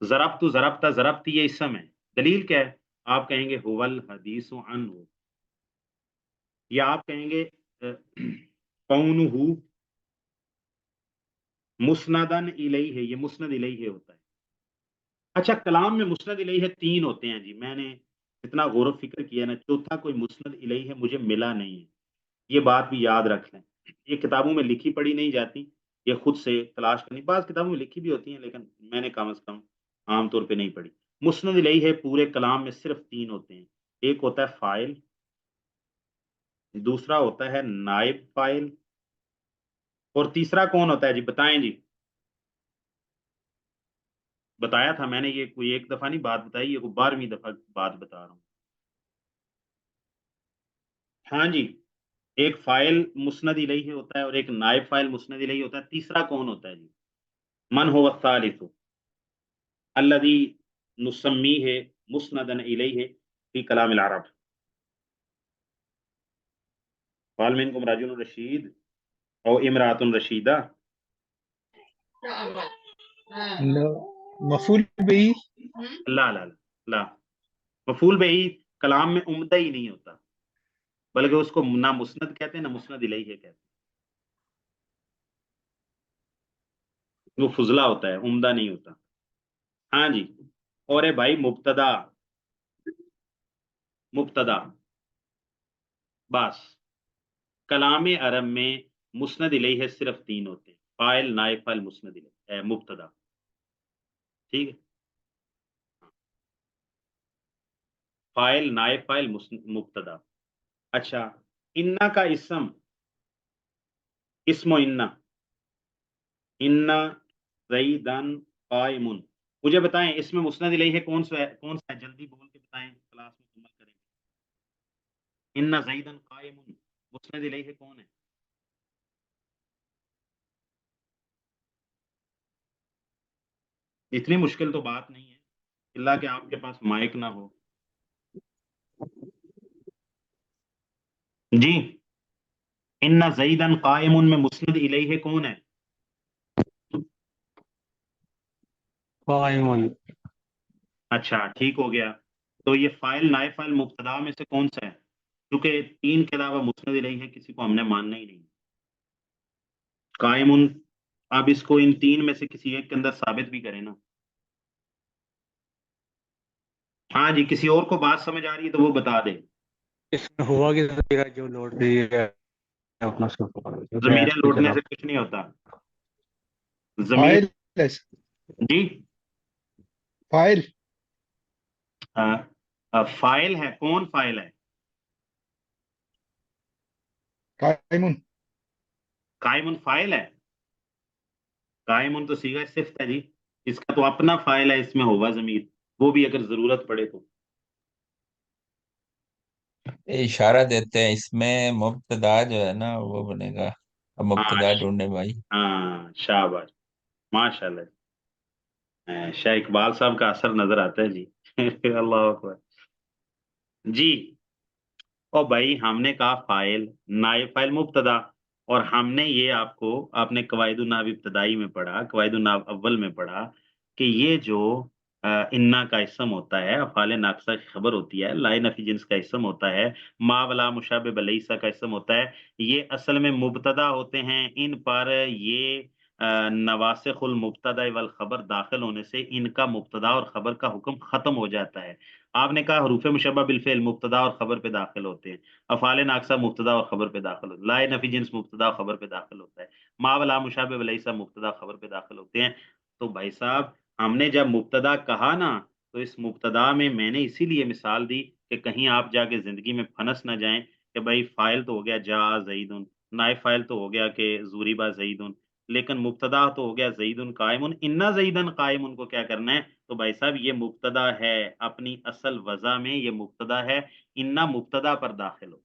Speaker 1: ضربت ضربتا ضربتی یہ اسم ہے. دلیل کیا ہے؟ آپ کہیں گے هو الحدیث عنہ، یا آپ کہیں گے کونہ مسندن الیہ، یہ مسند الیہ ہوتا ہے. اچھا کلام میں مسند الیہ 3 ہوتے ہیں جی، میں نے اتنا غور و فکر کیا نا، چوتھا کوئی مسند الیہ مجھے ملا نہیں ہے. یہ بات بھی یاد رکھ لیں، یہ کتابوں میں لکھی پڑھی نہیں جاتی، یہ خود سے تلاش کرنی. بعض کتابوں میں لکھی بھی ہوتی ہیں لیکن میں نے کم از کم عام طور پہ نہیں پڑھی. مسند الیہ پورے کلام میں صرف 3 ہوتے ہیں. ایک ہوتا ہے فاعل، دوسرا ہوتا ہے نائب فاعل، اور تیسرا کون ہوتا ہے جی؟ بتائیں جی. بتایا تھا میں نے، یہ کوئی ایک دفعہ نہیں بات بتائی، یہ کوئی 12ویں دفعہ بات بتا رہا ہوں. ہاں جی، ایک فاعل مسند الیہ ہوتا ہے اور ایک نائب فاعل مسند الیہ ہوتا ہے. تیسرا کون ہوتا ہے جی؟ من هو الثالث الذي نسميه مسندا الیہ فی کلام العرب؟ قال منکم رجل رشید او امرأة رشیدہ.
Speaker 2: مفعول بہی.
Speaker 1: لا لا لا لا، مفعول بہی کلام میں عمدہ ہی نہیں ہوتا، بلکہ اس کو نہ مسند کہتے ہیں نہ مسند الیہ کہتے ہیں. وہ فضلہ ہوتا ہے، عمدہ نہیں ہوتا. ہاں جی. اور ہے بھائی مبتدا، مبتدا بس کلام عرب میں مسند الیہ صرف 3 ہوتے ہیں، فاعل نائب فاعل مسند الیہ مبتدا. ٹھیک ہے، فاعل نائب فاعل مبتدا. اچھا انا کا اسم، اسم و انا زیدن قائم، مجھے بتائیں اس میں مسند الیہ کون سا ہے؟ کون سا ہے؟ جلدی بول کے بتائیں، کلاس مکمل کریں گے. انا زیدن قائم مسند الیہ کون ہے؟ اتنی مشکل تو بات نہیں ہے، اللہ کہ آپ کے پاس مائک نہ ہو. جی انا زیدن قائم میں مسند الیہ کون ہے؟
Speaker 3: قائم.
Speaker 1: اچھا ٹھیک ہو گیا. تو یہ فاعل نائب فاعل مبتدا میں سے کون سا ہے؟ کیونکہ 3 کے علاوہ مسند الیہ کسی کو ہم نے ماننا ہی نہیں. قائم، اب اس کو ان 3 میں سے کسی ایک کے اندر ثابت بھی کریں نا. ہاں جی، کسی اور کو بات سمجھ آ رہی ہے تو وہ بتا دے.
Speaker 3: اس میں ہوا کی جگہ جو لوٹ رہی ہے اپنا اس کو
Speaker 1: ضمیریں لوٹنے سے کچھ نہیں ہوتا. ضمیر
Speaker 2: فاعل ہے.
Speaker 1: جی
Speaker 2: فاعل
Speaker 1: فاعل ہے. کون فاعل ہے؟
Speaker 2: قائم.
Speaker 1: قائم فاعل ہے. قائم تو صیغہ صفت ہے جی، اس کا تو اپنا فاعل ہے، اس میں ہوگا ضمیر، وہ بھی اگر ضرورت پڑے تو.
Speaker 4: اشارہ دیتے ہیں اس میں مبتدا جو ہے نا وہ بنے گا. اب
Speaker 1: ہاں
Speaker 4: مبتدا ڈھونڈے بھائی.
Speaker 1: ہاں شاباش، ماشاء اللہ. شاہ اقبال صاحب کا اثر نظر آتا ہے جی. اللہ اکبر جی. اور بھائی ہم نے کہا فاعل نائب فاعل مبتدا، اور ہم نے یہ آپ نے قواعد النحو ابتدائی میں پڑھا، قواعد النحو اول میں پڑھا کہ یہ جو انا کا اسم ہوتا ہے، افعال ناقصہ کی خبر ہوتی ہے، لا نفی جنس کا اسم ہوتا ہے، ما ولا مشابہ لیسا کا اسم ہوتا ہے، یہ اصل میں مبتدا ہوتے ہیں. ان پر یہ نواسخ المبتدا والخبر داخل ہونے سے ان کا مبتدا اور خبر کا حکم ختم ہو جاتا ہے. آپ نے کہا حروف مشبہ بالفعل مبتدا اور خبر پہ داخل ہوتے ہیں، افعال ناقصہ مبتدا اور خبر پہ داخل ہوتے ہیں، لا نفی جنس مبتدا اور خبر پہ داخل ہوتا ہے، ما ولا مشابہ لیسا مبتدا خبر پہ داخل ہوتے ہیں. تو بھائی صاحب ہم نے جب مبتدا کہا نا تو اس مبتدا میں نے اسی لیے مثال دی کہ کہیں آپ جا کے زندگی میں پھنس نہ جائیں کہ بھائی فاعل تو ہو گیا جا زیدن، نائب فاعل تو ہو گیا کہ ضربا زیدن، لیکن مبتدا تو ہو گیا زیدن قائم. انا زیدن قائم ان کو کیا کرنا ہے؟ تو بھائی صاحب یہ مبتدا ہے، اپنی اصل وضع میں یہ مبتدا ہے، انا مبتدا پر داخل ہو.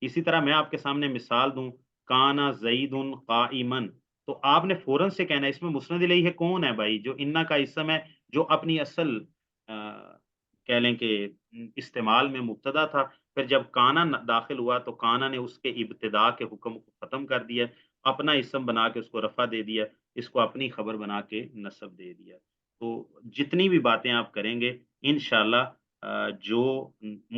Speaker 1: اسی طرح میں آپ کے سامنے مثال دوں، کانا زیدن قائمن، تو آپ نے فوراً سے کہنا ہے اس میں مسند الیہ کون ہے بھائی؟ جو انا کا اسم ہے، جو اپنی اصل کہہ لیں کہ استعمال میں مبتدا تھا، پھر جب کانا داخل ہوا تو کانا نے اس کے ابتدا کے حکم کو ختم کر دیا، اپنا اسم بنا کے اس کو رفع دے دیا، اس کو اپنی خبر بنا کے نصب دے دیا۔ تو جتنی بھی باتیں آپ کریں گے انشاءاللہ جو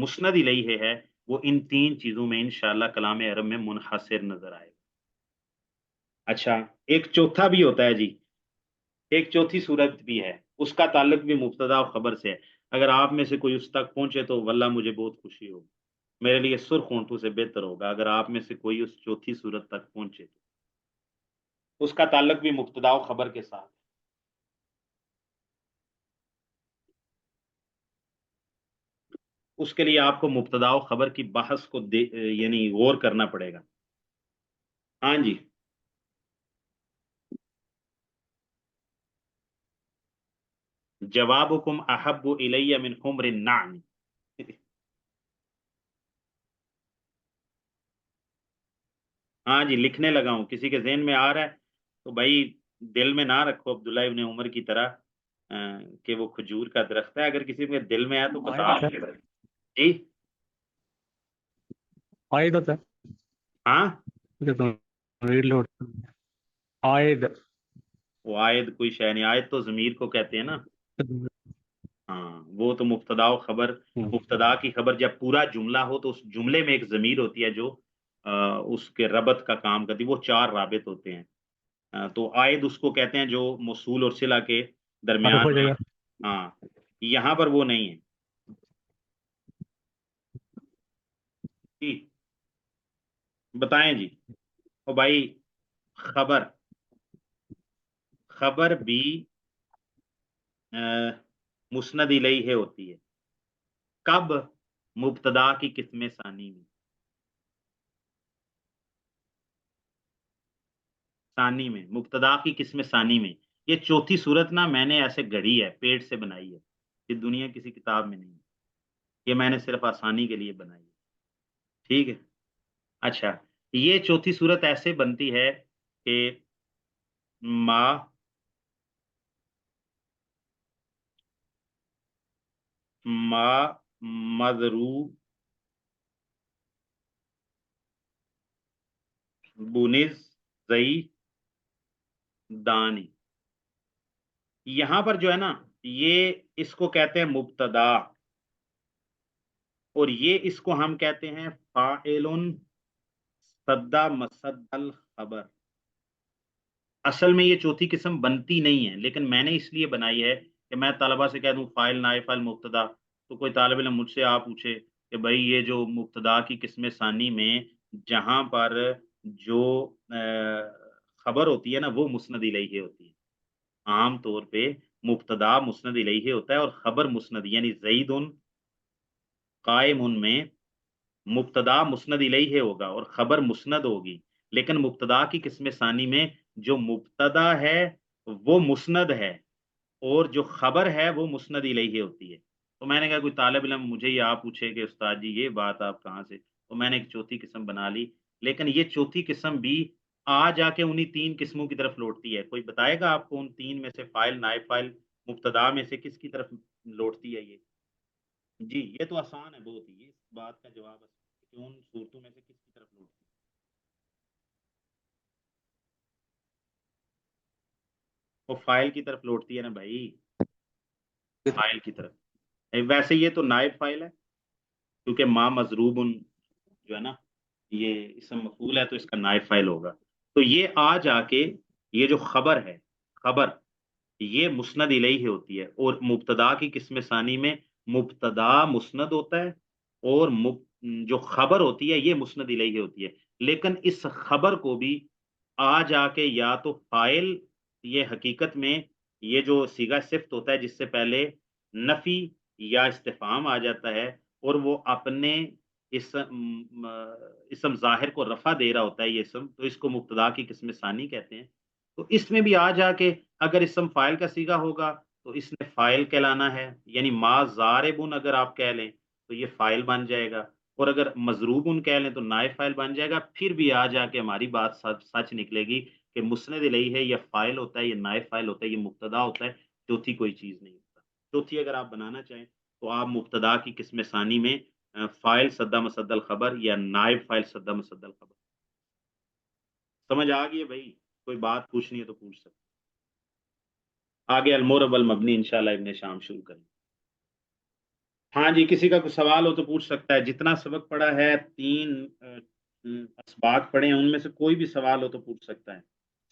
Speaker 1: مسند الیہ ہے وہ ان تین چیزوں میں انشاءاللہ کلام عرب میں منحصر نظر آئے گا۔ اچھا، ایک چوتھا بھی ہوتا ہے جی، ایک چوتھی صورت بھی ہے، اس کا تعلق بھی مبتدا و خبر سے ہے۔ اگر آپ میں سے کوئی اس تک پہنچے تو واللہ مجھے بہت خوشی ہوگی، میرے لیے سرخ ہونٹوں سے بہتر ہوگا اگر آپ میں سے کوئی اس چوتھی صورت تک پہنچے تو اس کا تعلق بھی مبتدا و خبر کے ساتھ۔ اس کے لیے آپ کو مبتدا و خبر کی بحث کو یعنی غور کرنا پڑے گا۔ ہاں جی، جوابکم احب الی من حمر النعم۔ ہاں جی، لکھنے لگا ہوں، کسی کے ذہن میں آ رہا ہے تو بھائی دل میں نہ رکھو عبداللہ ابن عمر کی طرح کہ وہ کھجور کا درخت ہے، اگر کسی کے دل میں ہے تو بتا جی
Speaker 3: عائد ہوتا
Speaker 1: ہاں
Speaker 3: ہے عائد
Speaker 1: وہ عائد کوئی شے نہیں، عائد تو ضمیر کو کہتے ہیں نا، ہاں وہ تو مبتدا و خبر، مبتدا کی خبر جب پورا جملہ ہو تو اس جملے میں ایک ضمیر ہوتی ہے جو اس کے ربط کا کام کرتی ہے، وہ چار رابط ہوتے ہیں، تو عائد اس کو کہتے ہیں جو موصول اور صلہ کے درمیان
Speaker 3: ہو جائے گا۔
Speaker 1: ہاں یہاں پر وہ نہیں ہے جی۔ بتائیں جی او بھائی، خبر بھی مسند الیہ ہوتی ہے کب؟ مبتدا کی قسم ثانی میں، ثانی میں، مبتدا کی قسم ثانی میں۔ یہ چوتھی صورت نا میں نے ایسے گھڑی ہے، پیٹ سے بنائی ہے، یہ دنیا کسی کتاب میں نہیں ہے، یہ میں نے صرف آسانی کے لیے بنائی ہے، ٹھیک ہے۔ اچھا، یہ چوتھی صورت ایسے بنتی ہے کہ ما مضروب بنز زئی دانی، یہاں پر جو ہے نا یہ اس کو کہتے ہیں مبتدا، اور یہ اس کو ہم کہتے ہیں فاعل صد مصد الخبر۔ اصل میں یہ چوتھی قسم بنتی نہیں ہے، لیکن میں نے اس لیے بنائی ہے کہ میں طلبہ سے کہہ دوں فاعل نائب فاعل مبتدا، تو کوئی طالب علم مجھ سے پوچھے کہ بھائی یہ جو مبتدا کی قسم ثانی میں جہاں پر جو خبر ہوتی ہے نا وہ مسند الیہ ہوتی ہے، عام طور پہ مبتدا مسند الیہ ہوتا ہے اور خبر مسند، یعنی زید قائم میں مبتدا مسند الیہ ہوگا اور خبر مسند ہوگی، لیکن مبتدا کی قسم ثانی میں جو مبتدا ہے وہ مسند ہے اور جو خبر ہے وہ مسند الیہ ہوتی ہے۔ تو میں نے کہا کوئی طالب علم مجھے یہ پوچھے کہ استاد جی یہ بات آپ کہاں سے، تو میں نے ایک چوتھی قسم بنا لی، لیکن یہ چوتھی قسم بھی جا کے انہی تین قسموں کی طرف لوٹتی ہے۔ کوئی بتائے گا آپ کو ان تین میں سے فاعل نائب فاعل مبتدا میں سے کس کی طرف لوٹتی ہے یہ؟ جی یہ تو آسان ہے بہت ہی، اس بات کا جواب ہے کہ ان صورتوں میں سے کس کی طرف لوٹتی ہے؟ وہ فائل کی طرف لوٹتی ہے نا بھائی، فائل کی طرف۔ ویسے یہ تو نائب فائل ہے کیونکہ ما مضروب جو ہے نا یہ اسم مفعول ہے تو اس کا نائب فائل ہوگا، تو یہ جا کے یہ جو خبر ہے، خبر یہ مسند الیہ ہوتی ہے، اور مبتدا کی قسم ثانی میں مبتدا مسند ہوتا ہے اور جو خبر ہوتی ہے یہ مسند الیہ ہوتی ہے، لیکن اس خبر کو بھی جا کے یا تو فائل، یہ حقیقت میں یہ جو صیغہ صفت ہوتا ہے جس سے پہلے نفی یا استفہام آ جاتا ہے اور وہ اپنے اسم ظاہر کو رفع دے رہا ہوتا ہے، یہ اسم تو اس کو مبتدا کی قسم ثانی کہتے ہیں۔ تو اس میں بھی جا کے اگر اسم فائل کا صیغہ ہوگا تو اس نے فائل کہلانا ہے، یعنی ما ضاربن اگر آپ کہہ لیں تو یہ فائل بن جائے گا، اور اگر مضروبن کہہ لیں تو نائب فائل بن جائے گا، پھر بھی جا کے ہماری بات سچ نکلے گی کہ مسند الیہ ہے یا فائل ہوتا ہے یا نائب فائل ہوتا ہے، یہ مبتدا ہوتا ہے، چوتھی کوئی چیز نہیں ہوتا۔ چوتھی اگر آپ بنانا چاہیں تو آپ مبتدا کی قسم ثانی میں فائل صدہ مسد الخبر یا نائب فائل صدہ مسد الخبر۔ سمجھ آ گئی ہے بھائی؟ کوئی بات پوچھنی ہے تو پوچھ سکتے۔ آگے المورب المبنی انشاءاللہ ابن شام شروع کریں۔ ہاں جی، کسی کا کوئی سوال ہو تو پوچھ سکتا ہے۔ جتنا سبق پڑھا ہے 3 اسباق پڑھے ہیں، ان میں سے کوئی بھی سوال ہو تو پوچھ سکتا ہے،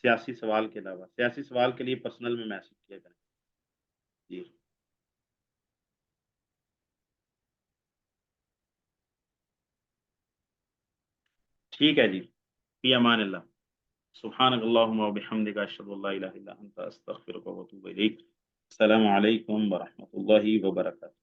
Speaker 1: سیاسی سوال کے علاوہ۔ سیاسی سوال کے لیے پرسنل میں میسج کیا کریں جی۔ ٹھیک ہے جی، فی امان اللہ، سبحانک اللہم و بحمدک، اشہد ان لا الہ الا انت، استغفرک و اتوب الیک۔ السلام علیکم ورحمۃ اللہ وبرکاتہ۔